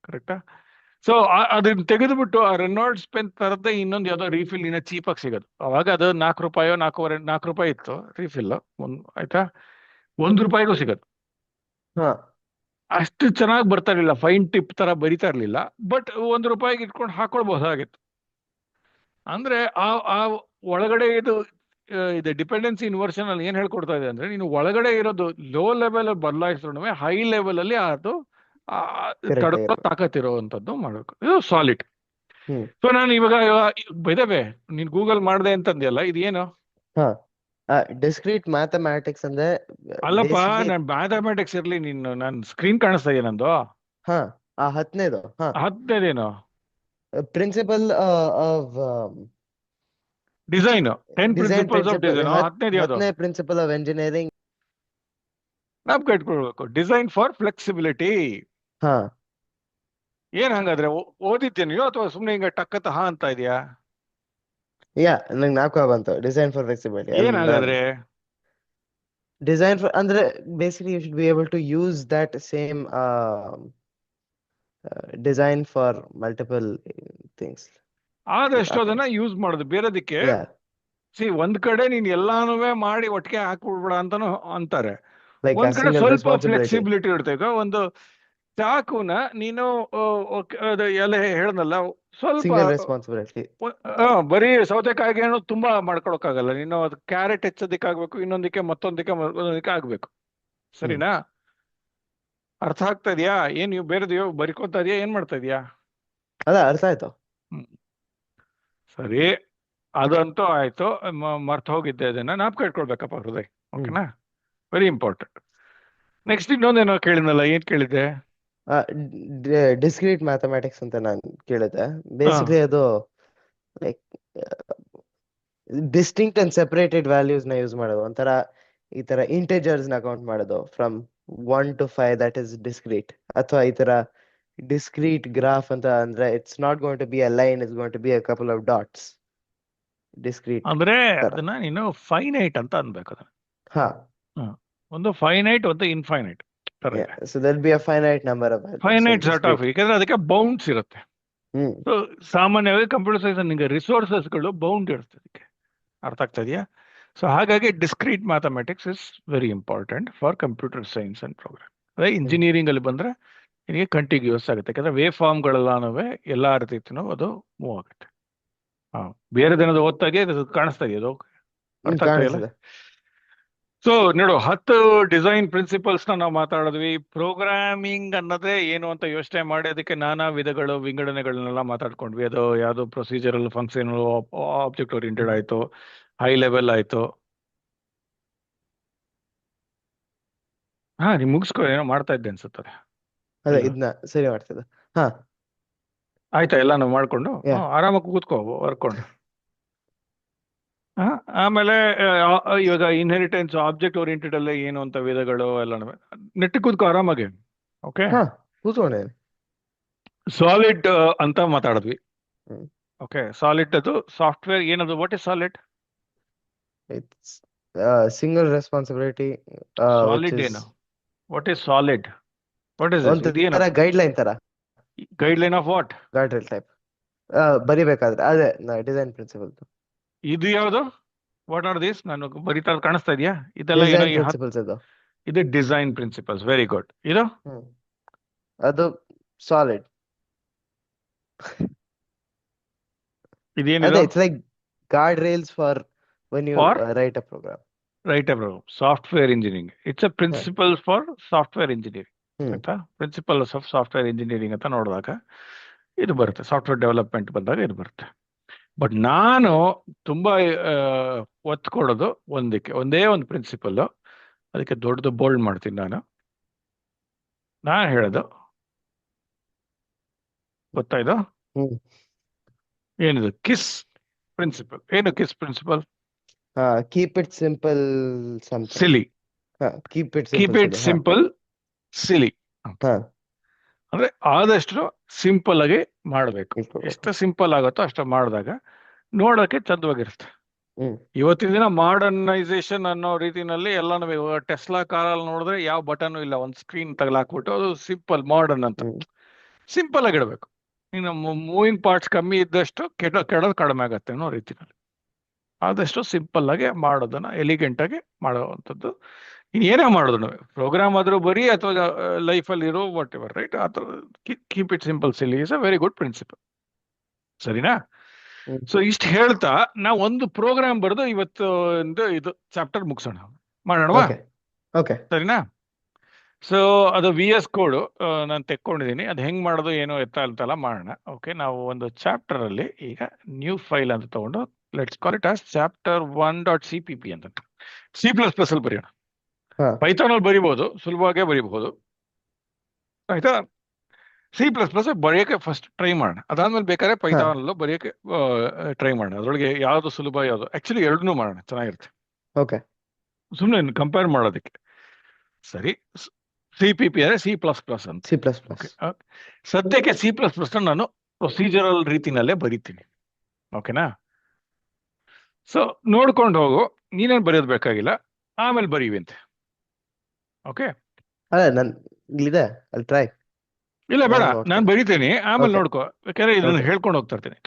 ಕರೆಕ್ಟಾ. ಸೊ ಅದನ್ನ ತೆಗೆದುಬಿಟ್ಟು ಆ ರೆನಾಲ್ಡ್ಸ್ ಪೆನ್ ತರದ್ದೇ ಇನ್ನೊಂದು ಯಾವ್ದೋ ರೀಫಿಲ್ ಇನ್ನ ಚೀಪಾಗಿ ಸಿಗೋದು. ಅವಾಗ ಅದು ₹4, ₹4.25 ಇತ್ತು ರೀಫಿಲ್, ಆಯ್ತಾ. ₹1 ಸಿಗೋದು. ಹಾ ಅಷ್ಟು ಚೆನ್ನಾಗಿ ಬರ್ತಾ ಇರ್ಲಿಲ್ಲ, ಫೈನ್ ಟಿಪ್ ತರ ಬರಿತಾ ಇರ್ಲಿಲ್ಲ, ಬಟ್ ₹1 ಇಟ್ಕೊಂಡು ಹಾಕೊಳ್ಬಹುದಾಗಿತ್ತು. ಅಂದ್ರೆ ಆ ಆ ಒಳಗಡೆ ಇದು ಡಿಪೆಂಡೆನ್ಸಿ ಇನ್ವರ್ಷನ್ ಅಲ್ಲಿ ಏನ್ ಹೇಳ್ಕೊಡ್ತಾ ಇದೆ ಅಂದ್ರೆ, ನೀನು ಒಳಗಡೆ ಇರೋದು ಲೋ ಲೆವೆಲ್ ಬದಲಾಯಿಸಿದ್ರು ಹೈ ಲೆವೆಲ್ ಅಲ್ಲಿ ಅದು ಆ, ಕರೆಕ್ಟ್ ತಡೆಯೋ ಆಗಿರ್ಬೇಕು. ತಾಕತ್ ಇರುವಂತದ್ದು ಮಾಡಬೇಕು. ಇದು ಸಾಲಿಡ್. ಹ್ಮ್ ಸೊ ನಾನು ಇವಾಗ ಬೈದವೆ ನೀನ್ ಗೂಗಲ್ ಮಾಡ್ದೆ ಅಂತಂದ್ಯಲ್ಲ, ಇದೇನು? ಹಾ ಡಿಸ್ಕ್ರೀಟ್ ಮ್ಯಾಥಮ್ಯಾಟಿಕ್ಸ್ ಅಂದ್ರೆ ಅಲ್ಲಪ್ಪ, ಬೇಸಿಕ್ಲಿ ನಾನು ಮ್ಯಾಥಮೆಟಿಕ್ಸ್ ಇರ್ಲಿ, ನನ್ ಸ್ಕ್ರೀನ್ ಕಾಣಿಸ್ತಾ ಇದೆಯಾ ನಂದು? ಹಾ ಆ 10ನೇದು ಹಾ ಹತ್ತನೇದೇನು? Principle of design, 10 design principles of principle design, ಹತ್ತನೇದು ಯಾವುದು? 10ನೇ ಪ್ರಿನ್ಸಿಪಲ್ ಆಫ್ ಎಂಜಿನಿಯರಿಂಗ್. ನಾಪ್ಕ ಇಟ್ಕೊಳ್ಬೇಕು, ಡಿಸೈನ್ ಫಾರ್ ಫ್ಲೆಕ್ಸಿಬಿಲಿಟಿ. ಹಾ ಏನ್ ಹಂಗಾದ್ರೆ ಓದಿದ್ಯಾ ನೀವು, ಅಥವಾ ಸುಮ್ನೆ ಹಿಂಗ ಟಕ್ಕತ್ತ ಹಾ ಅಂತ ಇದೆಯಾ? ಯಾ ನಂಗೆ ನಾಲ್ಕು ಬಂತು, ಡಿಸೈನ್ ಫಾರ್ ಫ್ಲೆಕ್ಸಿಬಿಲಿಟಿ. ಏನ್ ಹಾಗಾದ್ರೆ? ಡಿಸೈನ್ ಫಾರ್ ಅಂದ್ರೆ basically you should be able to use that same design for multiple things. ಆದಷ್ಟು ಅದನ್ನ ಯೂಸ್ ಮಾಡೋದು ಬೇರೆದಕ್ಕೆ. ಯಾ ಒಂದ್ ಕಡೆ ನೀನ್ ಎಲ್ಲಾನು ಮಾಡಿ ಒಟ್ಟಿಗೆ ಹಾಕ್ಬಿಡ್ಬೇಡ ಅಂತಾನು ಅಂತಾರೆ, ಲೈಕ್ ಒಂದ್ ಕಡೆ ಸಿಂಗಲ್ ಸ್ವಲ್ಪ ರೆಸ್ಪಾನ್ಸಿಬಿಲಿಟಿ. ಫ್ಲೆಕ್ಸಿಬಿಲಿಟಿ ಇರುತ್ತೆ. ಈಗ ಒಂದು ಚಾಕುನ ನೀನು ಅದು ಎಲ್ಲ ಹೇಳ್ದಲ್ಲ, ಸ್ವಲ್ಪ ಸಿಂಗಲ್ ರೆಸ್ಪಾನ್ಸಿಬಿಲಿಟಿ. ಬರೀ ಸೌತೆಕಾಯಿಗೆ ಏನೋ ತುಂಬಾ ಮಾಡ್ಕೊಳಕ್ಕಾಗಲ್ಲ. ನೀನು ಅದು ಕ್ಯಾರೆಟ್ ಹೆಚ್ಚೋದಿಕ್ಕೆ ಆಗ್ಬೇಕು, ಇನ್ನೊಂದಕ್ಕೆ ಮತ್ತೊಂದಕ್ಕೆ ಆಗ್ಬೇಕು, ಹ್ಮ್ ಸರಿನಾ. ಅರ್ಥ ಆಗ್ತಾ ಇದೆಯಾ? ಏನ್ ನೀವು ಬೇರೆದು ಬರಿಕೋತಾ ಇದೆಯಾ, ಏನ್ ಮಾಡ್ತಾ ಇದೀಯಾ? ಅದ ಅರ್ಥ ಆಯ್ತು. ಹ್ಮ್, ಸರಿ. ಅದಂತೂ ಆಯ್ತು, ಮರ್ತು ಹೋಗಿದ್ದೆ, ಅದನ್ನ ನಾಪ್ಕ ಇಟ್ಕೊಳ್ಬೇಕಪ್ಪ ಹೃದಯ್, ಹ್ಮ್ ಓಕೆನಾ. Very important. ನೆಕ್ಸ್ಟ್ ಇನ್ನೊಂದೇನೋ ಕೇಳಿದ್ನಲ್ಲ, ಏನ್ ಕೇಳಿದ್ದೆ? ಡಿಸ್ಕ್ರೀಟ್ ಮ್ಯಾಥಮ್ಯಾಟಿಕ್ಸ್ ಅಂತ ನಾನು ಕೇಳಿದೆ. ಹಾ, ಬೇಸಿಕ್ಲಿ ಅದು like distinct and separated values ನ ಯೂಸ್ ಮಾಡೋದು, ಒಂಥರ ಈ ತರ ಇಂಟೆಜರ್ಸ್ ನ ಕೌಂಟ್ ಮಾಡೋದು from 1 to 5 that is discrete, ಅಥವಾ ಈ ತರ discrete graph ಅಂತ ಅಂದ್ರೆ it's not going to be a line, it's going to be a couple of dots. Discrete ಅಂದ್ರೆ ತರ. ಅದನ್ನ ನೀನು ಫೈನೈಟ್ ಅಂತ ಅನ್ಬೇಕು ಅದನ್ನ. ಹಾ. ಒಂದು ಫೈನೈಟ್ ಒಂದು ಇನ್ಫೈನೈಟ್ ತರ Yeah. ಇದೆ. So there'll be a finite number of values. So finite sort of, discrete. ಯಾಕಂದ್ರೆ ಅದಕ್ಕೆ ಬೌಂಡ್ಸ್ ಇರುತ್ತೆ. ಹ್ಮ್. ಸೊ ಸಾಮಾನ್ಯವಾಗಿ ಕಂಪ್ಯೂಟರ್ ಸೈನ್ಸ್ ನಿಮಗೆ ರಿಸೋರ್ಸಸ್ಗಳು ಬೌಂಡ್ ಇರುತ್ತೆ ಅದಕ್ಕೆ. ಅರ್ಥ ಆಗ್ತಾ ಇದೆಯಾ? ಸೊ ಹಾಗಾಗಿ discrete mathematics is very important for computer science and program. ಅದೇ ಇಂಜಿನಿಯರಿಂಗ್ ಅಲ್ಲಿ ಬಂದ್ರೆ ನಿನಗೆ ಕಂಟಿನ್ಯೂಸ್ ಆಗುತ್ತೆ, ಯಾಕಂದ್ರೆ ವೇ ಫಾರ್ಮ್ಗಳೆಲ್ಲಾನು ಎಲ್ಲಾ ರೀತಿನೂ ಅದು ಮೂವ್ ಆಗುತ್ತೆ. ಬೇರೆ ದಿನದ ಹೊತ್ತಾಗೆ ಇದು ಕಾಣಿಸ್ತಾ ಇದೆಯಾ ಅದು? ಅರ್ಥ ಆಗ್ತಾ ಇದೆಯಲ್ಲ? ಕಾಣಿಸ್ತದೆ. ಸೊ ನೋಡು, 10 ಡಿಸೈನ್ ಪ್ರಿನ್ಸಿಪಲ್ಸ್ ನಾವು ಮಾತಾಡಿದ್ವಿ. ಪ್ರೋಗ್ರಾಮಿಂಗ್ ಅನ್ನೋದೇ ಏನು ಅಂತ ಯೋಚನೆ ಮಾಡಿ ಅದಕ್ಕೆ ನಾನಾ ವಿಧಗಳು ವಿಂಗಡಣೆಗಳನ್ನೆಲ್ಲ ಮಾತಾಡ್ಕೊಂಡ್ವಿ. ಅದು ಯಾವುದು ಪ್ರೊಸೀಜರಲ್, ಫಂಕ್ಷನಲ್, ಆಬ್ಜೆಕ್ಟ್ ಓರಿಯೆಂಟೆಡ್ ಆಯ್ತು, ಹೈ ಲೆವೆಲ್ ಆಯ್ತು. ನೀವ್ ಮುಗಿಸ್ಕೊ, ಏನೋ ಮಾಡ್ತಾ ಇದ್ದೆ ಅನ್ಸುತ್ತದೆ. ಅದೇ ಇಲ್ಲ ಇದನ್ನ ಸರಿ ಮಾಡ್ತಿದ್ದ. ಹಾ. ಆಯ್ತಾ? ಎಲ್ಲ ನಾವು ಮಾಡ್ಕೊಂಡು ಯಾ. ಆರಾಮಾಗಿ ಕೂತ್ಕೋ ವರ್ಕೊಂಡು. ಆಮೇಲೆ ಇವಾಗ ಇನ್ಹೆರಿಟೆನ್ಸ್, ಆಬ್ಜೆಕ್ಟ್ ಓರಿಯೆಂಟೆಡ್ ಅಲ್ಲೇ ಏನು ಅಂತ ವಿಧಗಳು ಎಲ್ಲ ನೆಟ್ಟಿಗೆ ಕೂತ್ಕೋ ಆರಾಮಾಗಿ. ಓಕೆ, ಹಾ ಕೂತ್ಕೊಂಡೆ. ಸಾಲಿಡ್ ಅಂತ ಮಾತಾಡಿದ್ವಿ. ಹ್ಮ್. ಓಕೆ, ಸಾಲಿಡ್ ಅದು ಸಾಫ್ಟ್ವೇರ್ ಏನದು? What is solid? It's single responsibility, which solid is ಏನು? What is solid? What is ಒಂದು ಇದೇನು? ತರ ಗೈಡ್ಲೈನ್ ತರ, ಗೈಡ್ಲೈನ್ ಆಫ್ ವಾಟ್? ಗಾರ್ಡ್ರೈಲ್ ಟೈಪ್ ಬರಿಬೇಕಾದ್ರೆ ಅದೇ ಡಿಸೈನ್ ಪ್ರಿನ್ಸಿಪಲ್. ಇದು ಯಾವುದು? What are this? ನಾನು ಬರಿತಾ ಕಾಣಿಸ್ತಾ ಇದೆಯಾ? ಇದೆಲ್ಲ ಏನೋ ಡಿಸೈನ್ ಪ್ರಿನ್ಸಿಪಲ್ಸ್ ಅದು. ಇದು ಡಿಸೈನ್ ಪ್ರಿನ್ಸಿಪಲ್ಸ್. Very good. ಇದು ಅದು ಸಾಲಿಡ್. ಇದೇನಿದು? ಅದೇ it's like guard rails for when you for write a program. Write a program. Software engineering, it's a principle for software engineering ಆಯ್ತಾ? ಪ್ರಿನ್ಸಿಪಲ್ಸ್ ಆಫ್ ಸಾಫ್ಟ್ವೇರ್ ಇಂಜಿನಿಯರಿಂಗ್ ಅಂತ ನೋಡಿದಾಗ ಇದು ಬರುತ್ತೆ. Software development ಬಂದಾಗ ಇದು ಬರುತ್ತೆ. ಬಟ್ ನಾನು ತುಂಬಾ ಒತ್ತು ಕೊಡೋದು ಒಂದೇ ಒಂದು ಪ್ರಿನ್ಸಿಪಲ್. ಅದಕ್ಕೆ ದೊಡ್ಡದು ಬೋಲ್ಡ್ ಮಾಡ್ತೀನಿ. ನಾನು ಹೇಳೋದು ಗೊತ್ತಾಯ್ತು? ಏನಿದು? KISS principle. ಏನು KISS principle? Keep it simple something. Silly. Keep it keep simple it silly. Simple silly. ಹಾ. ಅಂದ್ರೆ ಆದಷ್ಟು ಸಿಂಪಲ್ ಆಗಿ ಮಾಡಬೇಕು. Simple. ಎಷ್ಟು ಸಿಂಪಲ್ ಆಗುತ್ತೋ ಅಷ್ಟು ಮಾಡಿದಾಗ ನೋಡೋಕೆ ಚಂದವಾಗಿರುತ್ತೆ. ಇವತ್ತಿನ ದಿನ ಮಾಡರ್ನೈಸೇಷನ್ ಅನ್ನೋ ರೀತಿನಲ್ಲಿ ಎಲ್ಲಾನು, ಟೆಸ್ಲಾ ಕಾರಲ್ಲಿ ನೋಡಿದ್ರೆ ಯಾವ ಬಟನ್ ಇಲ್ಲ, ಒಂದು ಸ್ಕ್ರೀನ್ ತಗಲಾಕ್ಬಿಟ್ಟು ಅದು ಸಿಂಪಲ್ ಮಾಡರ್ನ್ ಅಂತ ಸಿಂಪಲ್ ಆಗಿ ಇಡಬೇಕು. ಇನ್ನು ಮೂವಿಂಗ್ ಪಾರ್ಟ್ಸ್ ಕಮ್ಮಿ ಇದ್ದಷ್ಟು ಕೆಡೋದು ಕಡಿಮೆ ಆಗತ್ತೆ ಅನ್ನೋ ರೀತಿನಲ್ಲಿ ಆದಷ್ಟು ಸಿಂಪಲ್ ಆಗಿ ಮಾಡೋದನ್ನ ಎಲಿಗೆಂಟ್ ಆಗಿ ಮಾಡುವಂಥದ್ದು. ಏನೇ ಮಾಡೋದು, ಪ್ರೋಗ್ರಾಮ್ ಆದ್ರೂ ಬರೀ ಅಥವಾ ಲೈಫಲ್ಲಿ ಇರೋ ವಾಟ್ ಎವರ್, ರೈಟ್? ಆ ಥರ keep it simple silly is a very good principle. ಸರಿನಾ? ಸೊ ಇಷ್ಟು ಹೇಳ್ತಾ ನಾವು ಒಂದು ಪ್ರೋಗ್ರಾಮ್ ಬರೆದು ಇವತ್ತು ಇದು ಚಾಪ್ಟರ್ ಮುಗಿಸೋಣ, ಮಾಡೋಣವಾ? ಸರಿನಾ? ಸೊ ಅದು VS ಕೋಡ್ ನಾನು ತೆಕ್ಕೊಂಡಿದ್ದೀನಿ. ಅದು ಹೆಂಗ್ ಮಾಡೋದು ಏನೋ ಅಂತೆಲ್ಲ ಮಾಡೋಣ. ಓಕೆ, ನಾವು ಒಂದು ಚಾಪ್ಟರ್ ಅಲ್ಲಿ ಈಗ ನ್ಯೂ ಫೈಲ್ ಅಂತ ತಗೊಂಡು let's call it as chapter 1.cpp ಅಂತ. C++ ಅಲ್ಲಿ ಬರೆಯೋಣ. ಪೈಥಾನ್ ಅಲ್ಲಿ ಬರಿಬಹುದು, ಸುಲಭವಾಗೇ ಬರಿಬಹುದು ಆಯ್ತಾ? C++ ಬರೆಯೋಕೆ ಫಸ್ಟ್ ಟ್ರೈ ಮಾಡೋಣ. ಅದಾದ್ಮೇಲೆ ಬೇಕಾದ್ರೆ ಪೈಥಾನ್ ಅಲ್ಲೂ ಬರೆಯೋಕೆ ಟ್ರೈ ಮಾಡೋಣ. ಅದ್ರೊಳಗೆ ಯಾವ್ದು ಸುಲಭ ಯಾವ್ದು, ಆಕ್ಚುಲಿ ಎರಡನ್ನೂ ಮಾಡೋಣ, ಚೆನ್ನಾಗಿರುತ್ತೆ. ಓಕೆ, ಸುಮ್ಮನೆ ಕಂಪೇರ್ ಮಾಡೋದಕ್ಕೆ. ಸರಿ, CPP ಅಂದ್ರೆ C++ ಅಂತ. C++. ಸದ್ಯಕ್ಕೆ C++ ನಾನು ಪ್ರೊಸೀಜರಲ್ ರೀತಿನಲ್ಲೇ ಬರಿತೀನಿ. ಓಕೆನಾ? ಸೊ ನೋಡ್ಕೊಂಡು ಹೋಗು, ನೀನೇನು ಬರೆಯೋದು ಬೇಕಾಗಿಲ್ಲ, ಆಮೇಲೆ ಬರೀವಂತೆ. ಓಕೆ, ಇದೆ ಅಲ್ಲಿ ಟ್ರೈ. ಇಲ್ಲ ಬೇಡ, ನಾನು ಬರಿತೀನಿ, ಆಮೇಲೆ ನೋಡ್ಕೋ. ಯಾಕಂದ್ರೆ ಇದನ್ನ ಹೇಳ್ಕೊಂಡು ಹೋಗ್ತಾ ಇರ್ತೀನಿ.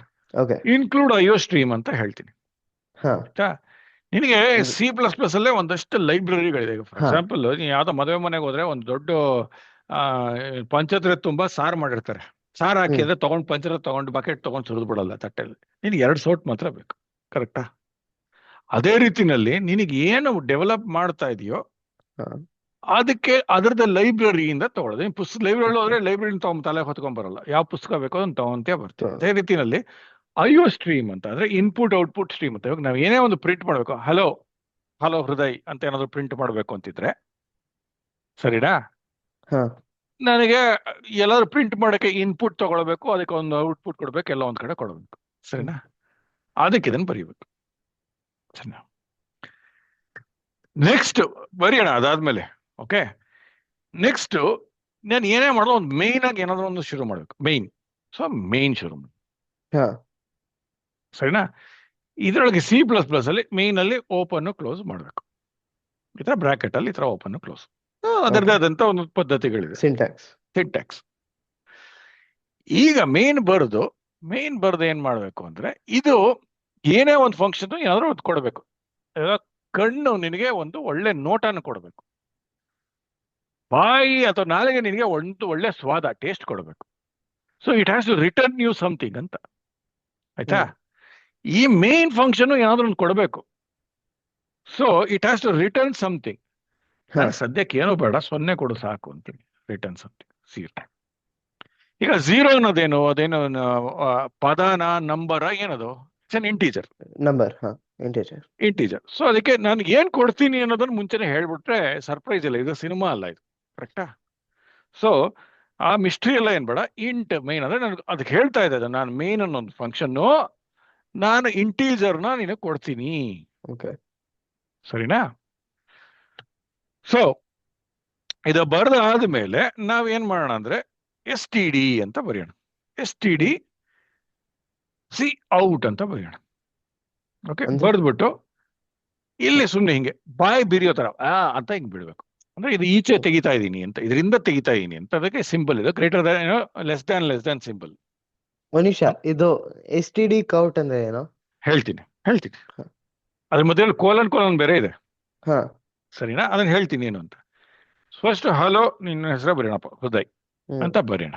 ಇನ್ಕ್ಲೂಡ್ IO ಸ್ಟ್ರೀಮ್ ಅಂತ ಹೇಳ್ತೀನಿ. ಆಯ್ತಾ? ನಿನಗೆ C++ ಅಲ್ಲೇ ಒಂದಷ್ಟು ಲೈಬ್ರರಿಗಳಿದೆ. ಫಾರ್ ಎಕ್ಸಾಂಪಲ್, ನೀವು ಯಾವ್ದೋ ಮದುವೆ ಮನೆಗೆ ಹೋದ್ರೆ ಒಂದು ದೊಡ್ಡ ಪಂಚತ್ರ ತುಂಬಾ ಸಾರು ಮಾಡಿರ್ತಾರೆ. ಸಾರು ಹಾಕಿದ್ರೆ ತಗೊಂಡು ಪಂಚರ ತಗೊಂಡು ಬಕೆಟ್ ತಗೊಂಡು ಸುರಿದು ಬಿಡಲ್ಲ ತಟ್ಟೆಯಲ್ಲಿ. ನಿನಗೆ 2 ಸೋಟ್ ಮಾತ್ರ ಬೇಕು. ಕರೆಕ್ಟಾ? ಅದೇ ರೀತಿನಲ್ಲಿ ನಿನಗೆ ಏನು ಡೆವಲಪ್ ಮಾಡ್ತಾ ಇದೆಯೋ ಅದಕ್ಕೆ ಅದರದ ಲೈಬ್ರರಿಯಿಂದ ತಗೊಳ್ಳೋದು. ಪುಸ್ತಕ ಲೈಬ್ರರಿ ಹೋದ್ರೆ ಲೈಬ್ರರಿ ತಲೆ ಹೊತ್ಕೊಂಡ್ ಬರಲ್ಲ, ಯಾವ ಪುಸ್ತಕ ಬೇಕೋ ಅದನ್ನ ತಗೊಂತೇ ಬರ್ತೀವಿ. ಅದೇ ರೀತಿನಲ್ಲಿ IO ಸ್ಟ್ರೀಮ್ ಅಂತ ಅಂದ್ರೆ ಇನ್ಪುಟ್ ಔಟ್ಪುಟ್ ಸ್ಟ್ರೀಮ್ ಅಂತ. ಇವಾಗ ನಾವು ಏನೇ ಒಂದು ಪ್ರಿಂಟ್ ಮಾಡಬೇಕು, ಹಲೋ ಹೃದಯ್ ಅಂತ ಏನಾದ್ರು ಪ್ರಿಂಟ್ ಮಾಡಬೇಕು ಅಂತಿದ್ರೆ, ಸರಿನಾ? ನನಗೆ ಎಲ್ಲಾದ್ರೂ ಪ್ರಿಂಟ್ ಮಾಡಕ್ಕೆ ಇನ್ಪುಟ್ ತಗೊಳ್ಬೇಕು, ಅದಕ್ಕೆ ಒಂದು ಔಟ್ಪುಟ್ ಕೊಡ್ಬೇಕು, ಎಲ್ಲ ಒಂದ್ ಕಡೆ ಕೊಡಬೇಕು. ಸರಿನಾ? ಅದಕ್ಕೆ ಇದನ್ನು ಬರೀಬೇಕು. ಸರಿನಾ? ನೆಕ್ಸ್ಟ್ ಬರೆಯೋಣ ಅದಾದ್ಮೇಲೆ. ಓಕೆ, ನೆಕ್ಸ್ಟ್ ನಾನು ಏನೇ ಮಾಡೋದು ಒಂದು ಮೇನ್ ಆಗಿ ಏನಾದ್ರು ಒಂದು ಶುರು ಮಾಡ್ಬೇಕು, ಮೇನ್. ಸೊ ಮೇನ್ ಶುರು ಮಾಡಿ, ಹಾ ಸರಿನಾ? ಇದರೊಳಗೆ C++ ಅಲ್ಲಿ ಮೇನ್ ಅಲ್ಲಿ ಓಪನ್ ಕ್ಲೋಸ್ ಮಾಡಬೇಕು, ಈ ತರ ಬ್ರಾಕೆಟ್ ಅಲ್ಲಿ ಈ ತರ ಓಪನ್ ಕ್ಲೋಸ್, ಅದರದೇ ಓಕೆ. ಆದಂತ ಒಂದು ಪದ್ಧತಿಗಳಿದೆ, ಸಿಂಟ್ಯಾಕ್ಸ್. ಸಿಂಟ್ಯಾಕ್ಸ್. ಈಗ ಮೇನ್ ಬರ್ದು ಏನ್ ಮಾಡ್ಬೇಕು ಅಂದ್ರೆ, ಇದು ಏನೇ ಒಂದು ಫಂಕ್ಷನ್ ಏನಾದ್ರೂ ಒಂದು ಕೊಡಬೇಕು. ಕಣ್ಣು ನಿನಗೆ ಒಂದು ಒಳ್ಳೆ ನೋಟನ ಕೊಡಬೇಕು, ಬಾಯಿ ಅಥವಾ ನಾಲಿಗೆ ನಿನಗೆ ಒಂದು ಒಳ್ಳೆ ಸ್ವಾದ, ಟೇಸ್ಟ್ ಕೊಡಬೇಕು. So it has to return you something ಅಂತ, ಆಯ್ತಾ? ಹ್ಮ್. ಈ ಮೇನ್ ಫಂಕ್ಷನ್ ಏನಾದ್ರೂ ಒಂದು ಕೊಡಬೇಕು. So it has to return something. ಹಾ ನನಗೆ ಸದ್ಯಕ್ಕೆ ಏನೋ ಬೇಡ, 0 ಕೊಡು ಸಾಕು ಅಂತೀನಿ. Return something, zero. ಈಗ ಝೀರೋ ಅನ್ನೋದೇನು? ಅದೇನು ಪದನ, ನಂಬರ, ಏನದು? It's an integer. ನಂಬರ್. ಹಾ ಇಂಟೀಜರ್. ಇಂಟೀಜರ್. ಸೊ ಅದಕ್ಕೆ ನಾನು ಏನ್ ಕೊಡ್ತೀನಿ ಅನ್ನೋದನ್ನ ಮುಂಚೆನೆ ಹೇಳ್ಬಿಟ್ರೆ ಸರ್ಪ್ರೈಸ್ ಇಲ್ಲ, ಇದು ಸಿನಿಮಾ ಅಲ್ಲ, ಇದು ಕರೆಕ್ಟಾ? ಸೊ ಆ ಮಿಸ್ಟ್ರಿ ಎಲ್ಲ ಏನ್ ಬೇಡ. ಇಂಟ್ ಮೇನ್ ಅಂದ್ರೆ ನಾನು ಅದಕ್ಕೆ ಹೇಳ್ತಾ ಇದ್ದೆ, ನಾನು ಮೇನ್ ಅನ್ನೊಂದು ಫಂಕ್ಷನ್ನು ನಾನು ಇಂಟೀಜರ್ನ ನಿನಗೆ ಕೊಡ್ತೀನಿ, ಓಕೆ. ಸರಿನಾ? ಸೊ ಇದು ಬರೆದಾದ್ಮೇಲೆ ನಾವ್ ಏನ್ ಮಾಡೋಣ ಅಂದ್ರೆ STD ಅಂತ ಬರೆಯೋಣ. STD ಸಿ ಔಟ್ ಅಂತ ಬರೆಯೋಣ. ಓಕೆ, ಅಂದ್ರೆ ಬರ್ದ್ಬಿಟ್ಟು ಇಲ್ಲಿ ಸುಮ್ಮನೆ ಹಿಂಗೆ ಬಾಯಿ ಬಿರಿಯೋ ತರ ಅಂತ ಹಿಂಗ್ ಬಿಡ್ಬೇಕು. ಅಂದ್ರೆ ಇದು ಈಚೆ ತೆಗಿತಾ ಇದ್ದೀನಿ ಅಂತ, ಇದರಿಂದ ತೆಗಿತಾ ಇದೀನಿ ಅಂತ. ಅದಕ್ಕೆ ಸಿಂಬಲ್ ಇದು greater than, less than symbol. Manisha, ಇದು STD ಕೌಟ್ ಅಂದ್ರೆ ಏನು? ಹೇಳ್ತೀನಿ. ಹ. ಅದ್ರ ಮಧ್ಯೆ ಕೋಲನ್ ಬೇರೆ ಇದೆ, ಹಾ ಸರಿನಾ? ಅದನ್ನ ಹೇಳ್ತೀನಿ ಏನು ಅಂತ. ಫಸ್ಟ್ ಹಲೋ, ನಿನ್ನ ಹೆಸರು ಬರೆಯೋಣಪ್ಪ, ಹೃದಯ್ ಹ್ಮ್ ಅಂತ ಬರೆಯೋಣ.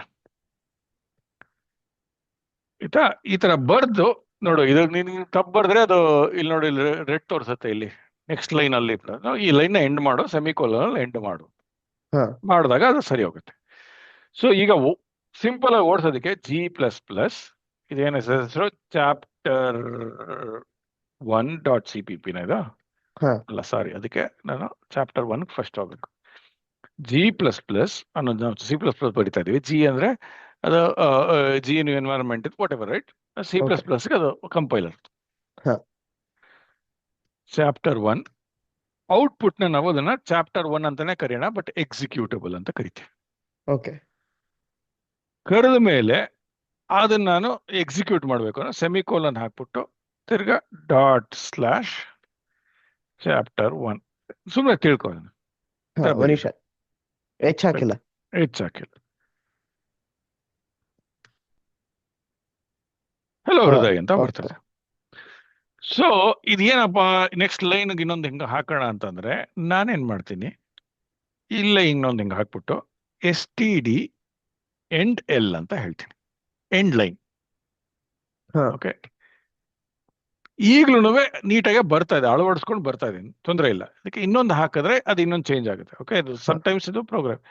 ಆಯ್ತಾ? ಈ ತರ ಬರ್ದು ನೋಡು, ಇದು ನೀನು ತಪ್ಪು ಬರ್ದ್ರೆ ಅದು ಇಲ್ಲಿ ನೋಡಿ, ಇಲ್ಲಿ ರೆಡ್ ತೋರ್ಸತ್ತೆ. ಇಲ್ಲಿ ನೆಕ್ಸ್ಟ್ ಲೈನ್ ಅಲ್ಲಿ ಈ ಲೈನ್ ಎಂಡ್ ಮಾಡು, ಸೆಮಿಕೋಲನ್ ಎಂಡ್ ಮಾಡು. ಹಾ ಮಾಡಿದಾಗ ಅದು ಸರಿ ಹೋಗುತ್ತೆ. ಸೊ ಈಗ ಸಿಂಪಲ್ ಆಗಿ ಓಡಿಸೋದಕ್ಕೆ G++, ಇದೇನ ಹೆಸರು? ಚಾಪ್ಟರ್ 1.cpp ಇದು ಹಾ ಅಲ್ಲ, ಸಾರಿ, ಅದಕ್ಕೆ ನಾನು ಚಾಪ್ಟರ್ 1 ಫಸ್ಟ್ ಹೋಗ್ಬೇಕು. G++ ಅನ್ನೋದು ನಾವು C++ ಬರಿತಾ ಇದೀವಿ. ಜಿ ಅಂದ್ರೆ ಅದು G environment, what ever, right? Okay. C++ ಅದು ಕಂಪೈಲರ್. ಹಾ ಚಾಪ್ಟರ್ 1 ಔಟ್ಪುಟ್ ನ ನಾವು ಅದನ್ನ ಚಾಪ್ಟರ್ 1 ಅಂತಾನೆ ಕರೆಯೋಣ, ಬಟ್ ಎಕ್ಸಿಕ್ಯೂಟಬಲ್ ಅಂತ ಕರಿತೀವಿ. ಓಕೆ. ಕರೆದ ಮೇಲೆ ಅದನ್ನ ನಾನು ಎಕ್ಸಿಕ್ಯೂಟ್ ಮಾಡಬೇಕು ಅಂದ್ರೆ ಸೆಮಿಕೋಲನ್ ಹಾಕ್ಬಿಟ್ಟು ತಿರ್ಗಾ ./ಚಾಪ್ಟರ್ 1 ಸುಮ್ಮನೆ ತಿಳ್ಕೊಳ್ಳೋಣ. ಹಾ ಮನೀಷಾ, ಹಾಕಿಲ್ಲ. ಹೆಚ್ಚಾಕಿಲ್ಲ. ಹಲೋ ಹಾ ಹೃದಯ್ ಅಂತ ಓಕೆ. ಬರ್ತದೆ. ಸೊ ಇದೇನಪ್ಪ, ನೆಕ್ಸ್ಟ್ ಲೈನ್ ಇನ್ನೊಂದು ಹಿಂಗ ಹಾಕೋಣ ಅಂತಂದ್ರೆ ನಾನೇನ್ ಮಾಡ್ತೀನಿ, ಇಲ್ಲ ಇನ್ನೊಂದು ಹಿಂಗ ಹಾಕ್ಬಿಟ್ಟು STD ಎಂಡ್ L ಅಂತ ಹೇಳ್ತೀನಿ, ಎಂಡ್ ಲೈನ್. ಹಾ ಓಕೆ, ಈಗ್ಲೂ ನೀಟಾಗಿ ಬರ್ತಾ ಇದೆ, ಅಳವಡಿಸ್ಕೊಂಡು ಬರ್ತಾ ಇದೀನಿ, ತೊಂದರೆ ಇಲ್ಲ. ಅದಕ್ಕೆ ಇನ್ನೊಂದು ಹಾಕಿದ್ರೆ ಅದು ಇನ್ನೊಂದು ಚೇಂಜ್ ಆಗುತ್ತೆ. ಓಕೆ, ಇದು ಸಮಟೈಮ್ಸ್ ಇದು ಪ್ರೋಗ್ರಾಮ್.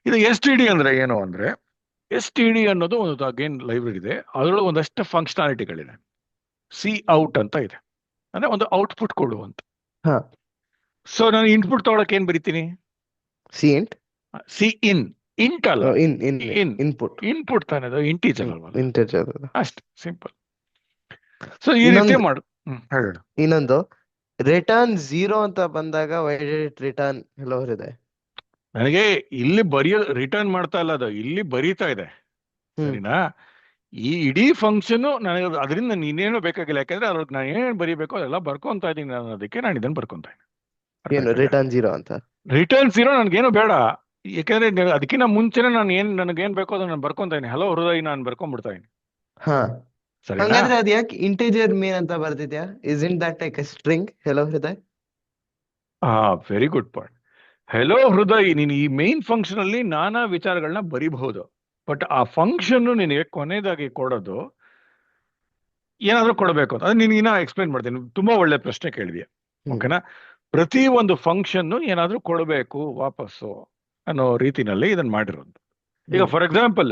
ಇದು STD ಅಂದ್ರೆ ಏನು ಅಂದ್ರೆ, STD ಅನ್ನೋದು ಒಂದು ಅಗೇನ್ ಲೈಬ್ರರಿ ಇದೆ, ಅದರೊಳಗೆ ಒಂದಷ್ಟು ಫಂಕ್ಷನಾಲಿಟಿಗಳಿದೆ. ಸಿ ಔಟ್ ಅಂತ ಇದೆ, ಅಂದ್ರೆ ಒಂದು ಔಟ್ಪುಟ್ ಕೊಡುವಂತ. ಹಾ ಸೊ ನಾನು ಇನ್ಪುಟ್ ತಗೊಳಕ್ ಏನ್ ಬರೀತೀನಿ? ಸಿಂಟ್. ಸಿ ಇನ್. ಇಂಟ್ ಅಲ್ಲ, ಇನ್ಪುಟ್. ಇನ್ಪುಟ್ ತಾನೆ, ಅದು ಇಂಟೀಜರ್ ಅಲ್ವಲ್ಲ, ಇಂಟೀಜರ್. ಅಷ್ಟೇ ಸಿಂಪಲ್. ಸೊ ಈ ರೀತಿ ಮಾಡು. ಹೇಳ. ಇನ್ನೊಂದು, ರಿಟರ್ನ್ 0 ಅಂತ ಬಂದಾಗ why did it return hello Hriday? ನನಗೆ ಇಲ್ಲಿ ರಿಟರ್ನ್ ಮಾಡ್ತಾ ಇಲ್ಲ, ಅದು ಇಲ್ಲಿ ಬರೀತಾ ಇದೆ, ಸರಿನಾ? ಈ ಇಡೀ ಫಂಕ್ಷನ್ ನನಗೆ ಅದರಿಂದ ನೀನೇನು ಬೇಕಾಗಿಲ್ಲ, ಯಾಕಂದ್ರೆ ಅದ್ರೊಳಗೆ ನಾನು ಏನೇನು ಬರೀಬೇಕು ಅದೆಲ್ಲ ಬರ್ಕೊಂತ ಇದ್ದೀನಿ ನಾನು, ಅದಕ್ಕೆ ನಾನು ಇದನ್ನ ಬರ್ಕೊಂತ ಇದ್ದೀನಿ. ಏನು ರಿಟರ್ನ್ 0 ಅಂತ? ರಿಟರ್ನ್ 0 ನನ್ಗೇನು ಬೇಡ, ಯಾಕಂದ್ರೆ ಅದಕ್ಕಿಂತ ಮುಂಚೆನೆ ನಾನು ನನಗೇನ್ ಬೇಕೋ ಅದನ್ನ ನಾನು ಬರ್ಕೊಂತ ಇದೀನಿ. ಹಲೋ ಹೃದಯ್ ನಾನು ಬರ್ಕೊಂಡ್ಬಿಡ್ತಾ ಇದೀನಿ, ಹಾ. ಸರಿನಾ? ಹಂಗಾದ್ರೆ ಅದ್ ಯಾಕೆ ಇಂಟೀಜರ್ ಮೇನ್ ಅಂತ ಬರ್ತಿದ್ಯಾ? Isn't that like a string hello Hriday? Very good point. Hello Hriday, ನೀನು ಈ ಮೇನ್ ಫಂಕ್ಷನ್ ಅಲ್ಲಿ ನಾನಾ ವಿಚಾರಗಳನ್ನ ಬರಿಬಹುದು, ಬಟ್ ಆ ಫಂಕ್ಷನ್ ನಿನಗೆ ಕೊನೆಯದಾಗಿ ಕೊಡೋದು ಏನಾದ್ರೂ ಕೊಡಬೇಕು ಅಂತ. ಅದು ನಿನ್ಗೆ ಎಕ್ಸ್ಪ್ಲೈನ್ ಮಾಡ್ತೀನಿ. ತುಂಬಾ ಒಳ್ಳೆ ಪ್ರಶ್ನೆ ಕೇಳಿದ್ಯಾ, ಓಕೆನಾ? ಪ್ರತಿ ಒಂದು ಫಂಕ್ಷನ್ ಏನಾದ್ರೂ ಕೊಡಬೇಕು ವಾಪಸ್ಸು ಅನ್ನೋ ರೀತಿನಲ್ಲಿ ಇದನ್ನ ಮಾಡಿರೋದು. ಈಗ for example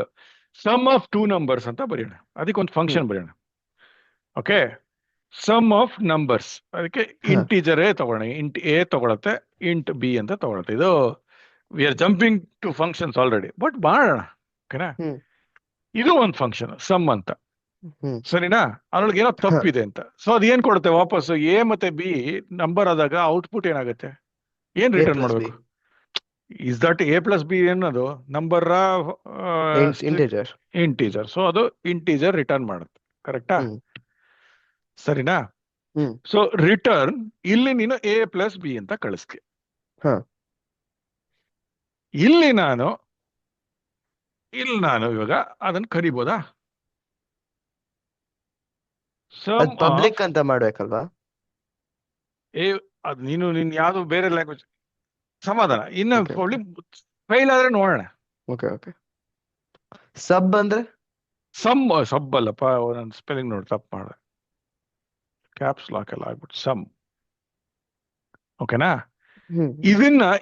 sum of 2 numbers ಅಂತ ಬರೆಯೋಣ, ಅದಕ್ಕೆ ಒಂದು ಫಂಕ್ಷನ್ ಬರೆಯೋಣ. ಓಕೆ, ಸಮ್ ಆಫ್ ನಂಬರ್ಸ್, ಅದಕ್ಕೆ ಇಂಟೀಜರ್ ತಗೊಳ್ಳೋಣ. ಇಂಟ್ ಎ ತಗೊಳತ್ತೆ, ಇಂಟ್ ಬಿ ಅಂತ ತಗೊಳತ್ತೆ. ಇದು we are jumping to functions already, but ಮಾಡೋಣ, ಓಕೆನಾ? ಇದು ಒಂದು ಫಂಕ್ಷನ್ ಸಮ್ ಅಂತ, ಸರಿನಾ? ಅದ್ರೊಳಗೆ ಏನೋ ತಪ್ಪಿದೆ ಅಂತ. ಸೊ ಅದೇನ್ ಕೊಡುತ್ತೆ ವಾಪಸ್ಸು? ಎ ಮತ್ತೆ ಬಿ ನಂಬರ್ ಆದಾಗ ಔಟ್ಪುಟ್ ಏನಾಗುತ್ತೆ? ಏನ್ ರಿಟರ್ನ್ ಮಾಡ್ಬೇಕು? Is that A plus B ಅನ್ನೋದು ನಂಬರ್ ಇಂಟಿಜರ್. ಇಂಟೀಜರ್, ಸೊ ಅದು ಇಂಟೀಜರ್ ರಿಟರ್ನ್ ಮಾಡುತ್ತೆ. ಕರೆಕ್ಟಾ? ಹ್ಮ್ ಸರಿನಾ? ಹ್ಮ್ ಸೊ ರಿಟರ್ನ್ ಇಲ್ಲಿ ನೀನು ಎ ಪ್ಲಸ್ ಬಿ ಅಂತ ಕಳಿಸ್ತೀಯ. ಹಾ ಇಲ್ಲಿ ನಾನು ಇವಾಗ ಅದನ್ನ ಕರಿಬೋದಾ? ಅದ್ ಸಮ್ ಪಬ್ಲಿಕ್ ಆಫ್ ಅಂತ ಮಾಡ್ಬೇಕಲ್ವಾ? ಎ, ಅದು ನಿನ್ ಯಾವ್ದು ಬೇರೆ ಲ್ಯಾಂಗ್ವೇಜ್ ಸಮಾಧಾನ. ಇನ್ನು ಓಕೆ ಓಕೆ ಪಬ್ಲಿಕ್ ಫೈಲ್ ಆದ್ರೆ ನೋಡೋಣ. Okay okay. ಸಬ್ ಅಂದ್ರೆ? ಸಬ್ ಅಲ್ಲಪ್ಪ, ನನ್ನ ಸ್ಪೆಲ್ಲಿಂಗ್ ನೋಡಿ ತಪ್ಪು ಮಾಡಿದೆ. ಕ್ಯಾಪ್ಸ್ ಲಾಕ್ ಎಲ್ಲ ಆಗ್ಬಿಟ್ಟು ಸಮ್. ಓಕೆನಾ? ಹ್ಮ್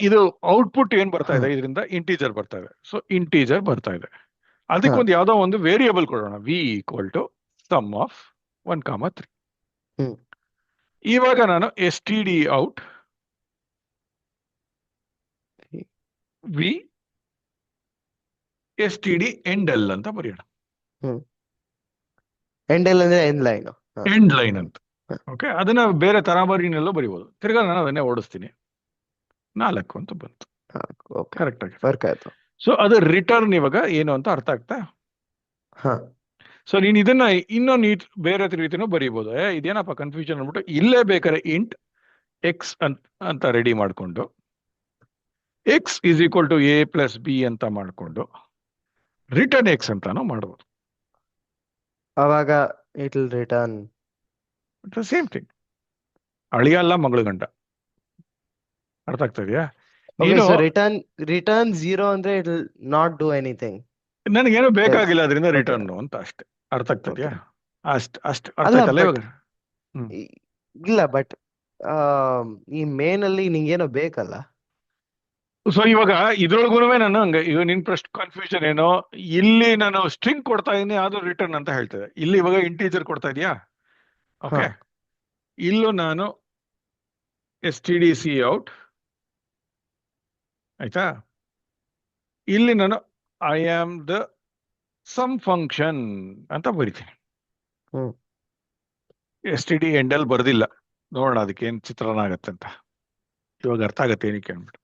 ಇದು ಔಟ್ಪುಟ್ ಏನ್ ಬರ್ತಾ ಹಾ ಇದೆ, ಇದರಿಂದ ಇಂಟೀಜರ್ ಬರ್ತಾ ಇದೆ. ಸೊ ಇಂಟೀಜರ್ ಬರ್ತಾ ಇದೆ, ಹಾ ಅದಕ್ಕೊಂದು ಯಾವ್ದೋ ಒಂದು ವೇರಿಯೇಬಲ್ ಕೊಡೋಣ, v equal to sum of 1, 3. ಹ್ಮ್ ಇವಾಗ ನಾನು s t d out v s t d end l ಅಂತ ಬರೆಯೋಣ. ಹ್ಮ್ ಎಂಡ್ ಎಲ್ ಅಂದ್ರೆ ಎಂಡ್ ಲೈನ್. ಹಾ ಎಂಡ್ ಲೈನ್ ಹಾ ಅಂತ. ಓಕೆ, ಅದನ್ನ ಬೇರೆ ತರಾಬರಿನೆಲ್ಲೋ ಬರಿಬೋದು. ತಿರ್ಗಾ ನಾನು ಅದನ್ನೇ ಓಡಿಸ್ತೀನಿ, 4 ಅಂತ ಬಂತು. ಹಾ ಓಕೆ. ಕರೆಕ್ಟ್ ಆಗಿದೆ. ವರ್ಕ್ ಆಯ್ತು. ಸೊ ಅದು ರಿಟರ್ನ್ ಇವಾಗ ಏನು ಅಂತ ಅರ್ಥ ಆಗ್ತಾ? ಹಾ ಸೊ ನೀನ್ ಇದನ್ನ ಇನ್ನೊಂದು ಬೇರೆ ರೀತಿನೂ ಬರೀಬಹುದು. ಇದೇನಪ್ಪ ಕನ್ಫ್ಯೂಷನ್ ಅಂದ್ಬಿಟ್ಟು ಇಲ್ಲೇ ಬೇಕಾದ್ರೆ ಇಂಟ್ ಎಕ್ಸ್ ಅಂತ ರೆಡಿ ಮಾಡ್ಕೊಂಡು x is equal to a plus b ಅಂತ ಮಾಡ್ಕೊಂಡು ರಿಟರ್ನ್ ಎಕ್ಸ್ ಅಂತಾನು ಮಾಡ್ಬೋದು. ಅವಾಗ it will return same thing, ಅಳಿಯ ಅಲ್ಲ ಮಗಳು ಗಂಟ. ಅರ್ಥ ಆಗ್ತಾ ಇದೆಯಾ? ಓಕೆ. ನೀನು ಸೊ ರಿಟರ್ನ್ 0 ಅಂದ್ರೆ it will not do anything. ನನಗೇನು ಎಲ್ಸ್. ಬೇಕಾಗಿಲ್ಲ ಅದರಿಂದ ಓಕೆ ರಿಟರ್ನ್ ಅಂತ ಅಷ್ಟೇ. ಅರ್ಥ ಆಗ್ತದ್ಯಾ? ಓಕೆ. ಅಷ್ಟು ಅರ್ಥ ಅಲ್ಲ ಆಯ್ತಲ್ಲ ಬಟ್ ಇವಾಗ? ಹ್ಮ್. ಇಲ್ಲ ಬಟ್ ಈ ಮೇನ್ ಅಲ್ಲಿ ನಿಂಗೇನೋ ಬೇಕಲ್ಲ. ಸೊ ಇವಾಗ ಇದ್ರೊಳಗೂ ನಾನು ಹಂಗೆ, ಇವಾಗ ನಿನ್ ಪ್ರಶ್ನೆ ಕನ್ಫ್ಯೂಷನ್ ಏನೋ, ಇಲ್ಲಿ ನಾನು ಸ್ಟ್ರಿಂಗ್ ಕೊಡ್ತಾ ಇದೀನಿ ಅದು ರಿಟರ್ನ್ ಅಂತ ಹೇಳ್ತದೆ, ಇಲ್ಲಿ ಇವಾಗ ಇಂಟೀಜರ್ ಕೊಡ್ತಾ ಇದೀಯಾ? ಹಾ ಓಕೆ, ಇಲ್ಲೂ ನಾನು s t d c out, ಆಯ್ತಾ? ಇಲ್ಲಿ ನಾನು I am the sum function ಅಂತ ಬರಿತೀನಿ. ಹ್ಮ್ ಎಸ್ ಟಿ ಡಿ ಎಂಡಲ್ಲಿ ಬರ್ದಿಲ್ಲ, ನೋಡೋಣ ಅದಕ್ಕೆ ಏನ್ ಚಿತ್ರಣ ಆಗತ್ತೆ ಅಂತ. ಇವಾಗ ಅರ್ಥ ಆಗತ್ತೆ ಏನಕ್ಕೆ ಅಂದ್ಬಿಟ್ಟು.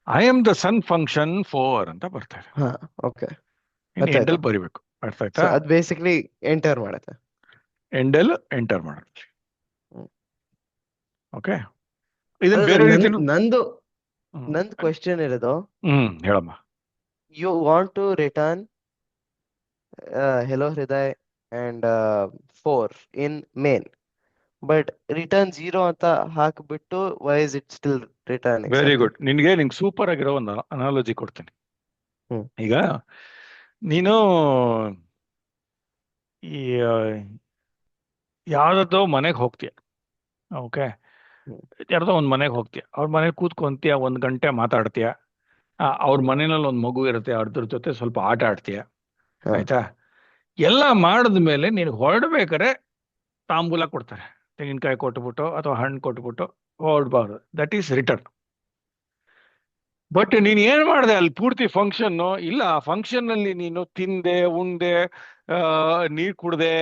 I am the sum function 4 ಅಂತ ಬರ್ತಾ ಇದೆ. ಹಾ ಓಕೆ. ಇನ್ನು ಅರ್ಥ ಆಯ್ತು. ಎಂಡಲ್ ಬರಿಬೇಕು. ಅರ್ಥ ಸೊ ಆಯ್ತಾ? ಅದ್ ಬೇಸಿಕ್ಲಿ ಎಂಟರ್ ಮಾಡುತ್ತೆ. ಎಂಡಲ್ ಎಂಟರ್ ಮಾಡೋದು. ಹ್ಮ್. ಓಕೆ, ಇದನ್ನ ಅಲ್ಲ ಬೇರೆ ರೀತಿನೂ. ನಂದು ಹ್ಮ್ ಕ್ವೆಶ್ಚನ್ ಇರೋದು, ಹೇಳಮ್ಮ. You want to return hello Hriday and 4 in main, but return 0 ಅಂತ ಹಾಕ್ಬಿಟ್ಟು why is it still returning very something? Good. ನಿನ್ಗೆ ಸೂಪರ್ ಆಗಿರೋ ಒಂದು ಅನಾಲಜಿ ಕೊಡ್ತೀನಿ. ಹ್ಮ್ ಈಗ ನೀನು ಈ ಯಾವ್ದೋ ಮನೆಗೆ ಹೋಗ್ತೀಯ. ಓಕೆ, ಹ್ಮ್ ಯಾರ್ದೋ ಒಂದು ಮನೆಗೆ ಹೋಗ್ತೀಯ, ಅವ್ರ ಮನೇಲಿ ಕೂತ್ಕೊಂತೀಯ, 1 ಗಂಟೆ ಮಾತಾಡ್ತೀಯ. ಅವ್ರ ಮನೆಯಲ್ಲಿ ಒಂದು ಮಗು ಇರುತ್ತೆ, ಅದ್ರ ಜೊತೆ ಸ್ವಲ್ಪ ಆಟ ಆಡ್ತೀಯ. ಹಾ ಆಯ್ತಾ? ಎಲ್ಲ ಮಾಡಿದ್ಮೇಲೆ ನೀನು ಹೊರಡ್ಬೇಕಾರೆ ತಾಂಬೂಲ ಕೊಡ್ತಾರೆ, ತೆಂಗಿನಕಾಯಿ ಕೊಟ್ಬಿಟ್ಟು ಅಥವಾ ಹಣ್ಣು ಕೊಟ್ಬಿಟ್ಟು ಹೊರಡ್ಬಾರ್ದು. That is return. ಬಟ್ ನೀನ್ ಏನ್ ಮಾಡಿದೆ ಅಲ್ಲಿ ಪೂರ್ತಿ ಫಂಕ್ಷನ್ ಇಲ್ಲ, ಆ ಫಂಕ್ಷನ್ ಅಲ್ಲಿ ನೀನು ತಿಂದೆ, ಉಂಡೆ, ನೀರ್ ಕುಡ್ದೆ,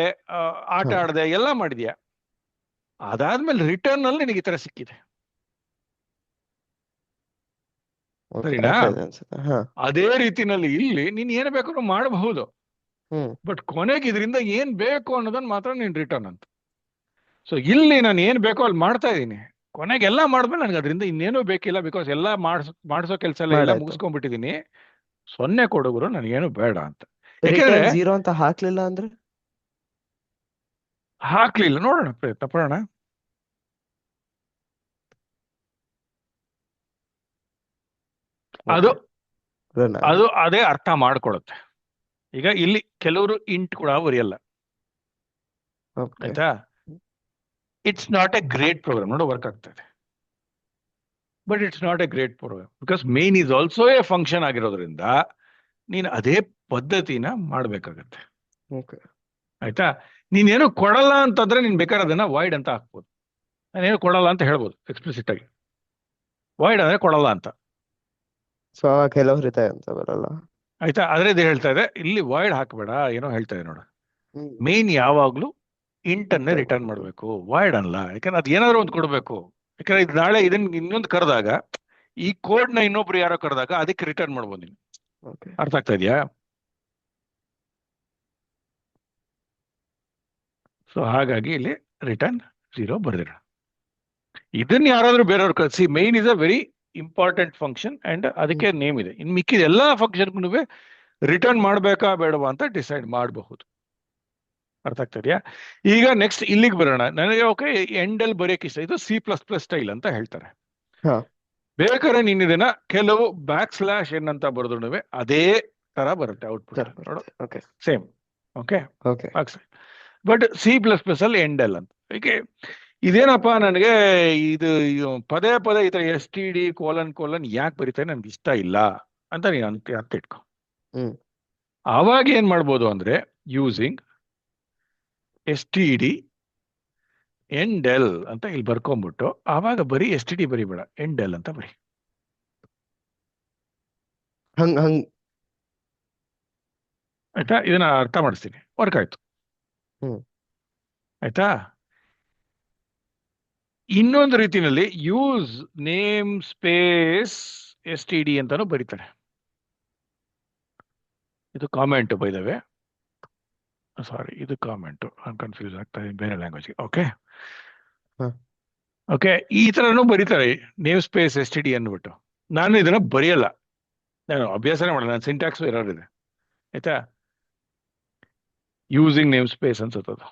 ಆಟ ಹಾ ಆಡ್ದೆ, ಎಲ್ಲ ಮಾಡಿದ್ಯಾ. ಅದಾದ್ಮೇಲೆ ರಿಟರ್ನ್ ಅಲ್ಲಿ ನಿನಗೆ ಈ ತರ ಸಿಕ್ಕಿದೆ. ಓಕೆ. ಸರಿನಾ? ಅರ್ಥ ಆಯ್ತು ಅನ್ಸುತ್ತೆ. ಹಾ ಅದೇ ರೀತಿನಲ್ಲಿ ಇಲ್ಲಿ ನೀನ್ ಏನ್ ಬೇಕಾದ್ರೂ ಮಾಡಬಹುದು, ಹ್ಮ್ ಬಟ್ ಕೊನೆಗೆ ಇದರಿಂದ ಏನ್ ಬೇಕು ಅನ್ನೋದನ್ನ ಮಾತ್ರ ನೀನ್ ರಿಟರ್ನ್ ಅಂತ. ಸೊ ಇಲ್ಲಿ ನಾನು ಏನ್ ಬೇಕೋ ಅಲ್ಲಿ ಮಾಡ್ತಾ ಇದ್ದೀನಿ, ಕೊನೆಗೆ ಎಲ್ಲ ಮಾಡಿದ್ಮೇಲೆ ನನಗೆ ಅದರಿಂದ ಇನ್ನೇನೂ ಬೇಕಿಲ್ಲ, ಬಿಕಾಸ್ ಎಲ್ಲ ಮಾಡಿಸೋ ಕೆಲಸ ಎಲ್ಲ ಮಾಡಾಯ್ತು. ಮುಗಿಸ್ಕೊಂಡ್ಬಿಟ್ಟಿದೀನಿ. 0 ಕೊಡುಗರು ನನಗೇನು ಬೇಡ ಅಂತ. ಯಾಕೆಂದ್ರೆ ರಿಟರ್ನ್ 0 ಅಂತ ಹಾಕ್ಲಿಲ್ಲ ಅಂದ್ರೆ? ಹಾಕ್ಲಿಲ್ಲ, ನೋಡೋಣ, ಪ್ರಯತ್ನ ಪಡೋಣ. ಅದು ಓಕೆ. ರನ್ ಆಗಿದೆ. ಅದು ಅದೇ ಅರ್ಥ ಮಾಡ್ಕೊಳುತ್ತೆ. ಈಗ ಇಲ್ಲಿ ಕೆಲವರು ಇಂಟ್ ಕೂಡ ಬರೆಯಲ್ಲ. ಓಕೆ. ಆಯ್ತಾ? It's not a great program. ನೋಡೋ ವರ್ಕ್ ಆಗ್ತಾ ಇದೆ, but it's not a great program because main is also a function ಆಗಿರೋದ್ರಿಂದ ನೀನು ಅದೇ ಪದ್ಧತಿನ ಮಾಡ್ಬೇಕಾಗತ್ತೆ. ಓಕೆ. ಆಯ್ತಾ? ನೀನೇನು ಕೊಡಲ್ಲ ಅಂತಂದ್ರೆ ನೀನ್ ಬೇಕಾದ್ರೆ ಅದನ್ನ ವಾಯ್ಡ್ ಅಂತ ಹಾಕ್ಬೋದು. ನಾನೇನು ಕೊಡಲ್ಲ ಅಂತ ಹೇಳ್ಬೋದು ಎಕ್ಸ್ಪ್ಲಿಸಿಟ್ ಆಗಿ. ವಾಯ್ಡ್ ಅಂದ್ರೆ ಕೊಡಲ್ಲ ಅಂತ. ಸೊ ಅವಾಗ hello ಹೃದಯ್ ಅಂತ ಬರಲ್ಲ. ಆಯ್ತಾ? ಆದ್ರೆ ಇದು ಹೇಳ್ತಾ ಇದೆ ಇಲ್ಲಿ ವಾಯ್ಡ್ ಹಾಕ್ಬೇಡ, ಏನೋ ಹೇಳ್ತಾ ಇದೆ ನೋಡ. ಹ್ಮ್ ಮೇನ್ ಯಾವಾಗ್ಲೂ ಇಂಟ್ ಅನ್ನೇ ರಿಟರ್ನ್ ರಿಟರ್ನ್ ಮಾಡ್ಬೋದು. ಮಾಡಬೇಕು, ವಾಯ್ಡ್ ಅಲ್ಲ. ಯಾಕಂದ್ರೆ ಅದು ಏನಾದ್ರು ಒಂದು ಕೊಡಬೇಕು. ಯಾಕಂದ್ರೆ ಇದು ನಾಳೆ ಇದನ್ನ ಇನ್ನೊಂದು ಕರೆದಾಗ ಈ ಕೋಡ್ ನ ಇನ್ನೊಬ್ರು ಯಾರೋ ಕರೆದಾಗ ಅದಕ್ಕೆ ರಿಟರ್ನ್ ಮಾಡ್ಬೋದು ನೀನು. ಓಕೆ. ಅರ್ಥ ಆಗ್ತಾ ಇದೆಯಾ? ಸೊ ಹಾಗಾಗಿ ಇಲ್ಲಿ ರಿಟರ್ನ್ 0 ಬರ್ದಿರ. ಇದನ್ನ ಯಾರಾದ್ರೂ ಬೇರೆಯವ್ರು ಕಳಿಸಿ, main is a very important function and ಅದಕ್ಕೆ ನೇಮ್ ಇದೆ. ಇನ್ನು ಮಿಕ್ಕಿದ ಎಲ್ಲಾ ಫಂಕ್ಷನ್ಗೂ ರಿಟರ್ನ್ ಮಾಡ್ಬೇಕಾ ಬೇಡವಾ ಅಂತ ಡಿಸೈಡ್ ಮಾಡಬಹುದು. ಅರ್ಥ ಆಗ್ತಾ ಇದೆಯಾ? ಈಗ ನೆಕ್ಸ್ಟ್ ಇಲ್ಲಿಗೆ ಬರೋಣ. ನನಗೆ ಓಕೆ ಎಂಡ್ ಅಲ್ಲಿ ಬರೆಯಕ್ಕೆ ಇಷ್ಟ, ಇದು C++ ಸ್ಟೈಲ್ ಅಂತ ಹೇಳ್ತಾರೆ. ಹಾ ಬೇಕಾದ್ರೆ ನೀನ್ ಇದನ್ನ ಕೆಲವು /n ಅಂತ ಬರೆದ್ರು ಅದೇ ತರ ಬರುತ್ತೆ ಔಟ್ಪುಟ್. ನೋಡು, okay same. Okay, okay but C++ ಅಲ್ಲಿ ಎಂಡ್ ಎಲ್ ಅಂತ. ಓಕೆ, ಇದೇನಪ್ಪ ನನಗೆ ಇದು ಪದೇ ಪದೇ ಈ ತರ STD : ಯಾಕೆ ಬರೀತಾರೆ ನನ್ಗೆ ಇಷ್ಟ ಇಲ್ಲ ಅಂತ ನೀನು ಅರ್ಥ ಇಟ್ಕೊ. ಆವಾಗ ಏನ್ ಮಾಡ್ಬೋದು ಅಂದ್ರೆ ಯೂಸಿಂಗ್ STD ಎಂಡ್ ಎಲ್ ಅಂತ ಇಲ್ಲಿ ಬರ್ಕೊಂಡ್ಬಿಟ್ಟು ಆವಾಗ ಬರೀ STD ಬರಿಬೇಡ, ಎಂಡ್ ಎಲ್ ಅಂತ ಬರಿ. ಹಂಗ್ ಹಂಗ್ ಆಯ್ತಾ? ಇದನ್ನ ಅರ್ಥ ಮಾಡಿಸ್ತೀನಿ. ವರ್ಕ್ ಆಯ್ತು. ಆಯ್ತಾ? ಇನ್ನೊಂದು ರೀತಿಯಲ್ಲಿ ಯೂಸ್ ನೇಮ್ ಸ್ಪೇಸ್ STD ಅಂತಾನು ಬರೀತಾರೆ. ಇದು ಕಾಮೆಂಟ್ ಬೈ ದ ವೇ. ಸಾರಿ, ಇದು ಕಾಮೆಂಟ್. ಕನ್ಫ್ಯೂಸ್ ಆಗ್ತಾ ಇದೆ ಬೇರೆ ಲ್ಯಾಂಗ್ವೇಜ್. ಓಕೆ ಓಕೆ, ಈ ತರನು ಬರೀತಾರೆ ನೇಮ್ ಸ್ಪೇಸ್ STD ಅಂದ್ಬಿಟ್ಟು. ನಾನು ಇದನ್ನ ಬರೆಯಲ್ಲ, ನಾನು ಅಭ್ಯಾಸನೇ ಮಾಡಲ್ಲ. ನಾನು ಸಿಂಟ್ಯಾಕ್ಸ್ ಎರರ್ ಇದೆ. ಆಯ್ತಾ? ಯೂಸಿಂಗ್ ನೇಮ್ ಸ್ಪೇಸ್ ಅನ್ಸುತ್ತದು.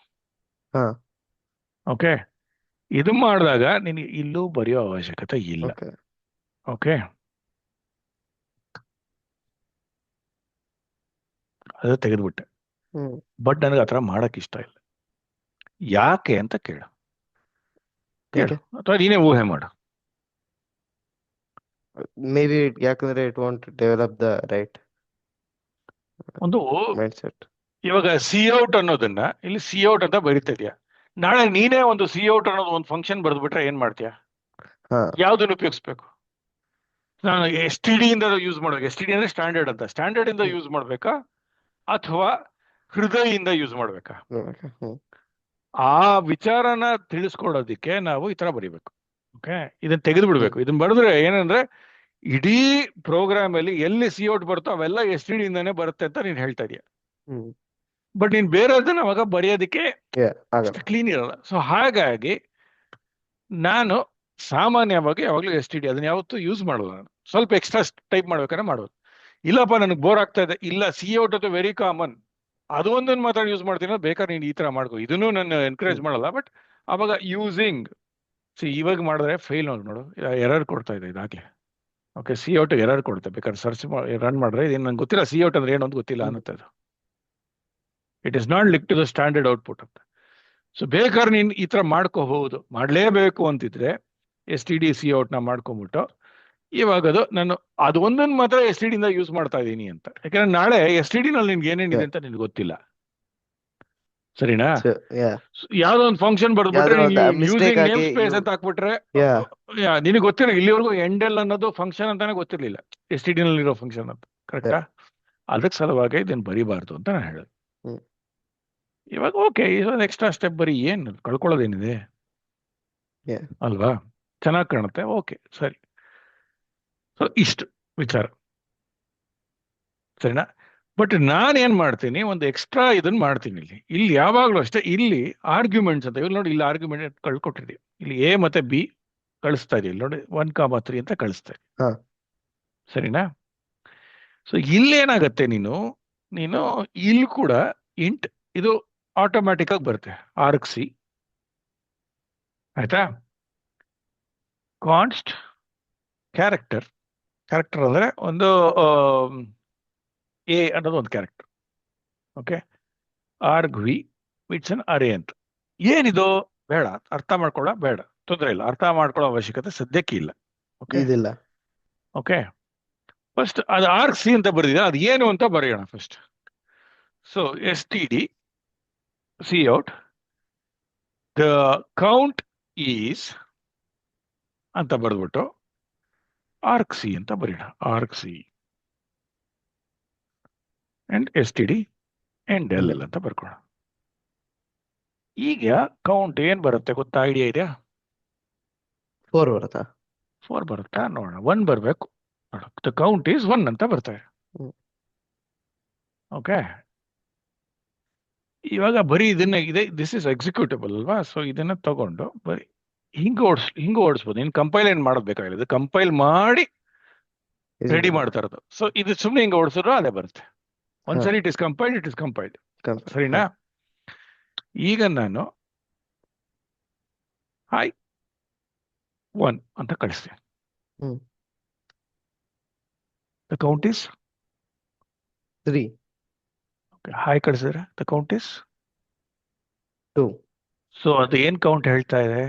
ಓಕೆ, ಇದು ಮಾಡಿದಾಗ ನಿನಗೆ ಇಲ್ಲೂ ಬರೆಯೋ ಅವಶ್ಯಕತೆ ಇಲ್ಲ. ಓಕೆ, ಅದು ತೆಗೆದ್ಬಿಟ್ಟೆ. ಬಟ್ ನನಗೆ ಆತರ ಮಾಡಕ್ ಇಷ್ಟ ಇಲ್ಲ. ಯಾಕೆ ಅಂತ ಕೇಳು ಅಥವಾ ನೀನೇ ಊಹೆ ಮಾಡು. ಮೇಬಿ ಯಾಕಂದ್ರೆ it want develop the right ಒಂದು ಮೈಂಡ್ಸೆಟ್. ಇವಾಗ Cout ಅನ್ನೋದನ್ನ ಇಲ್ಲಿ Cout ಅಂತ ಬರೀತಾ ಇದೆಯಾ. ನಾಳೆ ನೀನೇ ಒಂದು Cout ಅನ್ನೋದು ಒಂದು ಫಂಕ್ಷನ್ ಬರೆದ್ಬಿಟ್ರೆ ಏನ್ ಮಾಡ್ತೀಯ? ಯಾವ್ದನ್ನ ಉಪಯೋಗಿಸ್ಬೇಕು? ನಾನು STD ಇಂದ ಯೂಸ್ ಮಾಡ್ಬೇಕು. STD ಅಂದ್ರೆ ಸ್ಟ್ಯಾಂಡರ್ಡ್ ಅಂತ. ಸ್ಟ್ಯಾಂಡರ್ಡ್ ಇಂದ ಯೂಸ್ ಮಾಡ್ಬೇಕಾ ಅಥವಾ ಹೃದಯದಿಂದ ಯೂಸ್ ಮಾಡ್ಬೇಕಾ? ಆ ವಿಚಾರನ ತಿಳಿಸ್ಕೊಡೋದಿಕ್ಕೆ ನಾವು ಈ ತರ ಬರಿಬೇಕು. ಓಕೆ, ಇದನ್ನ ತೆಗೆದು ಬಿಡ್ಬೇಕು. ಇದನ್ನ ಬರೆದ್ರೆ ಏನಂದ್ರೆ ಇಡೀ ಪ್ರೋಗ್ರಾಮ್ ಅಲ್ಲಿ ಎಲ್ಲಿ Cout ಬರುತ್ತೋ ಅವೆಲ್ಲ STD ಇಂದಾನೆ ಬರುತ್ತೆ ಅಂತ ನೀನ್ ಹೇಳ್ತಾ ಇದೀಯ. ಬಟ್ ನೀನ್ ಬೇರೆದನ್ನ ಅವಾಗ ಬರೆಯೋದಿಕ್ಕೆ ಕ್ಲೀನ್ ಇರಲ್ಲ. ಸೊ ಹಾಗಾಗಿ ನಾನು ಸಾಮಾನ್ಯವಾಗಿ ಯಾವಾಗ್ಲೂ STD ಅದನ್ನ ಯಾವತ್ತೂ ಯೂಸ್ ಮಾಡೋದು. ನಾನು ಸ್ವಲ್ಪ ಎಕ್ಸ್ಟ್ರಾ ಟೈಪ್ ಮಾಡ್ಬೇಕಾದ್ರೆ ಮಾಡೋದು. ಇಲ್ಲಪ್ಪ ನನಗೆ ಬೋರ್ ಆಗ್ತಾ ಇದೆ, ಇಲ್ಲ Cout ಅದು ವೆರಿ ಕಾಮನ್, ಅದು ಒಂದನ್ನು ಮಾತ್ರ ಯೂಸ್ ಮಾಡ್ತೀನಿ, ಬೇಕಾದ್ರೆ ನೀನು ಈ ತರ ಮಾಡ್ಕೋ. ಇದನ್ನು ನಾನು ಎನ್ಕರೇಜ್ ಮಾಡಲ್ಲ. ಬಟ್ ಅವಾಗ ಯೂಸಿಂಗ್ ಇವಾಗ ಮಾಡಿದ್ರೆ ಫೈಲ್ ನೋಡು, ಎರರ್ ಕೊಡ್ತಾ ಇದೆ ಇದಾಗ್ಲೇ. ಓಕೆ, Cout ಎರರ್ ಕೊಡುತ್ತೆ. ಬೇಕಾದ್ರೆ ಸರ್ಚ್ ರನ್ ಮಾಡಿದ್ರೆ ಇದೇನು ನಂಗೆ ಗೊತ್ತಿಲ್ಲ Cout ಅಂದ್ರೆ ಏನು ಅಂತ ಗೊತ್ತಿಲ್ಲ ಅನ್ನುತ್ತೆ ಅದು. It is not link to the standard output ಅಂತ. ಸೊ ಬೇಕಾದ್ರೆ ನೀನು ಈ ತರ ಮಾಡ್ಕೋಬಹುದು. ಮಾಡ್ಲೇಬೇಕು ಅಂತಿದ್ರೆ STD Cout ನ ಮಾಡ್ಕೊಂಡ್ಬಿಟ್ಟು ಇವಾಗ ಅದು ನಾನು ಅದು ಒಂದನ್ನು ಮಾತ್ರ STD ಇಂದ ಯೂಸ್ ಮಾಡ್ತಾ ಇದ್ದೀನಿ ಅಂತ. ಯಾಕಂದ್ರೆ ನಾಳೆ STD ನಲ್ಲಿ ನಿನ್ಗೆ ಏನೇನಿದೆ ಅಂತ ನಿನ್ಗೆ ಗೊತ್ತಿಲ್ಲ. ಸರಿನಾ? ಯಾವ್ದೋ ಒಂದು ಫಂಕ್ಷನ್ ಬರ್ದ್ಬಿಟ್ರೆ ಯೂಸಿಂಗ್ ನೇಮ್ ಸ್ಪೇಸ್ ಅಂತ ಹಾಕ್ಬಿಟ್ರೆ ನಿನಗೆ ಗೊತ್ತಿಲ್ಲ. ಇಲ್ಲಿವರೆಗೂ ಎಂಡ್ ಎಲ್ ಅನ್ನೋದು ಫಂಕ್ಷನ್ ಅಂತಾನೆ ಗೊತ್ತಿರ್ಲಿಲ್ಲ, STD ನಲ್ಲಿ ಇರೋ ಫಂಕ್ಷನ್ ಅಂತ. ಕರೆಕ್ಟಾ? ಅದಕ್ಕೆ ಸಲುವಾಗಿ ಇದನ್ನ ಬರಿಬಾರ್ದು ಅಂತ ನಾನು ಹೇಳೋದು. ಇವಾಗ ಓಕೆ, ಇದೊಂದು ಎಕ್ಸ್ಟ್ರಾ ಸ್ಟೆಪ್ ಬರೀ, ಏನು ಕಳ್ಕೊಳ್ಳೋದೇನಿದೆ ಅಲ್ವಾ? ಚೆನ್ನಾಗಿ ಕಾಣುತ್ತೆ. ಓಕೆ, ಸರಿ. ಸೊ ಇಷ್ಟು ವಿಚಾರ, ಸರಿನಾ? ಬಟ್ ನಾನು ಏನ್ ಮಾಡ್ತೀನಿ, ಒಂದು ಎಕ್ಸ್ಟ್ರಾ ಇದನ್ನ ಮಾಡ್ತೀನಿ. ಇಲ್ಲಿ ಯಾವಾಗ್ಲೂ ಅಷ್ಟೇ, ಇಲ್ಲಿ ಆರ್ಗ್ಯುಮೆಂಟ್ಸ್ ಅಂತ ಇಲ್ಲಿ ನೋಡಿ, ಇಲ್ಲಿ ಆರ್ಗ್ಯುಮೆಂಟ್ ಕಳ್ಕೊಟ್ಟಿದ್ದೀವಿ. ಇಲ್ಲಿ A ಮತ್ತೆ B ಕಳಿಸ್ತಾ ಇದೀವಿ ನೋಡಿ, 1,3 ಅಂತ ಕಳಿಸ್ತಾ ಇದೀವಿ. ಸರಿನಾ? ಸೊ ಇಲ್ಲೇನಾಗತ್ತೆ, ನೀನು ಇಲ್ಲಿ ಕೂಡ ಇಂಟ್ ಇದು ಆಟೋಮ್ಯಾಟಿಕ್ ಆಗಿ ಬರುತ್ತೆ. argc ಆಯ್ತಾ? ಕಾನ್ಸ್ಟ್ ಕ್ಯಾರೆಕ್ಟರ್ ಅಂದ್ರೆ ಒಂದು A ಅನ್ನೋದು ಒಂದು character. Okay, argv it's an array ಅಂತ. ಏನಿದು ಬೇಡ, ಅರ್ಥ ಮಾಡ್ಕೊಳ್ಳೋ ಬೇಡ, ತೊಂದರೆ ಇಲ್ಲ. ಅರ್ಥ ಮಾಡ್ಕೊಳ್ಳೋ ಅವಶ್ಯಕತೆ ಸದ್ಯಕ್ಕೆ ಇಲ್ಲ. Okay, okay. ಫಸ್ಟ್ ಅದು argc ಅಂತ ಬರೆದಿದೆ, ಅದು ಏನು ಅಂತ ಬರೆಯೋಣ first. So STD Cout the count is ಅಂತ ಬರೆದ್ಬಿಟ್ಟು argc ಅಂತ ಬರೆಯೋಣ. argc and STD end l ಅಂತ ಬರ್ಕೋಣ. ಈಗ ಕೌಂಟ್ ಏನ್ ಬರುತ್ತೆ ಗೊತ್ತಾ? ಐಡಿಯಾ ಇದೆಯಾ? 4 ಬರುತ್ತಾ? 4 ಬರುತ್ತಾ ನೋಡೋಣ. 1 ಬರಬೇಕು. ದ ಕೌಂಟ್ ಈಸ್ 1 ಅಂತ ಬರ್ತಾರೆ. ಹ್ಮ್ ಓಕೆ, ಇವಾಗ ಬರೀ ಇದನ್ನ ಇದೆ, ದಿಸ್ ಇಸ್ ಎಕ್ಸಿಕ್ಯೂಟಬಲ್ ಅಲ್ವಾ? ಸೊ ಇದನ್ನ ತಗೊಂಡು ಬರೀ ಹಿಂಗೆ ಓಡಿಸ್ಬೋದು. ಇನ್ನು ಕಂಪೈಲ್ ಏನ್ ಮಾಡೋದು ಬೇಕಾಗಿಲ್ಲ, ಕಂಪೈಲ್ ಮಾಡಿ ರೆಡಿ ಇದು ಮಾಡ್ತಾ ಇರೋದು. ಸೊ ಇದು ಸುಮ್ಮನೆ ಹಿಂಗೆ ಓಡಿಸಿದ್ರು ಅದೇ ಬರುತ್ತೆ. ಹಾ ಒಂದ್ಸರಿ ಇಟ್ ಇಸ್ ಕಂಪೈಲ್ಡ್. ಸರಿನಾ? ಹಾ ಈಗ ನಾನು ಹಾಯ್ 1 ಅಂತ ಕಳಿಸ್ತೀನಿ. ಹ್ಮ್ ದ ಕೌಂಟ್ ಈಸ್ 3 ಹಾಯ್ ಕಳಿಸಿದ್ರೆ ದ ಕೌಂಟ್ ಈಸ್ 2. ಸೊ ಅದು ಏನ್ ಕೌಂಟ್ ಹೇಳ್ತಾ ಇದೆ?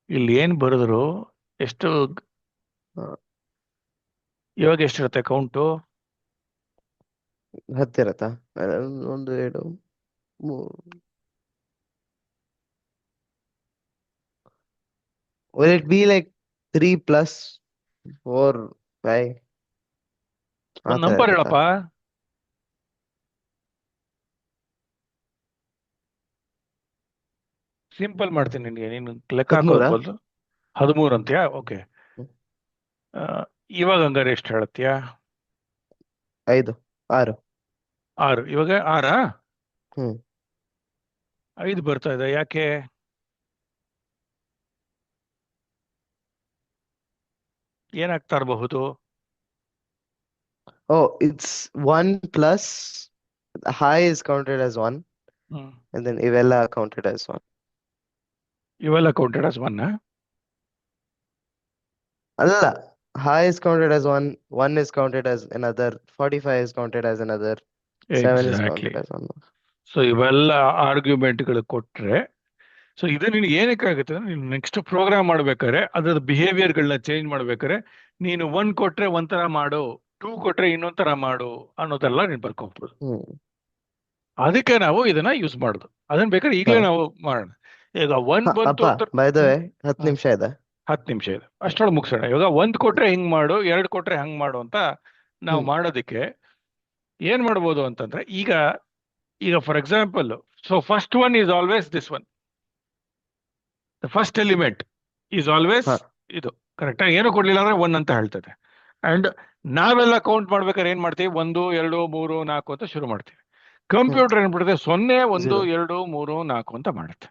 ಇಲ್ಲಿ ಏನ್ ಬರೆದ್ರು ಎಷ್ಟು, ಇವಾಗ ಎಷ್ಟಿರುತ್ತೆ count? ಹತ್ತಿರತ್ತಾ? 1 2 3. Will it be like 3 plus 4 5 ಆ ಒಂದ್ ತರ ನಂಬರ್ ಇರುತ್ತಾ? ಹೇಳಪ್ಪ. ಸಿಂಪಲ್ ಮಾಡ್ತೀನಿ ನಿನ್ಗೆ, ನೀನು ಲೆಕ್ಕ 13 ಹಾಕೋದು. 13 ಅಂತ್ಯಾ? ಓಕೆ. ಇವಾಗ ಹಂಗಾರೆ ಎಷ್ಟು ಹೇಳತ್ತೀಯಾ? 5 6. 6. ಇವಾಗ 6. ಹ್ಮ್ 5 ಬರ್ತಾ ಇದೆ, ಯಾಕೆ? ಏನಾಗ್ತಾ ಇರಬಹುದು? Oh, it's 1 plus high is counted as 1 hmm and then Ivella counted as 1. ಇವೆಲ್ಲ counted as 1. Allah, high is counted as 1, 1 is counted as another, 45 is counted as another, 7 is exactly. counted as one. So ಇವೆಲ್ಲ ಆರ್ಗ್ಯುಮೆಂಟ್ಗಳು ಕೊಟ್ರೆ, so ಇದು ನಿನ್ಗೆ ಏನಕ್ಕೆ ಆಗುತ್ತೆ ಅಂದ್ರೆ, ನೀನು next program ಮಾಡ್ಬೇಕಾದ್ರೆ ಅದ್ರ ಬಿಹೇವಿಯರ್ಗಳನ್ನ ಚೇಂಜ್ ಮಾಡ್ಬೇಕಾದ್ರೆ ನೀನು 1 ಕೊಟ್ರೆ ಒಂಥರ ಮಾಡು, 2 ಕೊಟ್ರೆ ಇನ್ನೊಂಥರ ಮಾಡು ಅನ್ನೋದೆಲ್ಲ ನೀನು ಬರ್ಕೊಬೋದು. ಹ್ಮ್ ಅದಕ್ಕೆ ನಾವು ಇದನ್ನ ಯೂಸ್ ಮಾಡುದು. ಅದನ್ನ ಬೇಕಾದ್ರೆ ಈಗಲೇ ನಾವು ಮಾಡೋಣ. ಈಗ 1 ಬಂತು ಅಪ್ಪ, ಅಂತ by the way, 10 ನಿಮಿಷ ಇದೆ. 10 ನಿಮಿಷ ಇದೆ, ಅಷ್ಟೊಳಗೆ ಮುಗಿಸೋಣ. ಇವಾಗ 1 ಕೊಟ್ರೆ ಹಿಂಗ್ ಮಾಡು, 2 ಕೊಟ್ರೆ ಹಂಗ್ ಮಾಡು ಅಂತ ನಾವು ಮಾಡೋದಕ್ಕೆ ಏನ್ ಮಾಡ್ಬೋದು ಅಂತಂದ್ರೆ, ಈಗ for example, so first one is always this one. The first element is always ಇದು. ಕರೆಕ್ಟ್ ಆಗಿ ಏನು ಕೊಡ್ಲಿಲ್ಲ ಅಂದ್ರೆ 1 ಅಂತ ಹೇಳ್ತದೆ. ಅಂಡ್ ನಾವೆಲ್ಲ ಕೌಂಟ್ ಮಾಡ್ಬೇಕಾದ್ರೆ ಏನ್ ಮಾಡ್ತೀವಿ? 1 2 3 4 ಅಂತ ಶುರು ಮಾಡ್ತೀವಿ. ಕಂಪ್ಯೂಟರ್ ಏನ್ಬಿಡುತ್ತೆ 0 1 2 3 4 ಅಂತ ಮಾಡುತ್ತೆ.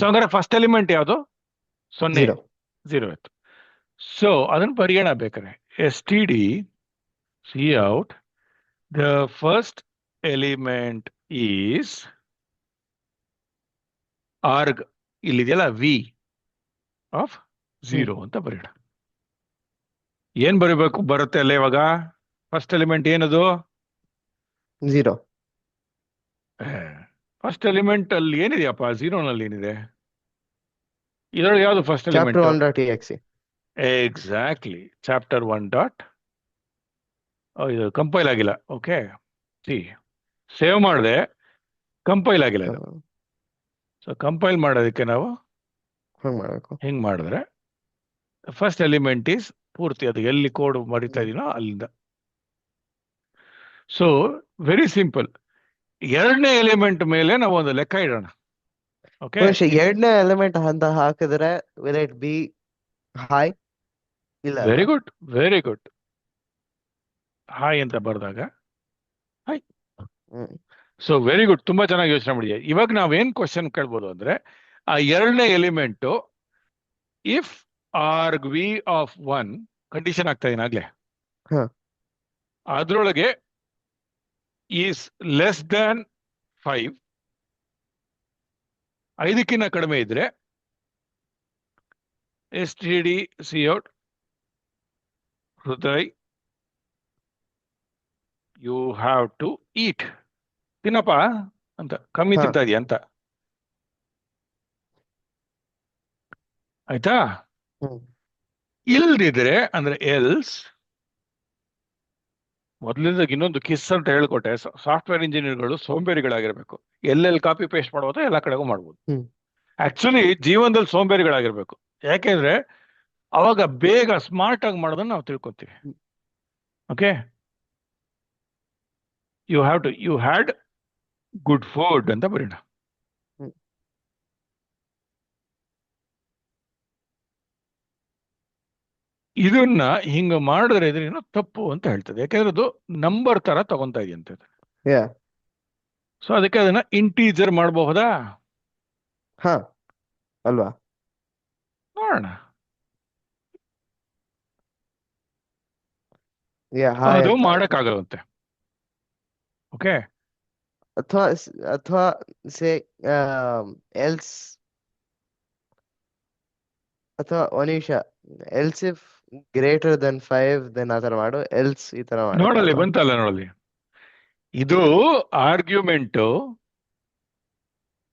ಸೊ ಅಂದ್ರೆ ಫಸ್ಟ್ ಎಲಿಮೆಂಟ್ ಯಾವುದು? 0 0 ಇತ್ತು. ಸೊ ಅದನ್ನ ಬರೆಯೋಣ ಬೇಕಾರೆ. STD cout the first element is arg, ಇಲ್ಲಿದೆಯಲ್ಲ ವಿ ಆಫ್ 0 ಅಂತ ಬರೆಯೋಣ. ಏನ್ ಬರೀಬೇಕು ಬರುತ್ತೆ ಅಲ್ಲ ಇವಾಗ? ಫಸ್ಟ್ ಎಲಿಮೆಂಟ್ ಏನದು? 0. ಫಸ್ಟ್ ಎಲಿಮೆಂಟ್ ಅಲ್ಲಿ ಏನಿದೆಯಪ್ಪ? 0 ನಲ್ಲಿ ಏನಿದೆ? ಇದರೊಳಗೆ ಯಾವ್ದು first element? Chapter 1.exe. Exactly, chapter 1 dot. ಇದು ಕಂಪೈಲ್ ಆಗಿಲ್ಲ. ಓಕೆ, ಸೇವ್ ಮಾಡಿದೆ, ಕಂಪೈಲ್ ಆಗಿಲ್ಲ ಇದು. ಸೊ ಕಂಪೈಲ್ ಮಾಡೋದಕ್ಕೆ ನಾವು ಹಿಂಗ್ ಮಾಡಿದ್ರೆ ಫಸ್ಟ್ ಎಲಿಮೆಂಟ್ ಈಸ್ ಪೂರ್ತಿ, ಅದು ಎಲ್ಲಿ ಕೋಡ್ ಮರಿತಾ ಇದೀನೋ ಅಲ್ಲಿಂದ. So very simple. ಎರಡನೇ ಎಲಿಮೆಂಟ್ ಮೇಲೆ ನಾವು ಒಂದು ಲೆಕ್ಕ ಇಡೋಣ. ಓಕೆ, ಎರಡನೇ ಎಲಿಮೆಂಟ್ ಅಂತ ಹಾಕಿದ್ರೆ will it be high? ಇಲ್ಲ. Very good, very good. Hi ಅಂತ ಬರೆದಾಗ ಹಾಯ್. ಸೊ ವೆರಿ ಗುಡ್, ತುಂಬಾ ಚೆನ್ನಾಗಿ ಯೋಚನೆ ಮಾಡಿದ್ಯಾ. ಇವಾಗ ನಾವೇನ್ ಕ್ವಶನ್ ಕೇಳ್ಬೋದು ಅಂದ್ರೆ, ಆ ಎರಡನೇ element if argv of 1 condition ಆಗ್ತಾ ಇದೀನಾಗ್ಲೇ, ಅದ್ರೊಳಗೆ ಈಸ್ ಲೆಸ್ ದ್ಯಾನ್ 5, 5ಕ್ಕಿಂತ ಕಡಿಮೆ ಇದ್ರೆ STD cout Hriday you have to eat, ತಿನ್ನಪ್ಪ ಅಂತ, ಕಮ್ಮಿ ತಿಂತಾ ಇದೆಯಾ ಅಂತ. ಆಯ್ತಾ? ಇಲ್ದಿದ್ರೆ ಅಂದ್ರೆ ಎಲ್ಸ್, ಮೊದಲಿಂದ ಇನ್ನೊಂದು ಕಿಸ್ ಅಂತ ಹೇಳ್ಕೊಟ್ಟೆ, ಸಾಫ್ಟ್ವೇರ್ ಇಂಜಿನಿಯರ್ಗಳು ಸೋಂಬೇರಿಗಳಾಗಿರ್ಬೇಕು. ಎಲ್ಲೆಲ್ಲಿ ಕಾಪಿ ಪೇಸ್ಟ್ ಮಾಡ್ಬೋದು ಎಲ್ಲ ಕಡೆಗೂ ಮಾಡ್ಬೋದು. ಆಕ್ಚುಲಿ ಜೀವನದಲ್ಲಿ ಸೋಂಬೇರಿಗಳಾಗಿರ್ಬೇಕು. ಯಾಕೆಂದ್ರೆ ಅವಾಗ ಬೇಗ ಸ್ಮಾರ್ಟ್ ಆಗಿ ಮಾಡೋದನ್ನ ನಾವು ತಿಳ್ಕೊತೀವಿ. Okay, you had good food ಅಂತ ಬರೋಣ. ಇದನ್ನ ಹಿಂಗ ಮಾಡಿದ್ರೆ ಇದ್ರೇನೋ ತಪ್ಪು ಅಂತ ಹೇಳ್ತದೆ, ಯಾಕಂದ್ರೆ ಅದು ನಂಬರ್ ತರ ತಗೊಂತಾ ಇದೆಯಂತೆ. ಯಾ. ಸೊ ಅದಕ್ಕೆ ಅದನ್ನ ಇಂಟೀಜರ್ ಮಾಡಬಹುದಾ? ಹಾ, ಅಲ್ವಾ? ನೋಡೋಣ. ಯಾ, ಹಾಯ್ ಅದು ಅಂತ. ಮಾಡಕ್ಕಾಗಲ್ವಂತೆ. ಓಕೆ. ಅಥವಾ ಅಥವಾ ಸೇ ಎಲ್ಸ್, ಅಥವಾ ಒಂದ್ ನಿಮಿಷ, else if greater than 5 then ಆ ತರ ಮಾಡು, ಎಲ್ಸ್ ಈ ತರ ನೋಡಲ್ಲಿ ಮಾಡಕ್ಕಾಗಲ್ವಾ? ಬಂತಲ್ಲ, ನೋಡಲ್ಲಿ ಇದು ಆರ್ಗ್ಯುಮೆಂಟ್.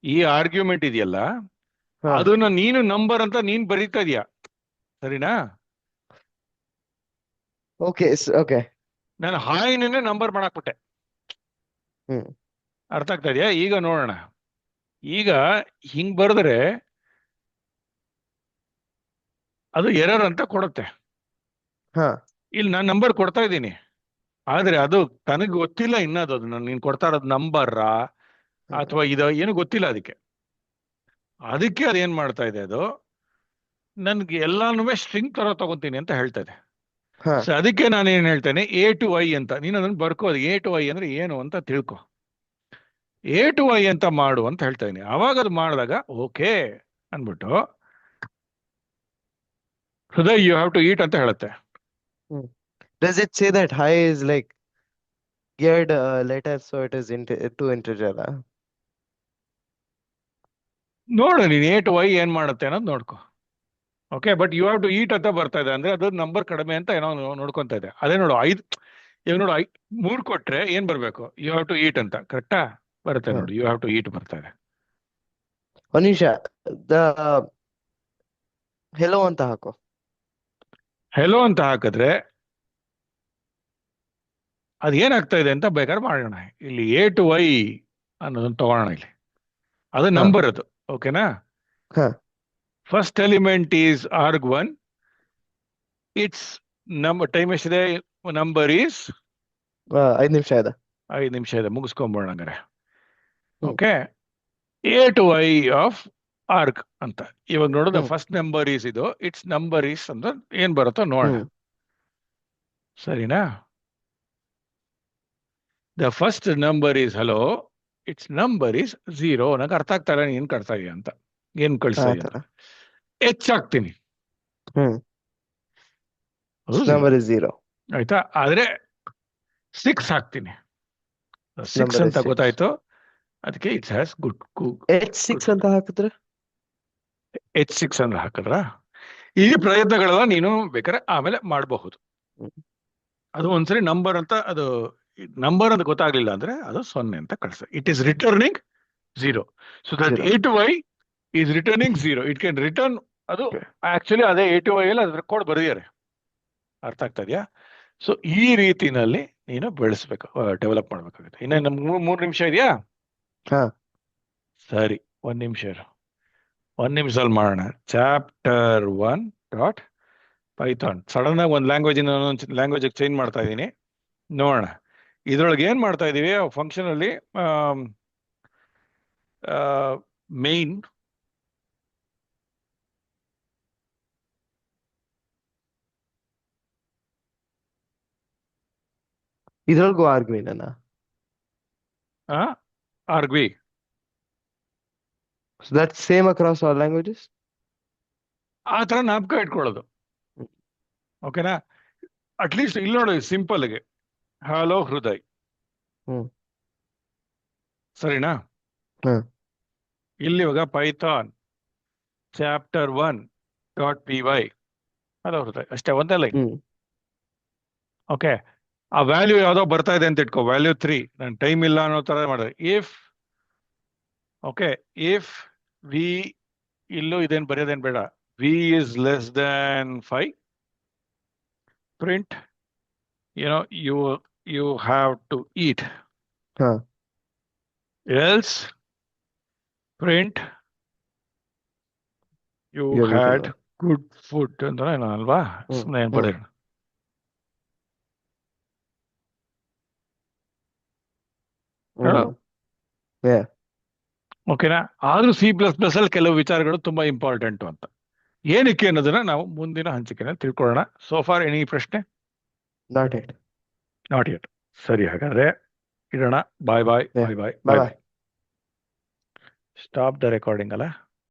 ಈ ಆರ್ಗ್ಯುಮೆಂಟ್ ಇದೆಯಲ್ಲ, ಹಾ. ಅದನ್ನ ನೀನು ನಂಬರ್ ಅಂತ ನೀನ್ ಬರೀತಾ ಇದೀಯ, ಸರಿನಾ? ಓಕೆ. ಓಕೆ. ನಾನು ಹಾಯ್ನೇ ನಂಬರ್ ಮಾಡಾಕ್ಬಿಟ್ಟೆ. ಹ್ಮ್. ಅರ್ಥ ಆಗ್ತಾ ಇದೆಯಾ? ಈಗ ನೋಡೋಣ. ಈಗ ಹಿಂಗ್ ಬರೆದ್ರೆ ಅದು ಎರರ್ ಅಂತ ಕೊಡುತ್ತೆ. ಹಾ. ಇಲ್ಲಿ ನಾನು ನಂಬರ್ ಕೊಡ್ತಾ ಇದ್ದೀನಿ, ಆದ್ರೆ ಅದು ತನಗೆ ಗೊತ್ತಿಲ್ಲ ಇನ್ನದು, ಅದು ನೀನ್ ಕೊಡ್ತಾ ಇರೋದು ನಂಬರಾ ಅಥವಾ ಇದು ಏನು ಗೊತ್ತಿಲ್ಲ ಅದಕ್ಕೆ. ಅದಕ್ಕೆ ಅದೇನ್ ಮಾಡ್ತಾ ಇದೆ, ಅದು ನನ್ಗೆ ಎಲ್ಲಾನು ಸ್ಟ್ರಿಂಗ್ ತರ ತಗೋತೀನಿ ಅಂತ ಹೇಳ್ತಾ ಇದೆ. ಹಾ. ಸೊ ಅದಕ್ಕೆ ನಾನು ಏನ್ ಹೇಳ್ತೇನೆ, A to I ಅಂತ. ನೀನು ಅದನ್ನ ಬರ್ಕೋದು, A to I ಅಂದ್ರೆ ಏನು ಅಂತ ತಿಳ್ಕೊ. A to I ಅಂತ ಮಾಡು ಅಂತ ಹೇಳ್ತಾ ಇದೀನಿ. ಅವಾಗ ಅದು ಮಾಡಿದಾಗ ಓಕೆ ಅನ್ಬಿಟ್ಟು Hriday you have to eat ಅಂತ ಹೇಳುತ್ತೆ. Does it say that high is like geared letter, so it is to integer? ನೋಡು ನೀನು A to I ಏನ್ ಮಾಡುತ್ತೆ ಅನ್ನೋದು ನೋಡ್ಕೊ. Okay, but you have to eat ಅಂತ ಬರ್ತಾ ಇದೆ ಅಂದ್ರೆ ಅದು ನಂಬರ್ ಕಡಿಮೆ ಅಂತ ಏನೋ ನೋಡ್ಕೊಂತ ಇದೆ. ಅದೇ ನೋಡು, ಇವಾಗ ನೋಡು, 3 ಕೊಟ್ರೆ ಏನ್ ಬರ್ಬೇಕು? ಯು ಹ್ಯಾವ್ ಟು ಈಟ್ ಅಂತ ಕರೆಕ್ಟಾ ಬರುತ್ತೆ. ಹಾ. ನೋಡಿ, ಯು ಹ್ಯಾವ್ ಟು ಈಟ್ ಬರ್ತಾ ಇದೆ. ಒಂದ್ ನಿಮಿಷ, ದ ಹೆಲೋ ಅಂತ ಹಾಕು. ಹೆಲೋ ಅಂತ ಹಾಕಿದ್ರೆ ಅದು ಏನಾಗ್ತಾ ಇದೆ ಅಂತ ಬೇಕಾದ್ರೆ ಮಾಡೋಣ. ಇಲ್ಲಿ A to I ಅನ್ನೋದನ್ನ ತಗೊಳ್ಳೋಣ. ಇಲ್ಲಿ ಅದು ಹಾ. ನಂಬರ್, ಅದು ಓಕೆನಾ? ಹಾ. First element is arg1. It's number time ಎಷ್ಟಿದೆ? ನಂಬರ್ ಈಸ್ 5 ನಿಮಿಷ ಇದೆ. 5 ನಿಮಿಷ ಇದೆ, ಮುಗಿಸ್ಕೊಂಬೋಣ ಹಂಗಾರೆ. ಹ್ಮ್. Okay, A to I of arg ಅಂತ. ಇವಾಗ ನೋಡೋದು ಹ್ಮ್. ಫಸ್ಟ್ ನಂಬರ್ ಈಸ್ ಇದು, ಇಟ್ಸ್ ನಂಬರ್ ಈಸ್ ಅಂತ ಏನ್ ಬರುತ್ತೋ ನೋಡೋಣ, ಹ್ಮ್. ಸರಿನಾ? The first number is hello, it's number is 0. ನಂಗೆ ಅರ್ಥ ಆಗ್ತಾ ಇಲ್ಲ ಏನ್ ಕಳ್ತಾ ಇದೆಯಾ ಅಂತ, ಏನ್ ಆ ಕಳಿಸ್ತಾ ಇದೆಯಾ ತರ. ಅಂತ. ಹಾಕ್ತೀನಿ, ಹ್ಮ್. ಅದು 0 ನಂಬರ್ ಇಸ್ 0. ಆಯ್ತಾ. ಆದ್ರೆ 6 ಹಾಕ್ತೀನಿ, 6 ನಂಬರ್ ಅಂತ ಇಸ್ 6. ಗೊತ್ತಾಯ್ತು. ಅದಕ್ಕೆ ಇಟ್ಸ್ ಹ್ಯಾಸ್ ಗುಡ್ H6 ಅಂತ ಹಾಕಿದ್ರೆ? H6 ಅಂತ ಹಾಕಿದ್ರ ಈ ಪ್ರಯತ್ನಗಳೆಲ್ಲ ನೀನು ಬೇಕಾದ್ರೆ ಆಮೇಲೆ ಮಾಡಬಹುದು. ಹ್ಮ್. ಅದು ಒಂದ್ಸರಿ ನಂಬರ್ ಅಂತ, ಅದು ನಂಬರ್ ಅಂತ ಗೊತ್ತಾಗ್ಲಿಲ್ಲ ಅಂದ್ರೆ ಅದು 0 ಅಂತ ಕಳಿಸ. It is returning 0. So that 0. A to I is returning 0. It can return. ಅದು ಆಕ್ಚುಲಿ ಅದೇ A to I ಅಲ್ಲಿ ಅದ್ರ ಕೋಡ್ ಬರೆದಿದ್ದಾರೆ. ಅರ್ಥ ಆಗ್ತಾ ಇದೆಯಾ? ಸೊ ಈ ರೀತಿನಲ್ಲಿ ನೀನು ಬೆಳೆಸ್ಬೇಕು, ಡೆವಲಪ್ ಮಾಡ್ಬೇಕಾಗುತ್ತೆ. ಇನ್ನ ನಮ್ಗೆ 3 ನಿಮಿಷ ಇದೆಯಾ? ಹಾ. ಸರಿ, 1 ನಿಮಿಷ ಇರು. 1 ನಿಮಿಷದಲ್ಲಿ ಮಾಡೋಣ. Chapter 1 dot Python. ಸಡನ್ ಆಗಿ ಒಂದು ಲ್ಯಾಂಗ್ವೇಜ್ ಚೇಂಜ್ ಮಾಡ್ತಾ ಇದ್ದೀನಿ, ನೋಡೋಣ. ಇದ್ರೊಳಗೆ ಏನ್ ಮಾಡ್ತಾ ಇದೀವಿ? ಫಂಕ್ಷನ್ ಅಲ್ಲಿ main ಇದ್ರೊಳಗೂ ಆರ್ಗ್ವಿನ? ಆರ್ಗ್ವಿ. So that's same across all languages? ಆ ತರ ನಾಪಕ ಇಟ್ಕೊಳ್ಳೋದು, ಓಕೆನಾ? ಅಟ್ಲೀಸ್ಟ್ ಇಲ್ಲಿ ನೋಡಿ, ಸಿಂಪಲ್ಗೆ ಹಲೋ ಹೃದಯ್, ಹ್ಮ್. ಸರಿನಾ? ಹ್ಮ್. ಇಲ್ಲಿ ಇವಾಗ Python chapter 1 dot py hello Hriday, ಅಷ್ಟೇ, ಒಂದೇ ಲೈನ್. ಹ್ಮ್. ಓಕೆ, ಆ ವ್ಯಾಲ್ಯೂ ಯಾವ್ದೋ ಬರ್ತಾ ಇದೆ ಅಂತ ಇಟ್ಕೋ, ವ್ಯಾಲ್ಯೂ 3. ನಾನು ಟೈಮ್ ಇಲ್ಲ ಅನ್ನೋ ತರ ಮಾಡಿದೆ. ಇಫ್ ಓಕೆ, ಇಫ್ ವಿ, ಇಲ್ಲೂ ಇದೇನು ಬರೆಯೋದೇನು ಬೇಡ, we is less than 5, print you have to eat. ಹಾ. Else print you You have eaten had well. Good food ಅಂತ ಏನೋ ಅಲ್ವಾ? ಹ್ಮ್. ಸುಮ್ಮನೆ ಹ್ಮ್. ಬರೆಯೋಣ. ಹೇಳು, ಹ್ಮ್. Yeah. ಓಕೆನಾ? ಆದ್ರೂ C++ ಅಲ್ಲಿ ಕೆಲವು ವಿಚಾರಗಳು ತುಂಬಾ ಇಂಪಾರ್ಟೆಂಟ್ ಅಂತ. ಏನಕ್ಕೆ ಅನ್ನೋದನ್ನ ನಾವು ಮುಂದಿನ ಹಂಚಿಕೆನಲ್ಲಿ ತಿಳ್ಕೊಳ್ಳೋಣ. ಸೋ ಫಾರ್ ಎನಿ ಪ್ರಶ್ನೆ? Not it. Not yet. ಸರಿ, ಹಾಗಾದ್ರೆ ಇಡೋಣ. Bye bye Yeah. Bye bye Bye bye bye. Bye. Stop the recording ಅಲ್ಲ.